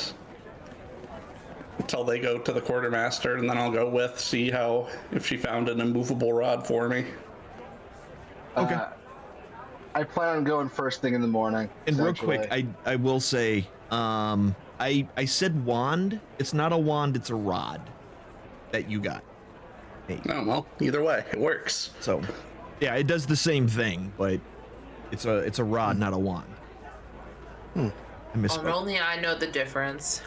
until they go to the quartermaster, and then I'll go with, see if she found an immovable rod for me. Okay. I plan on going first thing in the morning. And real quick, I will say, I said wand. It's not a wand, it's a rod that you got. Hey. Oh, well, either way, it works. So, yeah, it does the same thing, but it's a rod, not a wand. I misspoke. Only I know the difference.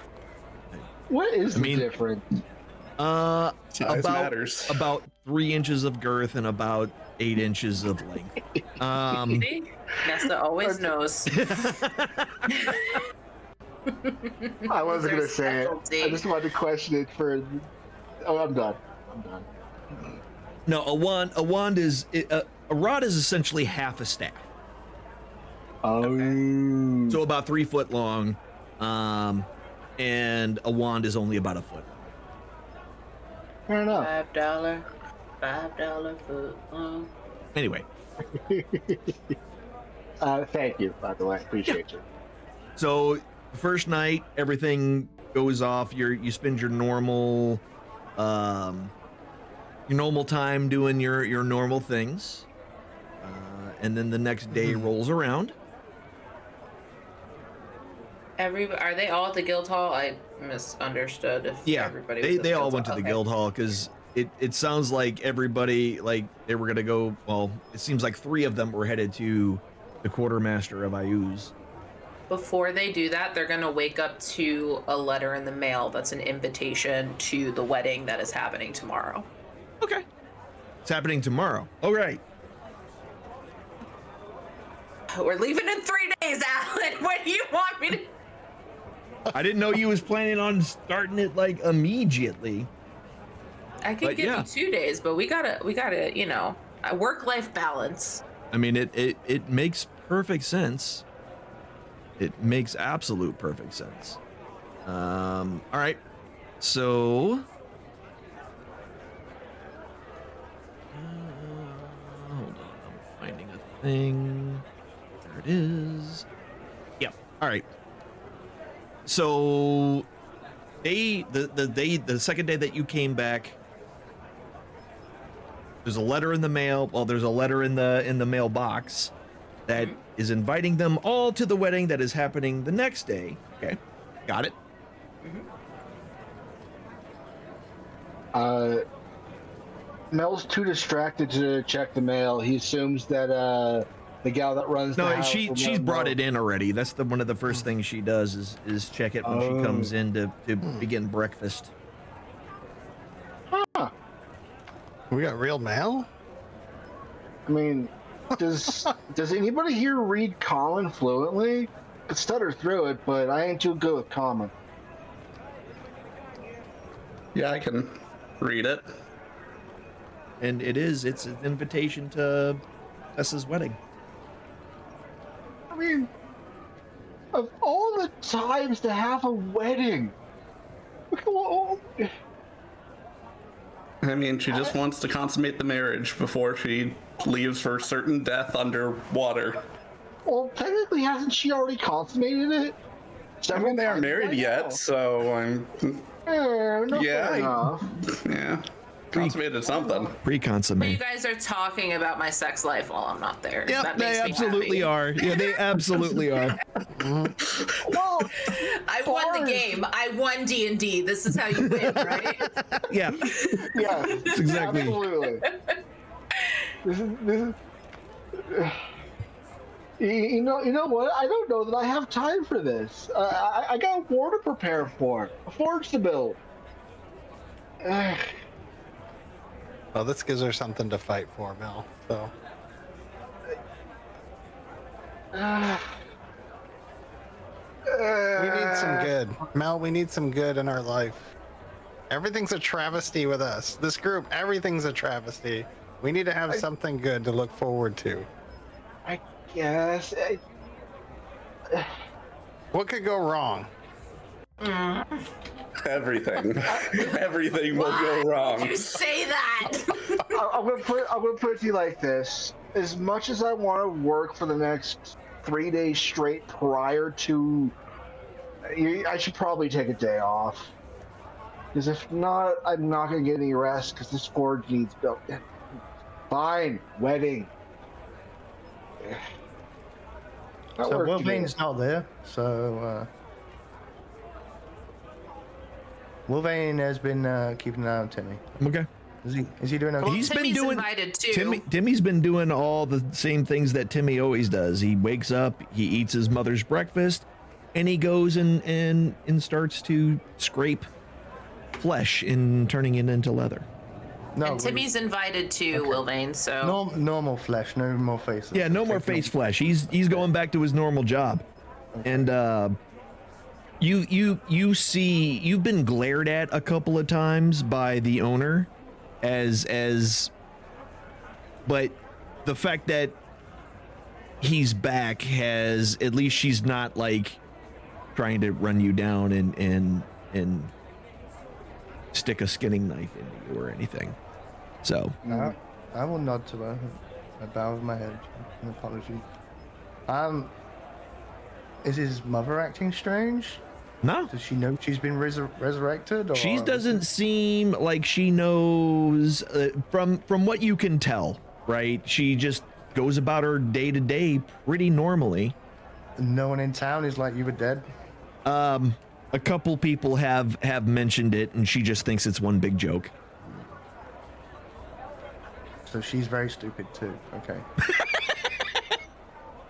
What is the difference? Size matters. About 3 inches of girth and about 8 inches of length. See? Nessa always knows. I wasn't gonna Their say specialty. it. I just wanted to question it for. Oh, I'm done. No, a wand is a rod is essentially half a staff. Oh. So about 3 foot long, and a wand is only about a foot. Fair enough. $5 foot long. Anyway, thank you, by the way. Appreciate you. so first night, everything goes off. You spend your normal time doing your normal things, and then the next day rolls around. Are they all at the guild hall? I misunderstood. If everybody was at they all guild went to hall. the Okay. guild hall because it sounds like everybody, like, they were gonna go. Well, it seems like 3 of them were headed to the quartermaster of Ayuz. Before they do that, they're gonna wake up to a letter in the mail that's an invitation to the wedding that is happening tomorrow. Okay, it's happening tomorrow. All right. We're leaving in 3 days, Alan. What do you want me to? I didn't know you was planning on starting it like immediately. I can But give yeah. you 2 days, but we gotta, a work-life balance. I mean, it makes perfect sense. It makes absolute perfect sense. All right, so hold on, I'm finding a thing. There it is. Yep. All right. So the second day that you came back, there's a letter in the mail. Well, there's a letter in the mailbox that is inviting them all to the wedding that is happening the next day. Okay, got it. Mel's too distracted to check the mail. He assumes that the gal that runs the No, house will she's know. brought it in already. That's one of the first things she does is check it when she comes in to begin breakfast. Huh. We got real mail? I mean, does anybody here read common fluently? I could stutter through it, but I ain't too good with common. Yeah, I can read it. And it's an invitation to Tessa's wedding. I mean, of all the times to have a wedding, I mean, she just wants to consummate the marriage before she leaves for certain death underwater. Well, technically, hasn't she already consummated it? I mean, they aren't married yet, so I'm. Fair enough. Yeah. Consummated something. But you Pre-consummate. guys are talking about my sex life while I'm not there. Yep, That they makes me absolutely happy. are. Yeah, they absolutely are. Well, I won the game. I won D&D. This is how you win, right? Yeah, yeah, exactly. absolutely. This is. You know what? I don't know that I have time for this. I got war to prepare for, a forge to build. Ugh. Well, this gives her something to fight for, Mel. So we need some good. Mel, we need some good in our life. Everything's a travesty with us. This group, everything's a travesty. We need to have something good to look forward to. I guess. What could go wrong? Everything. Everything will go wrong. You say that. I'm gonna put it to you like this: as much as I want to work for the next 3 days straight prior to, I should probably take a day off. Because if not, I'm not gonna get any rest. Because this forge needs built. Fine, wedding. That So worked Wolvane's today. not there, so Wolvane has been keeping an eye on Timmy. Okay. Is he doing okay? Well, He's been Timmy's doing- invited too. Timmy's been doing all the same things that Timmy always does. He wakes up, he eats his mother's breakfast, and he goes and starts to scrape flesh and turning it into leather. No, And Timmy's invited too, Wilvane, so. normal flesh, no more faces. Yeah, no more face flesh. He's going back to his normal job. And you see, you've been glared at a couple of times by the owner but the fact that he's back has, at least she's not like trying to run you down and stick a skinning knife into you or anything. So I will nod to her. I bow with my head. An apology. Is his mother acting strange? no, Does she know she's been resurrected? Or she doesn't seem like she knows from what you can tell, right? She just goes about her day to day pretty normally. No one in town is like, you were dead? A couple people have mentioned it, and she just thinks it's one big joke. So she's very stupid too. Okay.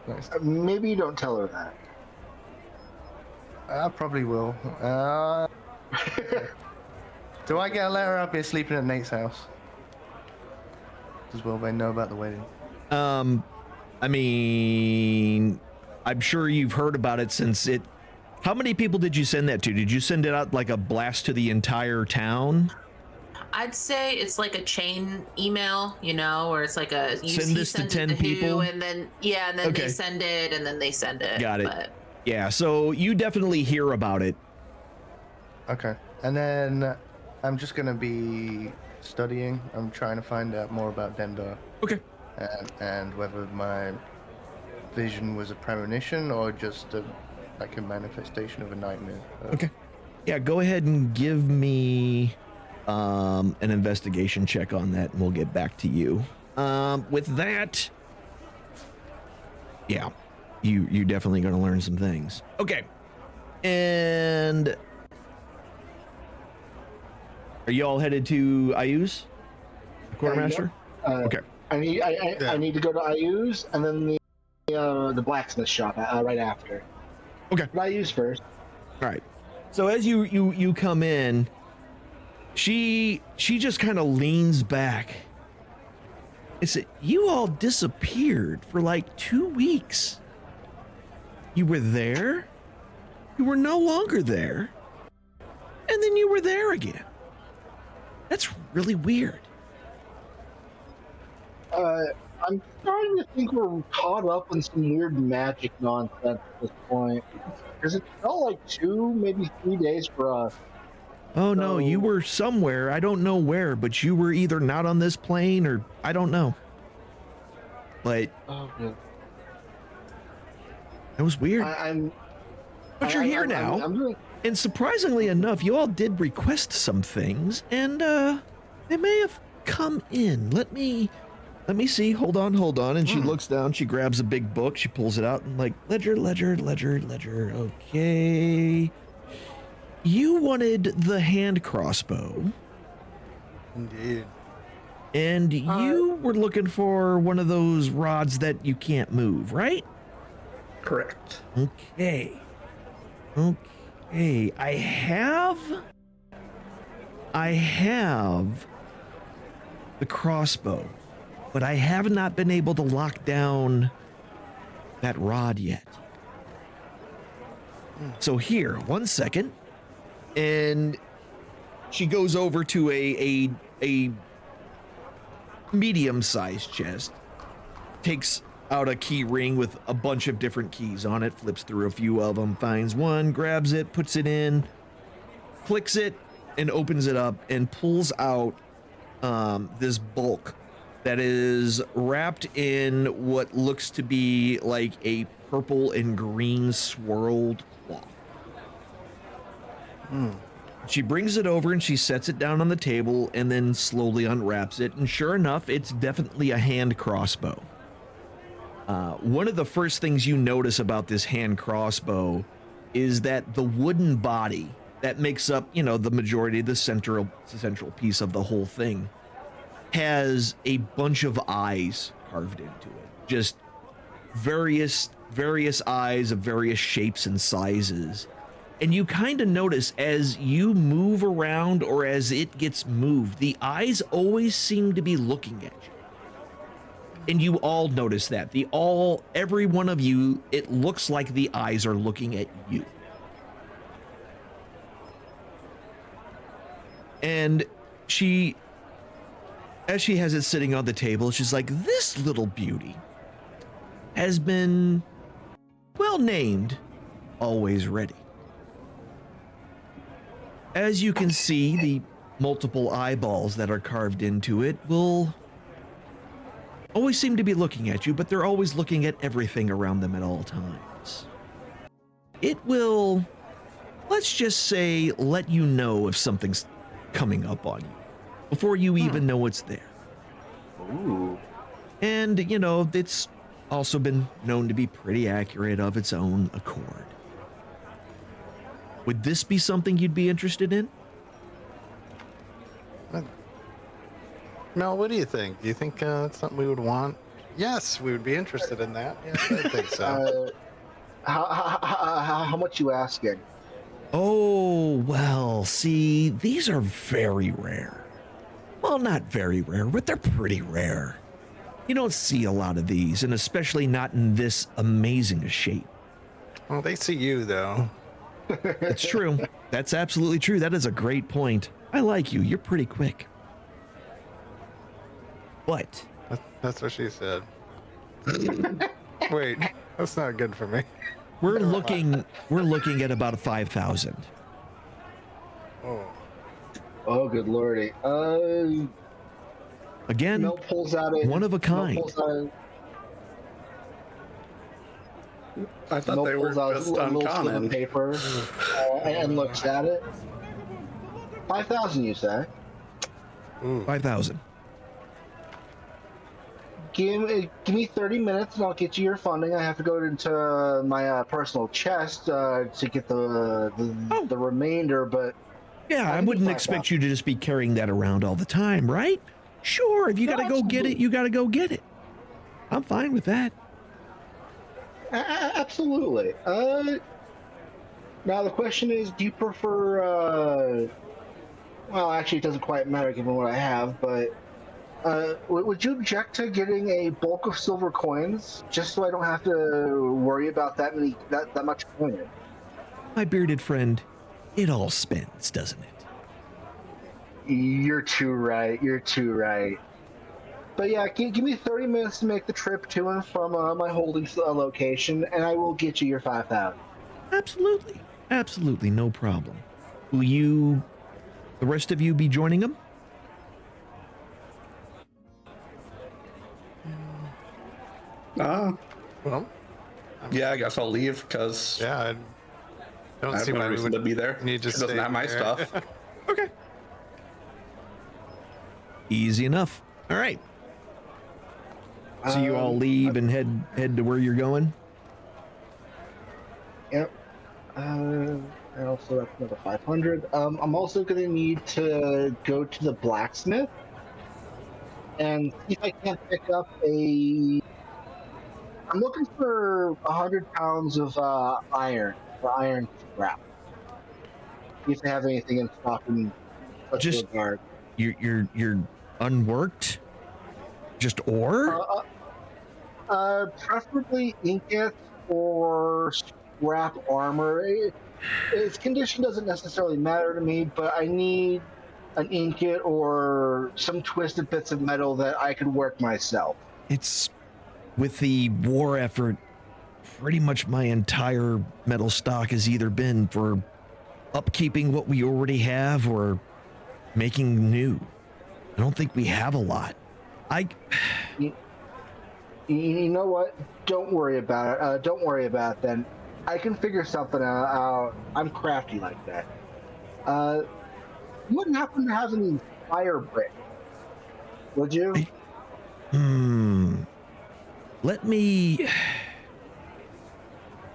Nice. Maybe you don't tell her that. I probably will. Do I get a letter up here sleeping at Nate's house? Does Wolvane know about the wedding? I mean, I'm sure you've heard about it since it. How many people did you send that to? Did you send it out like a blast to the entire town? I'd say it's like a chain email, you know, or it's like a Send this to 10 people? and then they Okay. send it, and then they send it. Got it. But Yeah, so you definitely hear about it. Okay. And then I'm just gonna be studying. I'm trying to find out more about Denver Okay. and whether my vision was a premonition or just like a manifestation of a nightmare. Okay. Yeah, go ahead and give me an investigation check on that, and we'll get back to you. With that, yeah, you're definitely going to learn some things. Okay. And are you all headed to Ayu's, the quartermaster? Okay. I need to go to Ayu's and then the blacksmith shop right after. Okay. But Ayu's first. All right. So as you come in, she just kind of leans back. I said, "You all disappeared for like 2 weeks. You were there, you were no longer there, and then you were there again. That's really weird." I'm starting to think we're caught up in some weird magic nonsense at this point. Because it felt like 2, maybe 3 days for us. Oh no, you So- were somewhere. I don't know where, but you were either not on this plane or I don't know. But Oh, good. it was weird. I'm. But you're here now. I'm doing. And surprisingly enough, you all did request some things, and they may have come in. Let me see. Hold on. And she looks down. She grabs a big book. She pulls it out and like ledger. Okay. You wanted the hand crossbow, Indeed. and you were looking for one of those rods that you can't move, right? Correct. Okay. I have the crossbow, but I have not been able to lock down that rod yet. So here, 1 second. And she goes over to a medium-sized chest, takes out a key ring with a bunch of different keys on it, flips through a few of them, finds one, grabs it, puts it in, clicks it, and opens it up and pulls out this bulk that is wrapped in what looks to be like a purple and green swirled cloth. She brings it over and she sets it down on the table and then slowly unwraps it, and sure enough, it's definitely a hand crossbow. One of the first things you notice about this hand crossbow is that the wooden body that makes up, the majority of the central piece of the whole thing has a bunch of eyes carved into it. Just various eyes of various shapes and sizes. And you kind of notice as you move around or as it gets moved, the eyes always seem to be looking at you. And you all notice that. Every one of you, it looks like the eyes are looking at you. And as she has it sitting on the table, she's like, this little beauty has been well named, always ready. As you can see, the multiple eyeballs that are carved into it will always seem to be looking at you, but they're always looking at everything around them at all times. It will, let's just say, let you know if something's coming up on you before you even know it's there. Ooh. And, it's also been known to be pretty accurate of its own accord. Would this be something you'd be interested in? Mel, what do you think? Do you think it's something we would want? Yes, we would be interested in that. Yes, I think so. How much you asking? Oh, well, see, these are very rare. Well, not very rare, but they're pretty rare. You don't see a lot of these, and especially not in this amazing a shape. Well, they see you, though. It's true. That's absolutely true. That is a great point. I like you. You're pretty quick. What? That's what she said. Wait, that's not good for me. We're looking at about 5,000. Oh. Oh, good lordy. Again, Mel pulls out a one of a kind. I thought they were just a little slip uncommon. of paper and looks at it. 5,000, you say? 5,000. Give me 30 minutes and I'll get you your funding. I have to go into my personal chest to get the remainder, but Yeah, I can wouldn't do expect 5,000. you to just be carrying that around all the time, right? Sure, if you gotta go get it, you gotta go get it. I'm fine with that. Absolutely. Now the question is, do you prefer? Well, actually, it doesn't quite matter given what I have, but would you object to getting a bulk of silver coins just so I don't have to worry about that much coin? My bearded friend, it all spins, doesn't it? You're too right. You're too right. But yeah, give me 30 minutes to make the trip to and from my holding location, and I will get you your 5,000. Absolutely. Absolutely, no problem. Will you the rest of you be joining them? Well, Yeah, I guess I'll leave because yeah, I don't I have see no why we reason to would be there. need to It doesn't stay have my here. stuff. Okay. Easy enough. All right. So you all leave and head to where you're going? Yep. And also that's another 500. I'm also gonna need to go to the blacksmith and see if I can't pick up a. I'm looking for 100 pounds of iron or iron scrap. See if they have anything in stock in such Just- regard. You're unworked? Just ore? Preferably ingot or scrap armor. Its condition doesn't necessarily matter to me, but I need an ingot or some twisted bits of metal that I could work myself. It's with the war effort, pretty much my entire metal stock has either been for upkeeping what we already have or making new. I don't think we have a lot. You know what? Don't worry about it. Don't worry about it then. I can figure something out. I'm crafty like that. You wouldn't happen to have any fire brick, would you? Let me.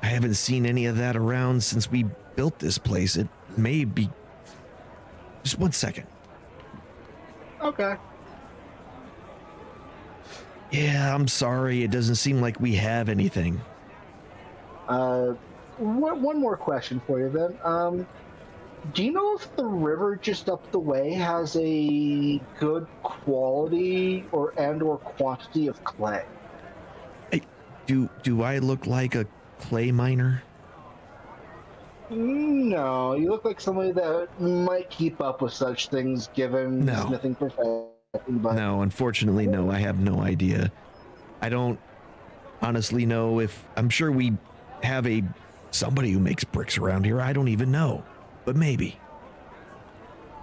I haven't seen any of that around since we built this place. It may be. Just 1 second. Okay. Yeah, I'm sorry. It doesn't seem like we have anything. One more question for you then. Do you know if the river just up the way has a good quality or quantity of clay? Hey, do I look like a clay miner? No, you look like somebody that might keep up with such things given No. smithing profession. But No, unfortunately, no. I have no idea. I don't honestly know if. I'm sure we have somebody who makes bricks around here. I don't even know, but maybe.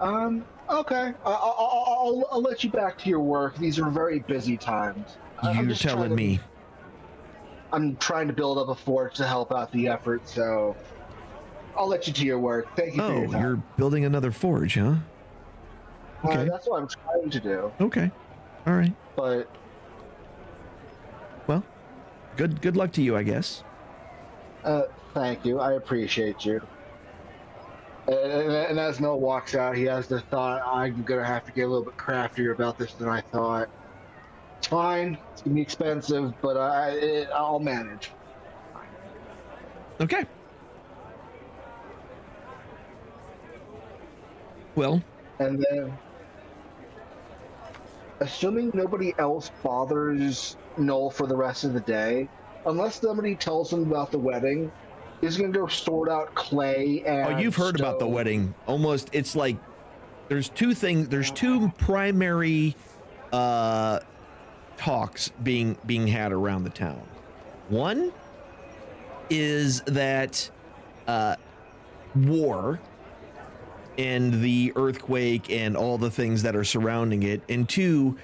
Okay. I'll let you back to your work. These are very busy times. I'm You're just trying telling to- me. I'm trying to build up a fort to help out the effort, so I'll let you to your work. Thank you for your Oh, time. you're building another forge, huh? Okay. That's what I'm trying to do. Okay. All right. But Well, good luck to you, I guess. thank you. I appreciate you. And as Noel walks out, he has the thought, I'm gonna have to get a little bit craftier about this than I thought. It's fine. It's gonna be expensive, but I'll manage. Okay. Well, And then, assuming nobody else bothers Noel for the rest of the day, unless somebody tells him about the wedding, he's gonna go sort out clay and. oh, you've heard about the stone. wedding. Almost, it's like there's two primary talks being had around the town. One is that war and the earthquake and all the things that are surrounding it, and two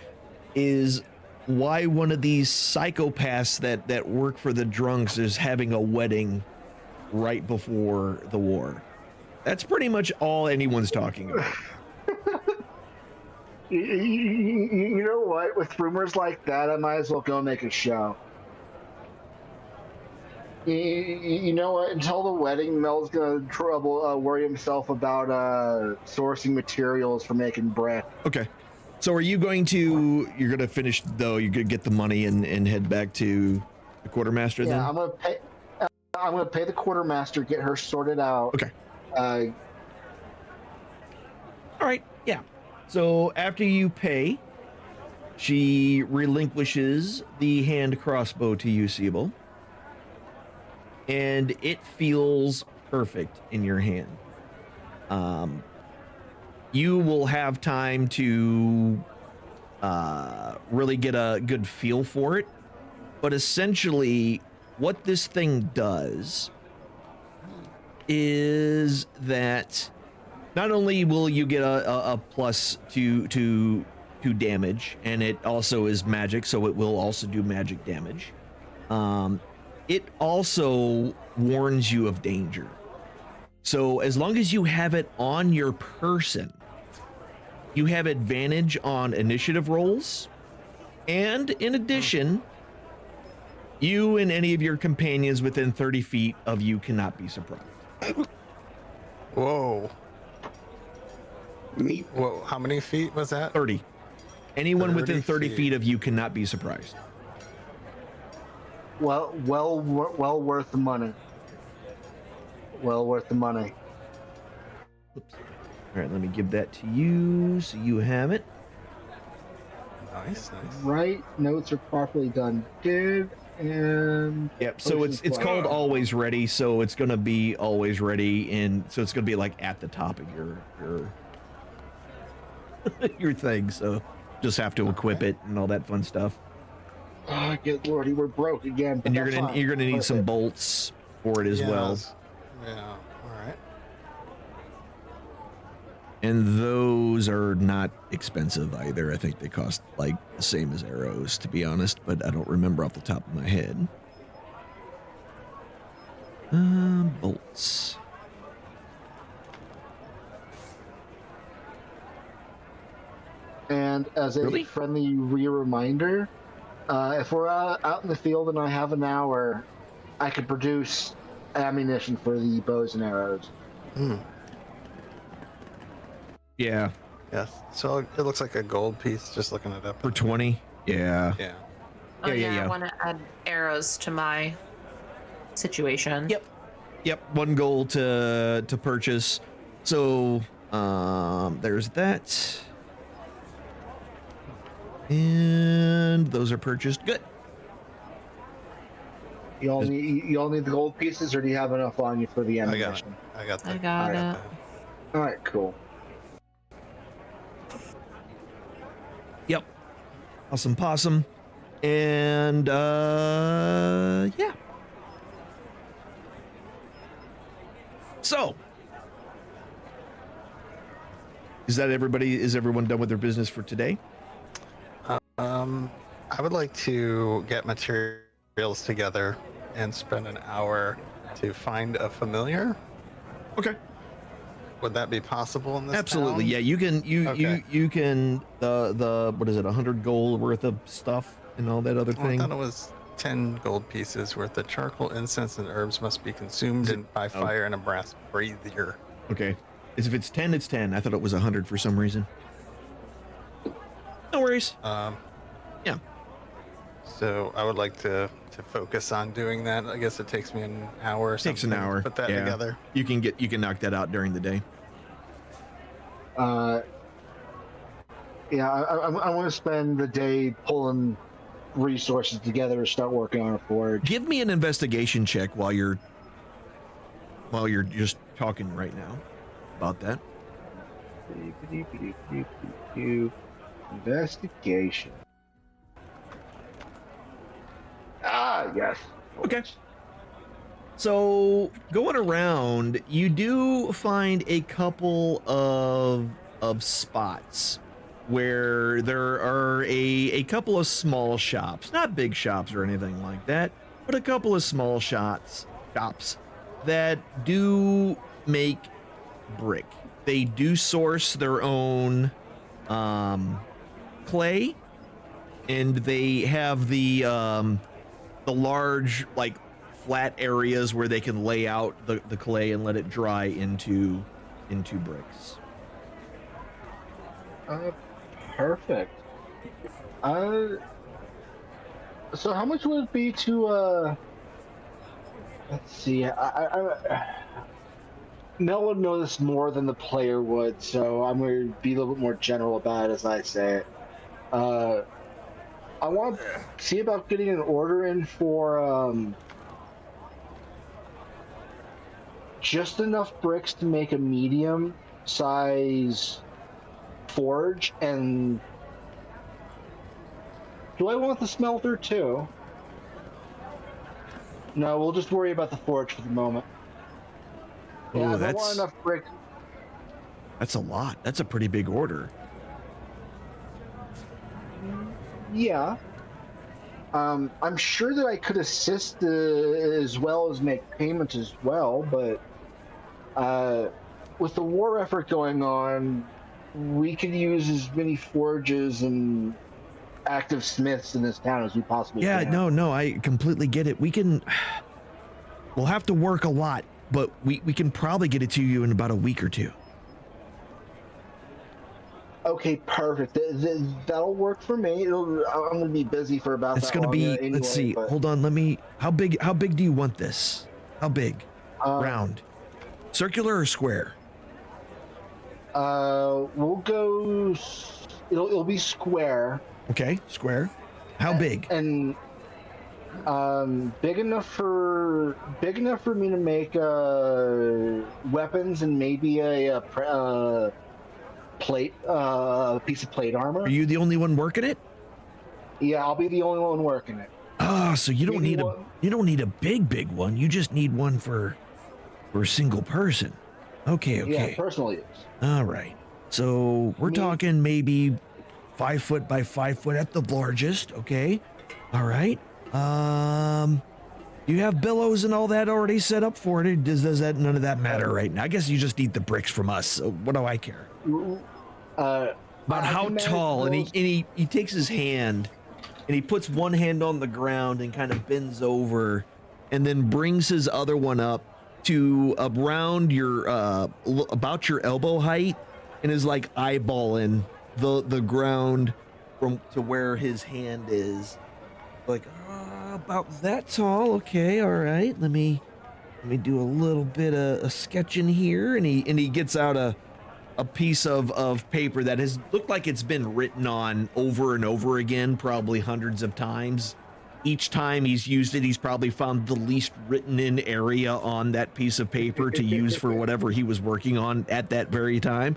is why one of these psychopaths that work for the drunks is having a wedding right before the war. That's pretty much all anyone's talking about. You know what? With rumors like that, I might as well go make a show. You know what? Until the wedding, Mel's gonna worry himself about sourcing materials for making brick. Okay. So are you going to, you're going to finish though, you're going to get the money and head back to the quartermaster then? Yeah, I'm gonna pay the quartermaster, get her sorted out. Okay. Uh, All right. Yeah. So after you pay, she relinquishes the hand crossbow to you, Siebel. And it feels perfect in your hand. You will have time to really get a good feel for it. But essentially, what this thing does is that not only will you get a plus to damage, and it also is magic, so it will also do magic damage. It also warns you of danger. So as long as you have it on your person, you have advantage on initiative rolls, and in addition, you and any of your companions within 30 feet of you cannot be surprised. Whoa. Neat. Whoa, how many feet was that? 30. Anyone within 30 feet. feet of you cannot be surprised. Well worth the money. Well worth the money. Oops. All right, let me give that to you so you have it. Nice. Right, notes are properly done. Did and Yep. So it's called Always Ready. So it's gonna be always ready, and so it's gonna be like at the top of your your thing. So just have to equip it and all that fun stuff. Oh, good lordy, we're broke again. And you're gonna need some bolts for it as well. Yeah. All right. And those are not expensive either. I think they cost like the same as arrows, to be honest, but I don't remember off the top of my head. Bolts. And as a Really? friendly reminder, if we're out in the field and I have an hour, I could produce ammunition for the bows and arrows. Yeah. Yes. So it looks like a gold piece. Just looking it up. For 20? Yeah. Yeah. Oh, Yeah. I want to add arrows to my situation. Yep. 1 gold to purchase. So there's that. And those are purchased. Good. You all need the gold pieces, or do you have enough on you for the ammunition? I got I that. got it. All right, cool. Yep. Awesome possum. And yeah. So is everyone done with their business for today? I would like to get materials together and spend an hour to find a familiar. Okay. Would that be possible in this Absolutely. town? Yeah, you can Okay. you can the what is it, 100 gold worth of stuff and all that other Oh, I thing. thought it was 10 gold pieces worth of charcoal, incense, and herbs must be consumed by fire in a brass brazier. Okay. If it's 10, it's 10. I thought it was 100 for some reason. No worries. Yeah. So I would like to focus on doing that. I guess it takes me an hour or something. Takes an hour. To put that Yeah. together. You can knock that out during the day. Yeah, I want to spend the day pulling resources together to start working on a forge. Give me an investigation check while you're just talking right now about that. Investigation. Ah, yes. Okay. So going around, you do find a couple of spots where there are a couple of small shops, not big shops or anything like that, but a couple of small shops that do make brick. They do source their own clay, and they have the large, like, flat areas where they can lay out the clay and let it dry into bricks. Perfect. So how much would it be to let's see. Mel would know this more than the player would, so I'm going to be a little bit more general about it as I say it. I want to see about getting an order in for just enough bricks to make a medium size forge. And do I want the smelter too? No, we'll just worry about the forge for the moment. Oh, I that's want enough brick. That's a lot. That's a pretty big order. Yeah. I'm sure that I could assist as well as make payments as well, but with the war effort going on, we could use as many forges and active smiths in this town as we possibly can. Yeah, no, I completely get it. We'll have to work a lot, but we can probably get it to you in about a week or two. Okay, perfect. That'll work for me. I'm going to be busy for about It's that going to long be, anyway, let's see, but, hold on, how big do you want this? How big? Round? Circular or square? We'll go, it'll be square. Okay, square. How big? And big enough for me to make weapons and maybe a plate, piece of plate armor. Are you the only one working it? Yeah, I'll be the only one working it. Oh, so you don't Maybe need a big one. You just need one for a single person. Okay. Yeah, personal use. All right. So we're talking maybe 5 foot by 5 foot at the largest. Okay. All right. You have billows and all that already set up for it. Does that none of that matter right now? I guess you just need the bricks from us. So what do I care? About how tall? And he takes his hand and he puts one hand on the ground and kind of bends over, and then brings his other one up to around your about your elbow height, and is like eyeballing the ground from to where his hand is, like about that tall. Okay, all right. Let me do a little bit of sketching here, and he gets out a piece of paper that has looked like it's been written on over and over again, probably hundreds of times. Each time he's used it, he's probably found the least written in area on that piece of paper to use for whatever he was working on at that very time.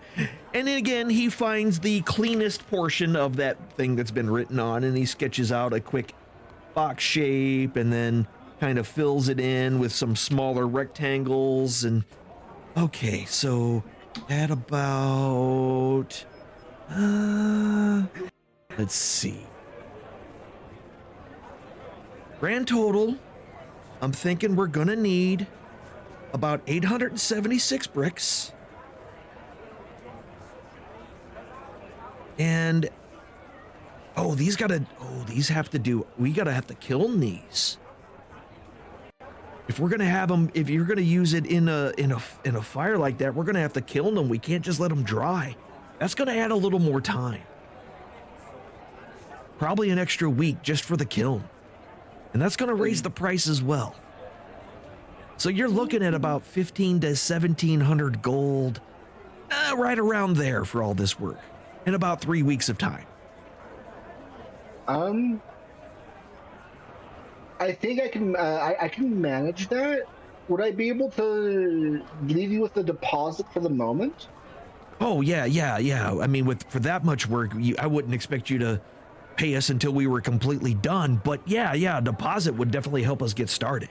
And then again, he finds the cleanest portion of that thing that's been written on, and he sketches out a quick box shape and then kind of fills it in with some smaller rectangles. And okay, so at about let's see, grand total, I'm thinking we're gonna need about 876 bricks, and we gotta have to kiln these. If we're gonna have them, if you're gonna use it in a fire like that, we're gonna have to kiln them. We can't just let them dry. That's gonna add a little more time. Probably an extra week just for the kiln. And that's gonna raise the price as well. So you're looking at about 15 to 1700 gold, right around there for all this work, in about 3 weeks of time. I think I can manage that. Would I be able to leave you with the deposit for the moment? Oh yeah. I mean, for that much work, I wouldn't expect you to pay us until we were completely done. But yeah, a deposit would definitely help us get started.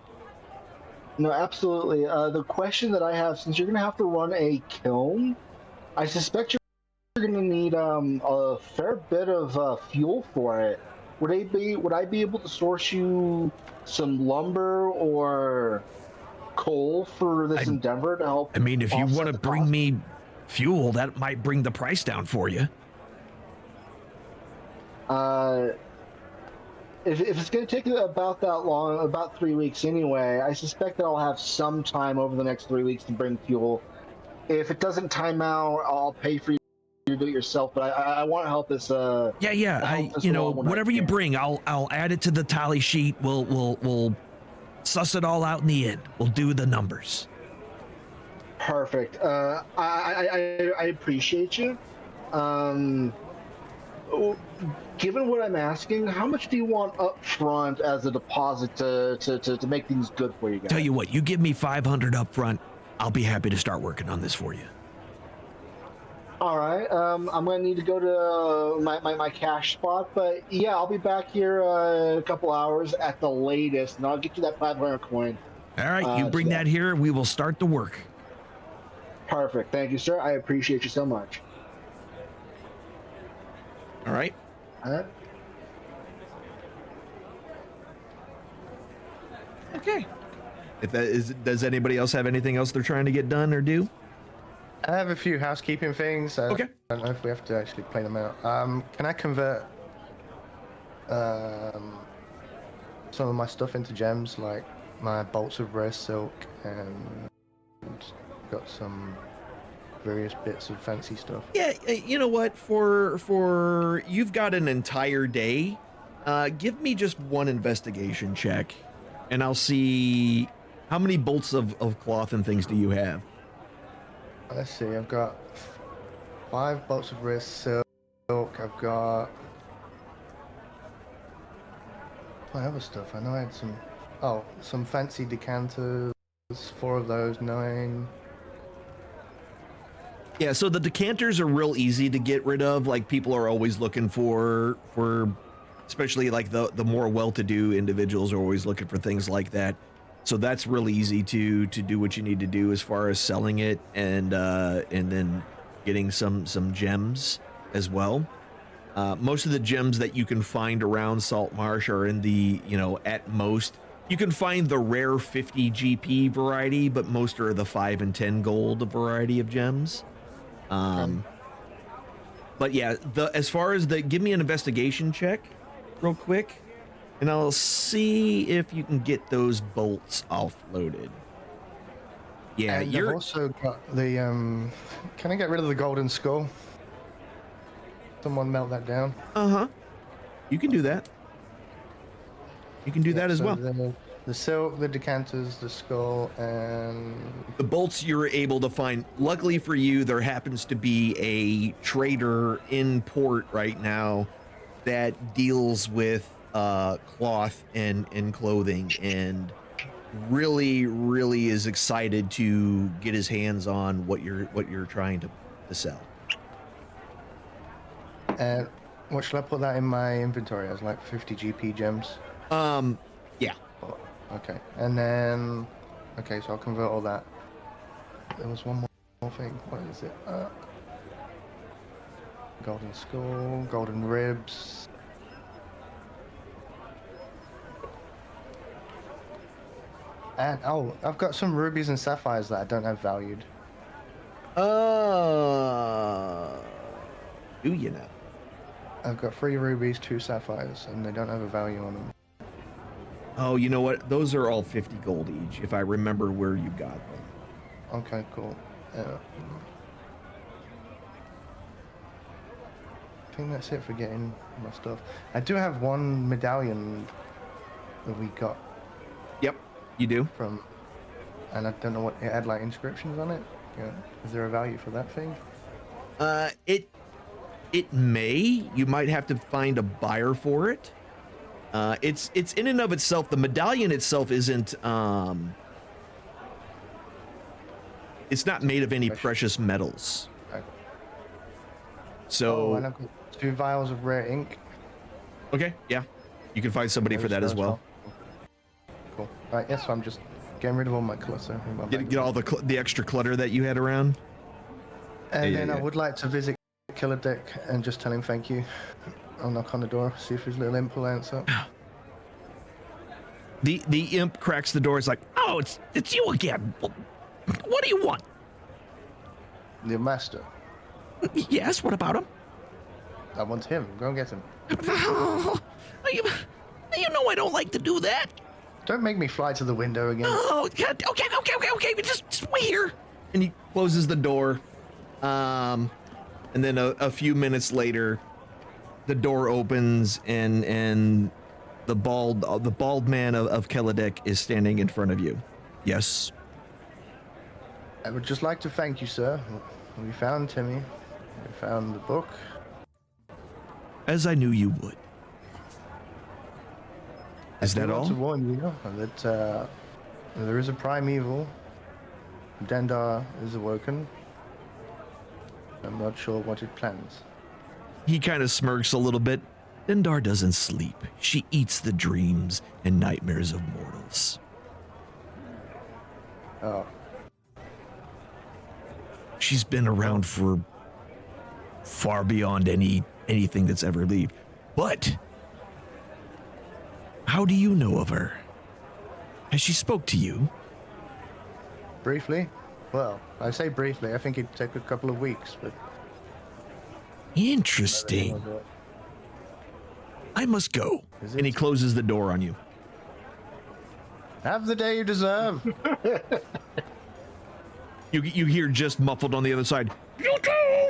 No, absolutely. The question that I have, since you're going to have to run a kiln, I suspect you're going to need a fair bit of fuel for it. Would I be able to source you some lumber or coal for this endeavor to help? I mean, if you want to bring me fuel, that might bring the price down for you. If it's going to take about that long, about 3 weeks anyway, I suspect that I'll have some time over the next 3 weeks to bring fuel. If it doesn't time out, I'll pay for you to do it yourself. But I want to help this. Whatever you bring, I'll add it to the tally sheet. We'll suss it all out in the end. We'll do the numbers. Perfect. I appreciate you. Given what I'm asking, how much do you want up front as a deposit to make things good for you guys? Tell you what, you give me 500 up front, I'll be happy to start working on this for you. All right. I'm gonna need to go to my cash spot, but yeah, I'll be back here a couple hours at the latest, and I'll get you that 500 coin. All right, you bring that here, and we will start the work. Perfect. Thank you, sir. I appreciate you so much. All right. All right. Okay. If that is, does anybody else have anything else they're trying to get done or do? I have a few housekeeping things. Okay. I don't know if we have to actually play them out. Can I convert some of my stuff into gems, like my bolts of rare silk, and got some various bits of fancy stuff? Yeah, you know what? For you've got an entire day. Give me just one investigation check, and I'll see how many bolts of cloth and things do you have. Let's see. I've got 5 bolts of rare silk. I've got my other stuff. I know I had some. Oh, some fancy decanters. 4 of those. 9. Yeah, so the decanters are real easy to get rid of. Like, people are always looking for especially like the more well-to-do individuals are always looking for things like that. So that's really easy to do what you need to do as far as selling it and then getting some gems as well. Most of the gems that you can find around Salt Marsh are in the, at most you can find the rare 50 GP variety, but most are the 5 and 10 gold variety of gems. But yeah, as far as give me an investigation check real quick, and I'll see if you can get those bolts offloaded. Yeah, and I've also got the can I get rid of the golden skull? Someone melt that down. You can do that. You can do that as so well. The silk, the decanters, the skull, and the bolts you're able to find. Luckily for you, there happens to be a trader in port right now that deals with cloth and clothing, and really is excited to get his hands on what you're trying to sell. And what should I put that in my inventory as, like 50 GP gems? Yeah. Okay, and then so I'll convert all that. There was one more thing. What is it? Golden skull, golden ribs. And I've got some rubies and sapphires that I don't have valued. Do you know? I've got 3 rubies, 2 sapphires, and they don't have a value on them. Oh, you know what? Those are all 50 gold each, if I remember where you got them. Okay, cool. I think that's it for getting my stuff. I do have one medallion that we got. Yep, you do. From, and I don't know what it had, like inscriptions on it. Yeah. Is there a value for that thing? It may. You might have to find a buyer for it. It's in and of itself. The medallion itself isn't. It's not made of any precious metals. Okay. So. And I've got 2 vials of rare ink. Okay. Yeah, you can find somebody for that as well. Cool. Right. Yes. So I'm just getting rid of all my clutter. Get all the extra clutter that you had around. And then I would like to visit Killer Dick and just tell him thank you. I'll knock on the door, see if his little imp will answer. The imp cracks the door. It's like, oh, it's you again. What do you want? The master. Yes, what about him? I want him. Go and get him. You know I don't like to do that. Don't make me fly to the window again. Oh, God. Okay. Just wait here. And he closes the door. And then a few minutes later, the door opens and the bald man of Kelladek is standing in front of you. Yes. I would just like to thank you, sir. We found Timmy. We found the book. As I knew you would. Is that I all? want to warn you that there is a primeval. Dendar is awoken. I'm not sure what it plans. He kind of smirks a little bit. Dendar doesn't sleep. She eats the dreams and nightmares of mortals. Oh. she's been around for far beyond anything that's ever lived. But how do you know of her? Has she spoke to you? Briefly? Well, I say briefly. I think it'd take a couple of weeks, but... Interesting. I must go. Is And he it? closes the door on you. Have the day you deserve. You hear just muffled on the other side. You too!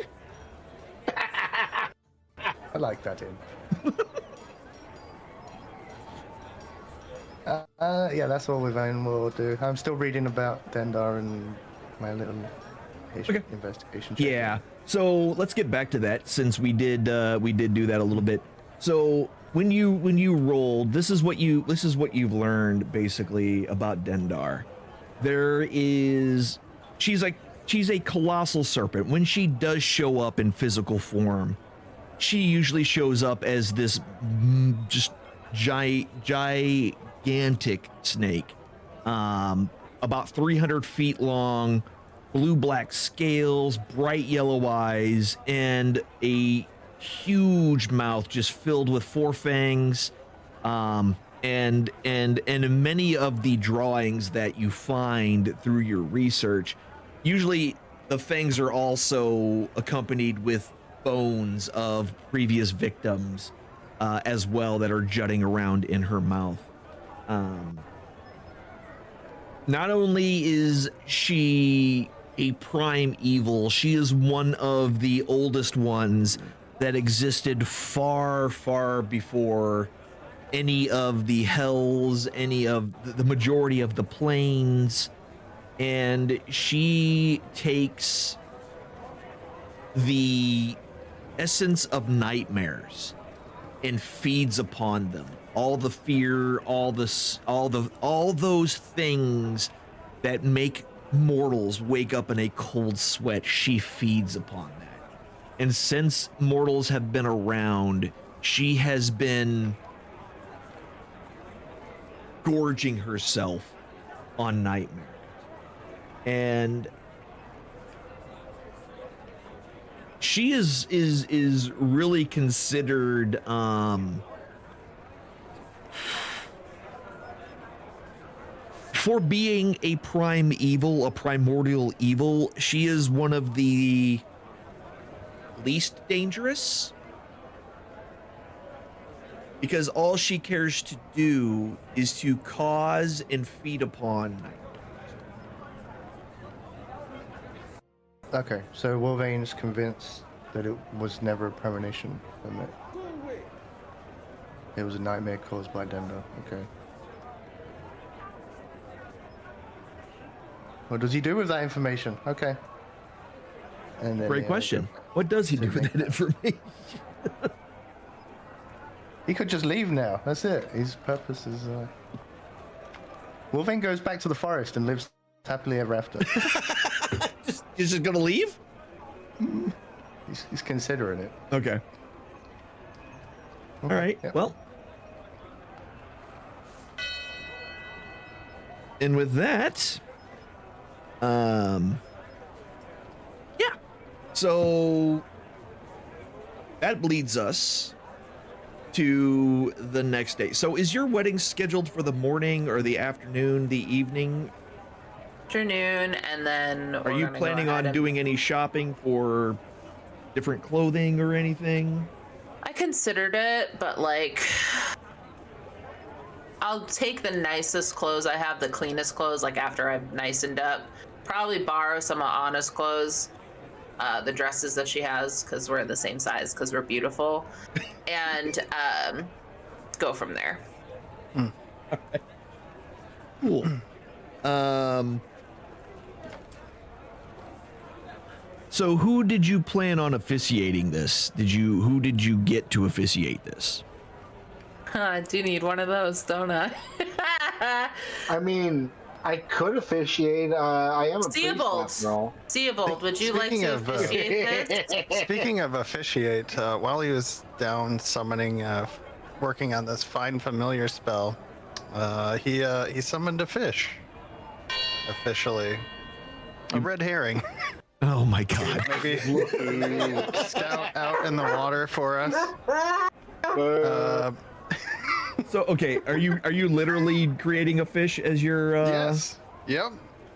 I like that in. Yeah, that's all Wolverine will do. I'm still reading about Dendar and my little investigation. check. Yeah. So let's get back to that since we did do that a little bit. So when you rolled, this is what you've learned basically about Dendar. She's a colossal serpent. When she does show up in physical form, she usually shows up as this just gigantic snake, about 300 feet long, blue-black scales, bright yellow eyes, and a huge mouth just filled with four fangs. And in many of the drawings that you find through your research, usually the fangs are also accompanied with bones of previous victims as well that are jutting around in her mouth. Not only is she a prime evil, she is one of the oldest ones that existed far, far before any of the hells, any of the majority of the planes. And she takes the essence of nightmares and feeds upon them. All the fear, all those things that make mortals wake up in a cold sweat, she feeds upon that. And since mortals have been around, she has been gorging herself on nightmares. And she is really considered for being a prime evil, a primordial evil, she is one of the least dangerous, because all she cares to do is to cause and feed upon nightmares. Okay, so Wolverine's convinced that it was never a premonition, and that it was a nightmare caused by Dendar. Okay. What does he do with that information? Okay. And then, Great question. What does he do with that information? He could just leave now. That's it. His purpose is. Wolverine goes back to the forest and lives happily ever after. He's just gonna leave? He's considering it. Okay. All right. Yep. Well. And with that, yeah. So that leads us to the next day. So is your wedding scheduled for the morning or the afternoon, the evening? Afternoon, and then Are you planning on doing any shopping for different clothing or anything? I considered it, but like, I'll take the nicest clothes I have, the cleanest clothes, like after I've nicened up. Probably borrow some of Anna's clothes, the dresses that she has, because we're the same size, because we're beautiful, and go from there. Okay. Cool. So who did you plan on officiating this? Who did you get to officiate this? I do need one of those, don't I? I mean, I could officiate. I am a priest Theobald. after all. Theobald, would you like Speaking to of, officiate this? Speaking of officiate, while he was down summoning, working on this find familiar spell, he summoned a fish. Officially, a red herring. Oh my God. Maybe scout out in the water for us. So okay, are you literally creating a fish as your? Yes. Yep.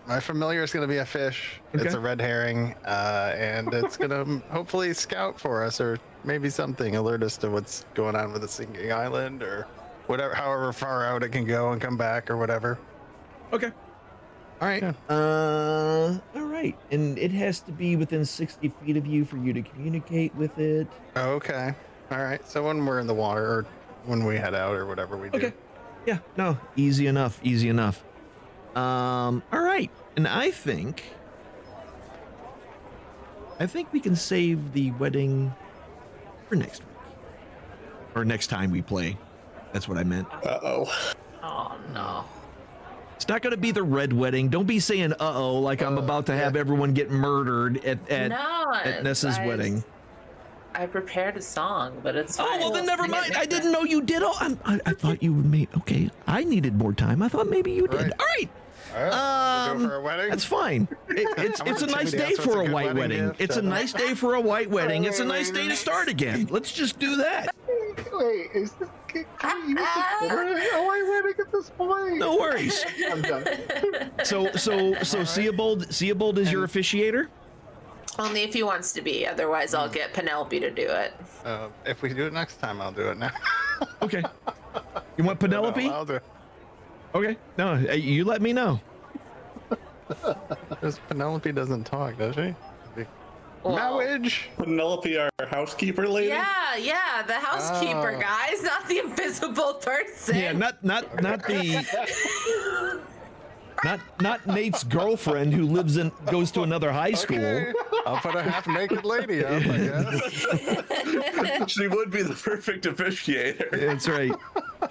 My familiar is going to be a fish. Okay. It's a red herring, and it's going to hopefully scout for us, or maybe something alert us to what's going on with the sinking island, or whatever, however far out it can go and come back, or whatever. Okay. All right. Yeah. All right, and it has to be within 60 feet of you for you to communicate with it. Okay. All right. So when we're in the water, or when we head out, or whatever we do. Okay. Yeah. No. Easy enough. Easy enough. All right, and I think we can save the wedding for next week, or next time we play. That's what I meant. Uh-oh. Oh no. It's not going to be the red wedding. Don't be saying "uh-oh" like I'm about to have everyone get murdered at Nessa's wedding. I prepared a song, but it's fine. Oh well, then never mind. I didn't know you did. I thought you made. Okay, I needed more time. I thought maybe you did. Right. All right. All right. Go for a wedding. That's fine. It's a nice day for a white wedding. It's a nice day for a white wedding. It's a nice day to start again. Let's just do that. Wait, is this? Can you consider it a white wedding at this point? No worries. I'm done. So Seabold is your officiator. Only if he wants to be. Otherwise, I'll get Penelope to do it. If we do it next time, I'll do it now. Okay. You want Penelope? No, I'll do it. Okay. No, you let me know. Because Penelope doesn't talk, does she? Well, Marriage. Penelope, our housekeeper lady? Yeah, the housekeeper, Oh. guys, not the invisible person. Yeah, not the not Nate's girlfriend who goes to another high school. Okay. I'll put a half-naked lady up, I guess. She would be the perfect officiator. That's right.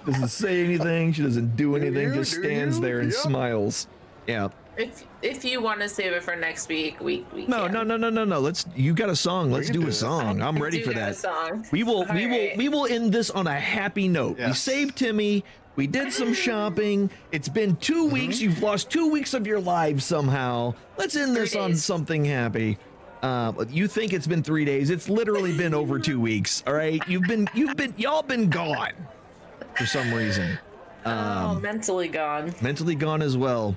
Doesn't say anything. She doesn't do anything. Just stands there and Yep. smiles. Yeah. If you want to save it for next week, we No. You got a song. Let's do a song. I'm ready for that. We will end this on a happy note. We Yes. saved Timmy. We did some shopping. It's been 2 weeks. You've lost 2 weeks of your lives somehow. Let's end this 3 on days. something happy. You think it's been 3 days. It's literally been over 2 weeks. All right. Y'all been gone for some reason. mentally gone. Mentally gone as well.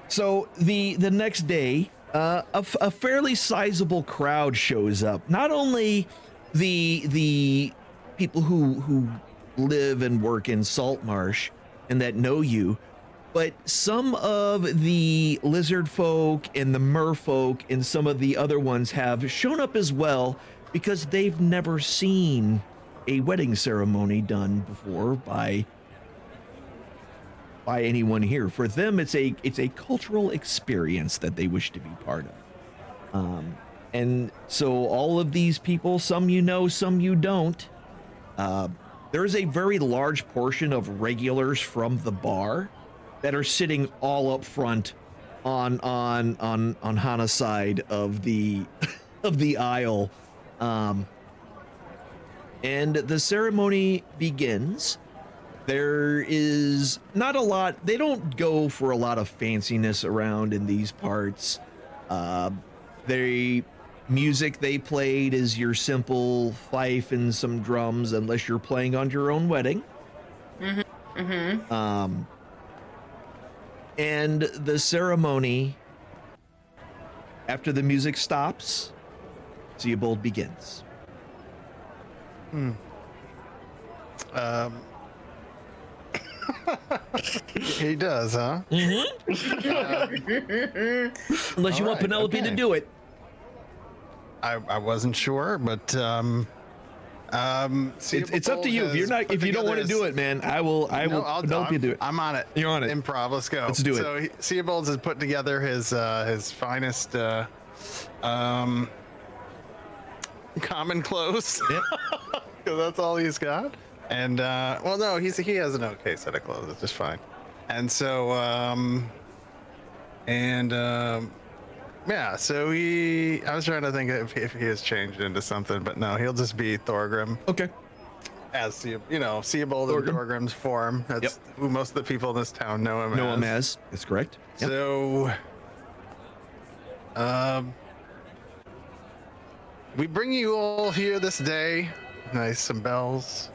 So the next day, a fairly sizable crowd shows up. Not only the people who live and work in Saltmarsh and that know you, but some of the lizard folk and the merfolk and some of the other ones have shown up as well because they've never seen a wedding ceremony done before by anyone here. For them, it's a cultural experience that they wish to be part of. And so all of these people, some you know, some you don't. There is a very large portion of regulars from the bar that are sitting all up front on Hana's side of the of the aisle. And the ceremony begins. There is not a lot. They don't go for a lot of fanciness around in these parts. Music they played is your simple fife and some drums, unless you're playing on your own wedding. And the ceremony, after the music stops, Theobald begins. He does, huh? Unless you want right, Penelope to okay. do it. I wasn't sure, but It's up to you. If you don't want to do it, man, I will Penelope do it. I'm on it. You're on it. Improv. Let's go. Let's do it. So Theobald has put together his finest common clothes. Yep. Because that's all he's got. And well, no, he has an okay set of clothes. It's just fine. And so yeah. So I was trying to think if he has changed into something, but no, he'll just be Thorgrim. Okay. As Theobald in Thorgrim's form. That's who most of the people in this town know him as. That's correct. Yep. So we bring you all here this day. Nice, some bells.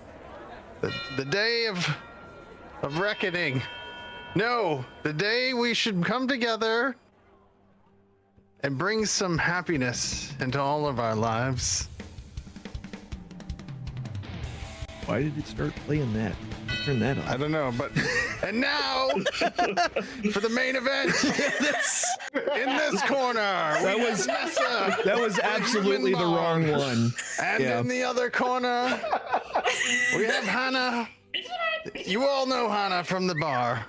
The day of reckoning. No, the day we should come together and bring some happiness into all of our lives. Why did it start playing that? Turn that on. I don't know, but and now for the main event. In this corner, That was absolutely the wrong one. And in the other corner, we have Hannah. You all know Hannah from the bar.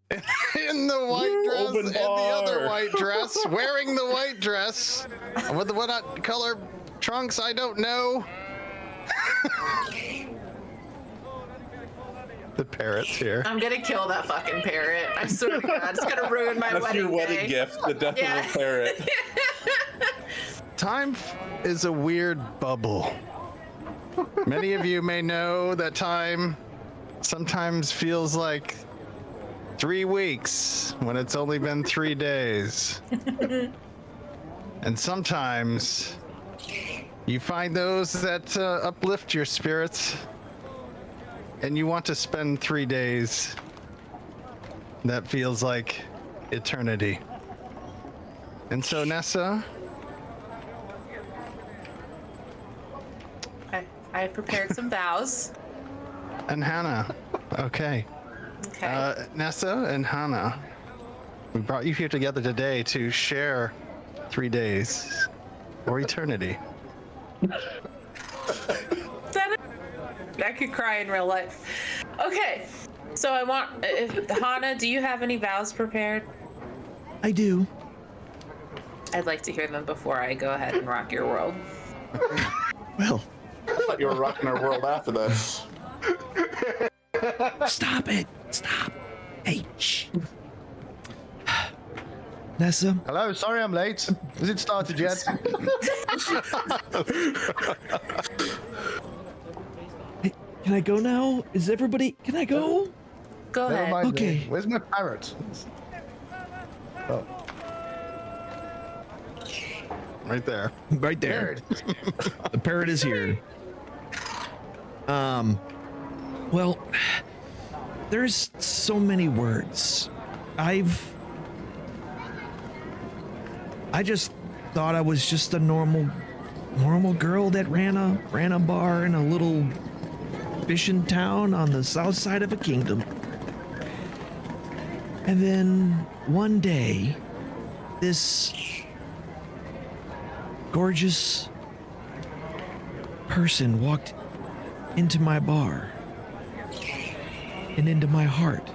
In the white dress, Open and the bar. other white dress, wearing the white dress, with the what color trunks, I don't know. The parrot's here. I'm gonna kill that fucking parrot. I swear to God, it's gonna ruin my That's wedding your wedding day. gift, the death Yeah. of a parrot. Time is a weird bubble. Many of you may know that time sometimes feels like 3 weeks when it's only been 3 days. And sometimes you find those that uplift your spirits, and you want to spend 3 days that feels like eternity. And so, Nessa, I prepared some vows. and Hannah. Okay. Okay. Nessa and Hannah, we brought you here together today to share 3 days or eternity. I could cry in real life. Okay. So I want, Hannah, do you have any vows prepared? I do. I'd like to hear them before I go ahead and rock your world. Well, I thought you were rocking our world after this. Stop it. Stop. Hey, shh. Nessa, Hello, sorry I'm late. Has it started yet? hey, can I go now? Is everybody? Can I go? Go Never ahead. mind. Okay. me. Where's my parrot? Oh, Right there. Right there there. it is. The parrot is here. Well, there's so many words. I just thought I was just a normal girl that ran a bar in a little fishing town on the south side of a kingdom. And then one day, this gorgeous person walked into my bar and into my heart.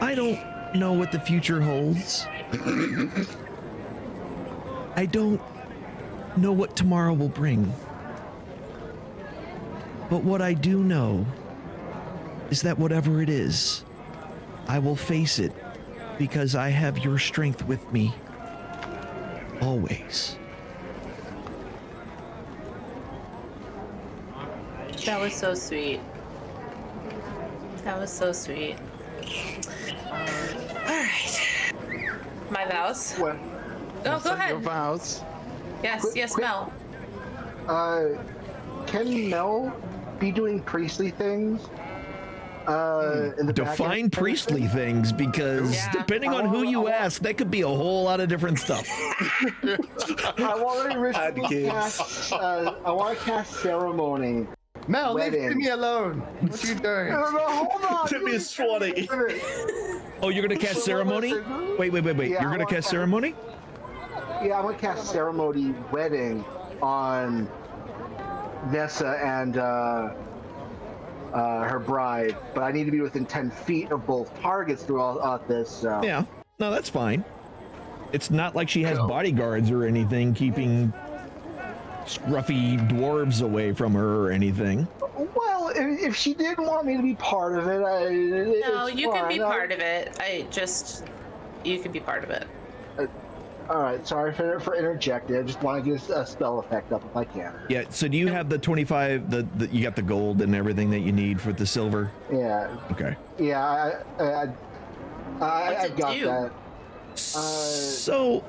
I don't know what the future holds. I don't know what tomorrow will bring. But what I do know is that whatever it is, I will face it because I have your strength with me. Always. That was so sweet. That was so sweet. All right. My vows. What? Oh, go Your ahead. vows. Yes, Mel. Can Mel be doing priestly things? In the back Define end? priestly things, because Yeah. depending on who you ask, that could be a whole lot of different stuff. I want to ritually cast. I want to cast ceremony. Mel, leave Wedding. Timmy alone. What are you doing? No, hold on. Timmy's sweaty. Oh, you're gonna cast ceremony? Wait. Yeah, You're I gonna want cast that. ceremony? Yeah, I'm gonna cast ceremony wedding on Nessa and her bride, but I need to be within 10 feet of both targets throughout this. So. Yeah. No, that's fine. It's not like she has bodyguards or anything keeping scruffy dwarves away from her or anything. Well, if she didn't want me to be part of it, No, it's you can be fine. part of it. You can be part of it. All right, sorry for interjecting. I just want to get a spell effect up if I can. Yeah, so do you have the 25, you got the gold and everything that you need for the silver? Yeah, Okay. yeah, What's I it got do? that. So,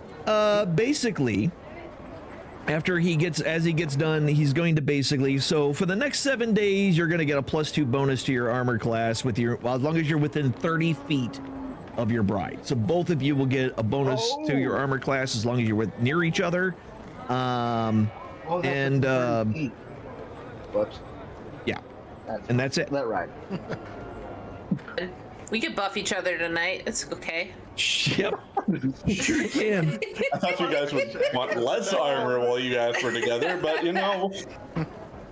basically, as he gets done, he's going to basically, so for the next 7 days, you're going to get a +2 bonus to your armor class with your, well, as long as you're within 30 feet of your bride. So both of you will get a bonus to your armor class as long as you're near each other. Whoops. Yeah, and that's it. That right. We could buff each other tonight. It's okay. Yep, sure can. I thought you guys would want less armor while you guys were together, but you know.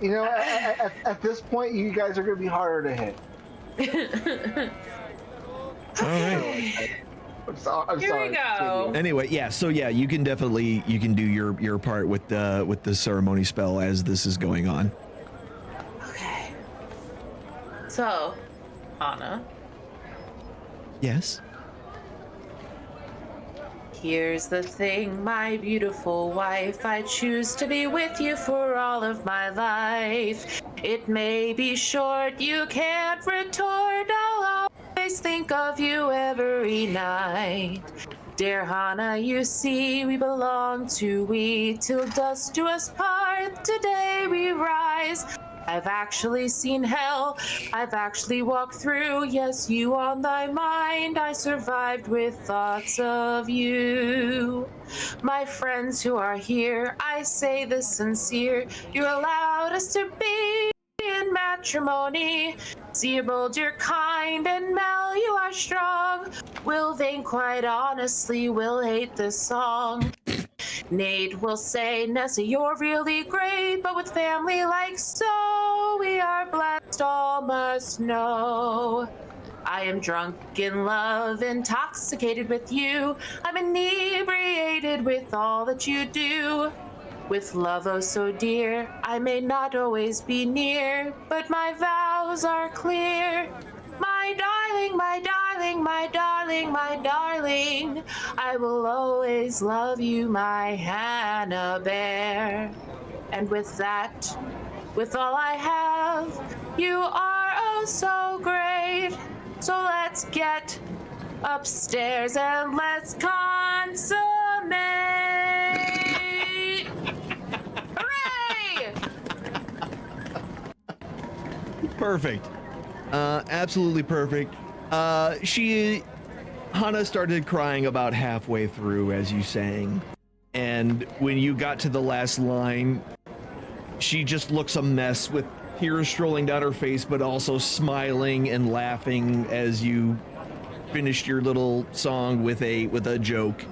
You know, at this point, you guys are going to be harder to hit. All right. I'm sorry. Here we go. Anyway, yeah. So yeah, you can definitely do your part with the ceremony spell as this is going on. Okay. So, Anna. Yes. Here's the thing, my beautiful wife. I choose to be with you for all of my life. It may be short, you can't retort. I'll always think of you every night. Dear Hannah, you see, we belong to we till dust do us part. Today we rise. I've actually seen hell, I've actually walked through, yes, you on thy mind, I survived with thoughts of you. My friends who are here, I say this sincere, you allowed us to be in matrimony. Zeobold, you're kind, and Mel, you are strong. Will Vane, quite honestly, will hate this song. Nate will say, Nessa, you're really great, but with family like so, we are blessed, all must know. I am drunk in love, intoxicated with you. I'm inebriated with all that you do. With love oh so dear, I may not always be near, but my vows are clear. My darling, my darling, my darling, my darling, I will always love you, my Hannah Bear. And with that, with all I have, you are oh so great. So let's get upstairs and let's consummate. Hooray! Perfect. Absolutely perfect. Hannah started crying about halfway through as you sang. And when you got to the last line, she just looks a mess with tears strolling down her face, but also smiling and laughing as you finished your little song with a joke.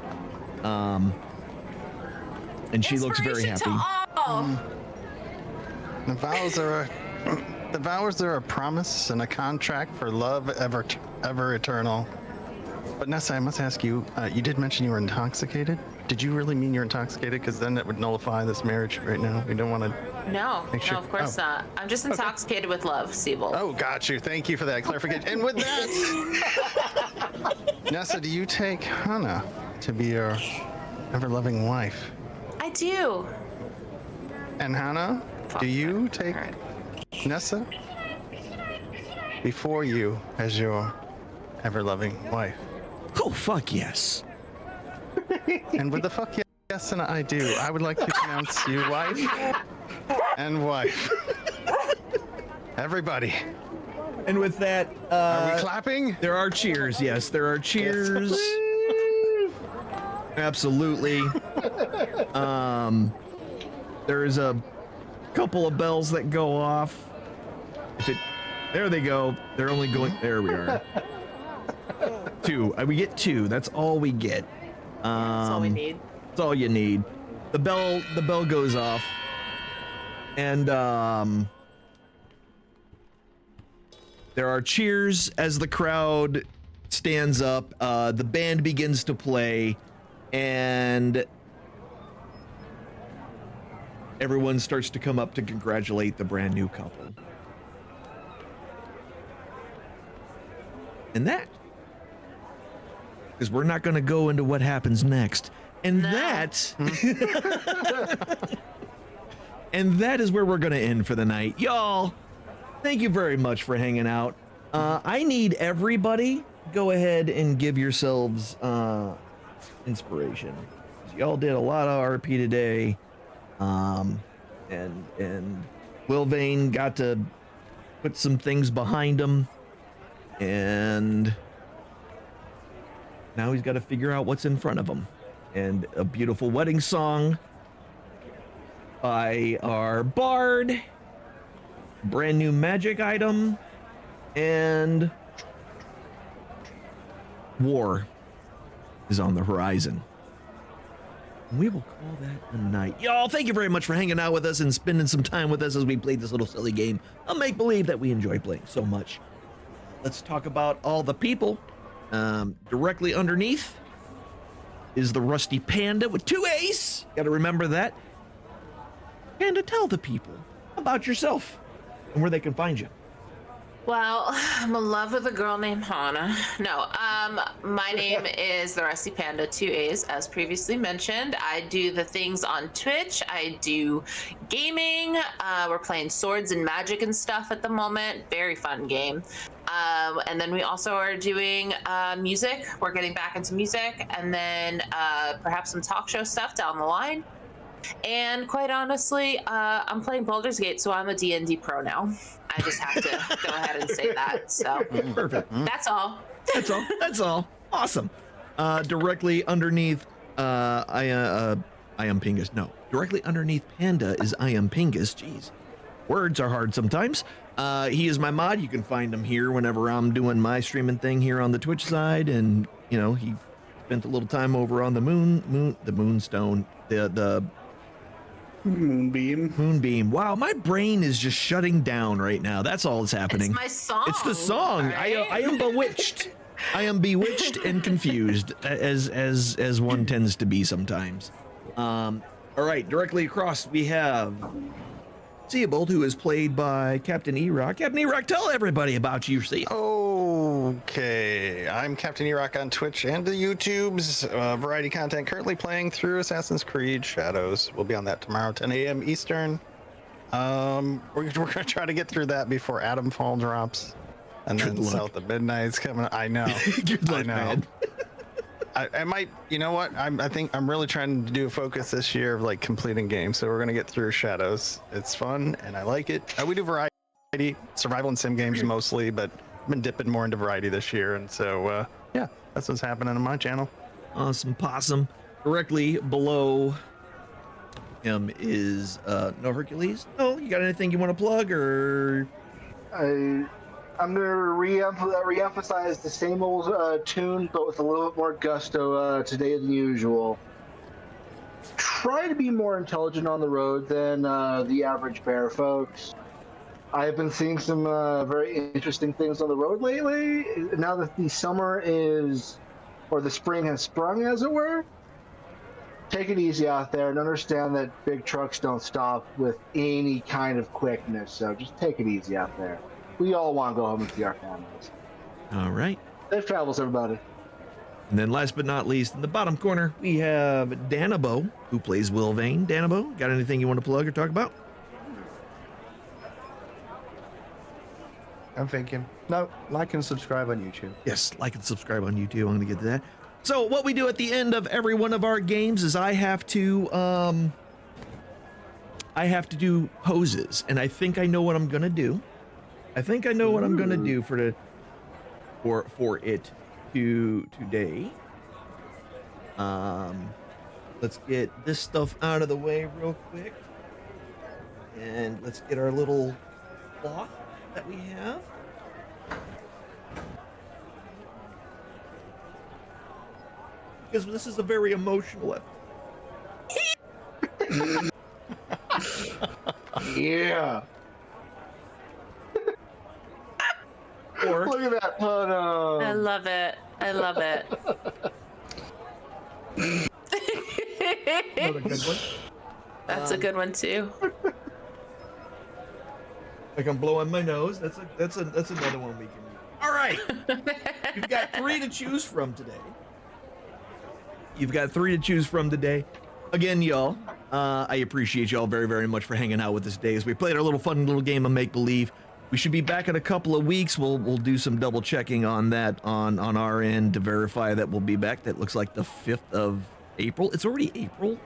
And she looks very happy. The vows are a promise and a contract for love ever eternal. But Nessa, I must ask you, you did mention you were intoxicated. Did you really mean you're intoxicated? Because then that would nullify this marriage right now. We don't want to. No, sure. no, of course not. I'm just intoxicated with love, Siebel. Oh, got you. Thank you for that clarification. And with that, Nessa, do you take Hannah to be your ever-loving wife? I do. And Hannah, do you take Nessa before you as your ever-loving wife? Oh, fuck yes. And with the fuck yes and I do, I would like to pronounce you wife and wife. Everybody. And with that, are we clapping? There are cheers. Yes, there are cheers. Absolutely. There's a couple of bells that go off. There they go. They're only going. There we are. 2. We get 2. That's all we get. That's all we need. That's all you need. The bell goes off, and there are cheers as the crowd stands up. The band begins to play, and everyone starts to come up to congratulate the brand new couple. And that, because we're not going to go into what happens next. And that, and that is where we're going to end for the night. Y'all, thank you very much for hanging out. I need everybody go ahead and give yourselves inspiration. Y'all did a lot of RP today, and Will Vane got to put some things behind him, and now he's got to figure out what's in front of him. And a beautiful wedding song by our bard, brand new magic item, and war is on the horizon. We will call that a night. Y'all, thank you very much for hanging out with us and spending some time with us as we played this little silly game of make believe that we enjoy playing so much. Let's talk about all the people. Directly underneath is the Rusty Panda with 2 A's. Got to remember that. Panda, tell the people about yourself and where they can find you. Well, I'm in love with a girl named Hana. No, my name is the Rusty Panda, 2 A's, as previously mentioned. I do the things on Twitch. I do gaming. We're playing Swords and Magic and stuff at the moment. Very fun game. And then we also are doing music. We're getting back into music, and then perhaps some talk show stuff down the line. And quite honestly, I'm playing Baldur's Gate, so I'm a D&D pro now. I just have to go ahead and say that. So Perfect. that's all. That's all. Awesome. Directly underneath, I am Pingus. No, directly underneath Panda is I am Pingus. Jeez, words are hard sometimes. He is my mod. You can find him here whenever I'm doing my streaming thing here on the Twitch side, and you know he spent a little time over on the Moonstone, the Moonbeam. Wow, my brain is just shutting down right now. That's all that's happening. It's my song. It's the song. Right? I am bewitched. I am bewitched and confused, as one tends to be sometimes. All right, directly across we have Seabold, who is played by Captain E-Rock. Captain E-Rock, tell everybody about you. Okay, I'm Captain E-Rock on Twitch and the YouTube's variety content. Currently playing through Assassin's Creed Shadows. We'll be on that tomorrow, 10 a.m. Eastern. We're gonna try to get through that before Adamfall drops, and then South of Midnight's coming. I know. I know. Man. I might, you know what? I think I'm really trying to do a focus this year of like completing games. So we're gonna get through Shadows. It's fun and I like it. We do variety, survival and sim games mostly, but I've been dipping more into variety this year. And so yeah, that's what's happening on my channel. Awesome possum. Directly below him is no Hercules. No, you got anything you want to plug or? I'm going to re-emphasize the same old tune, but with a little bit more gusto today than usual. Try to be more intelligent on the road than the average bear, folks. I've been seeing some very interesting things on the road lately. Now that the summer is, or the spring has sprung, as it were, take it easy out there and understand that big trucks don't stop with any kind of quickness, so just take it easy out there. We all want to go home and see our families. All right. Safe travels, everybody. And then last but not least, in the bottom corner, we have Danabo, who plays Will Vane. Danabo, got anything you want to plug or talk about? I'm thinking. No, like and subscribe on YouTube. Yes, like and subscribe on YouTube. I'm going to get to that. So what we do at the end of every one of our games is I have to do poses, and I think I know what I'm going to do. I think I know what I'm gonna do for it today. Let's get this stuff out of the way real quick, and let's get our little cloth that we have. Because this is a very emotional episode. Yeah. Look at that pun. I love it. I love it. Another good one. That's a good one too. Like I'm blowing my nose. That's another one we can use. All right. You've got 3 to choose from today. Again, y'all, I appreciate y'all very, very much for hanging out with us today as we played our little fun little game of make believe. We should be back in a couple of weeks. We'll do some double checking on that on our end to verify that we'll be back. That looks like the 5th of April. It's already April.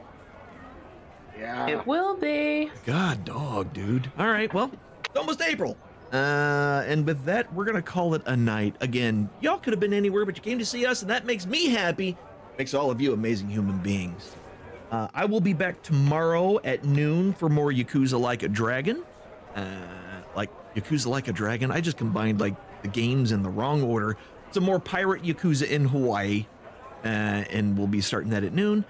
Yeah. It will be. God dog, dude. All right, well, it's almost April. And with that, we're gonna call it a night. Again, y'all could have been anywhere, but you came to see us, and that makes me happy. Makes all of you amazing human beings. I will be back tomorrow at noon for more Yakuza Like a Dragon. Like Yakuza Like a Dragon. I just combined like the games in the wrong order. Some more Pirate Yakuza in Hawaii, and we'll be starting that at noon.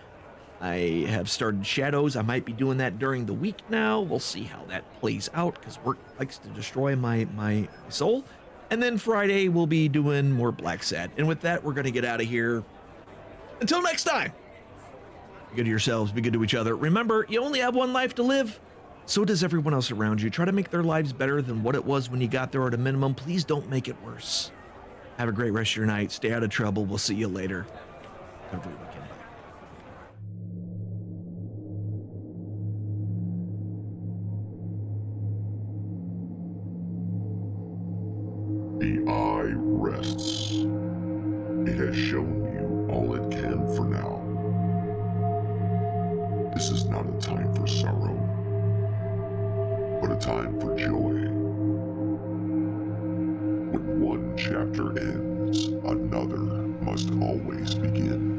I have started Shadows. I might be doing that during the week now. We'll see how that plays out because work likes to destroy my soul. And then Friday we'll be doing more Black Sad. And with that, we're gonna get out of here. Until next time. Be good to yourselves. Be good to each other. Remember, you only have one life to live. So does everyone else around you. Try to make their lives better than what it was when you got there at a minimum. Please don't make it worse. Have a great rest of your night. Stay out of trouble. We'll see you later. Have a great weekend. The eye rests. It has shown you all it can for now. This is not a time for sorrow, but a time for joy. When one chapter ends, another must always begin.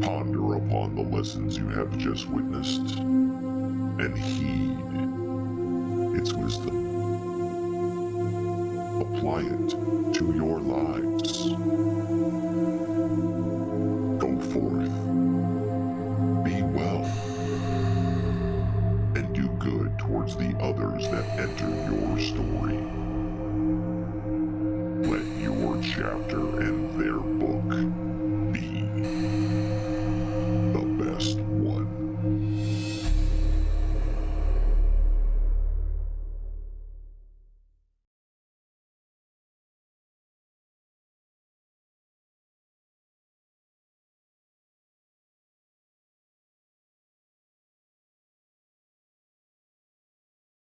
Ponder upon the lessons you have just witnessed, and heed its wisdom. Apply it to your lives. Go forth, be well, and do good towards the others that enter your story. Let your chapter and their book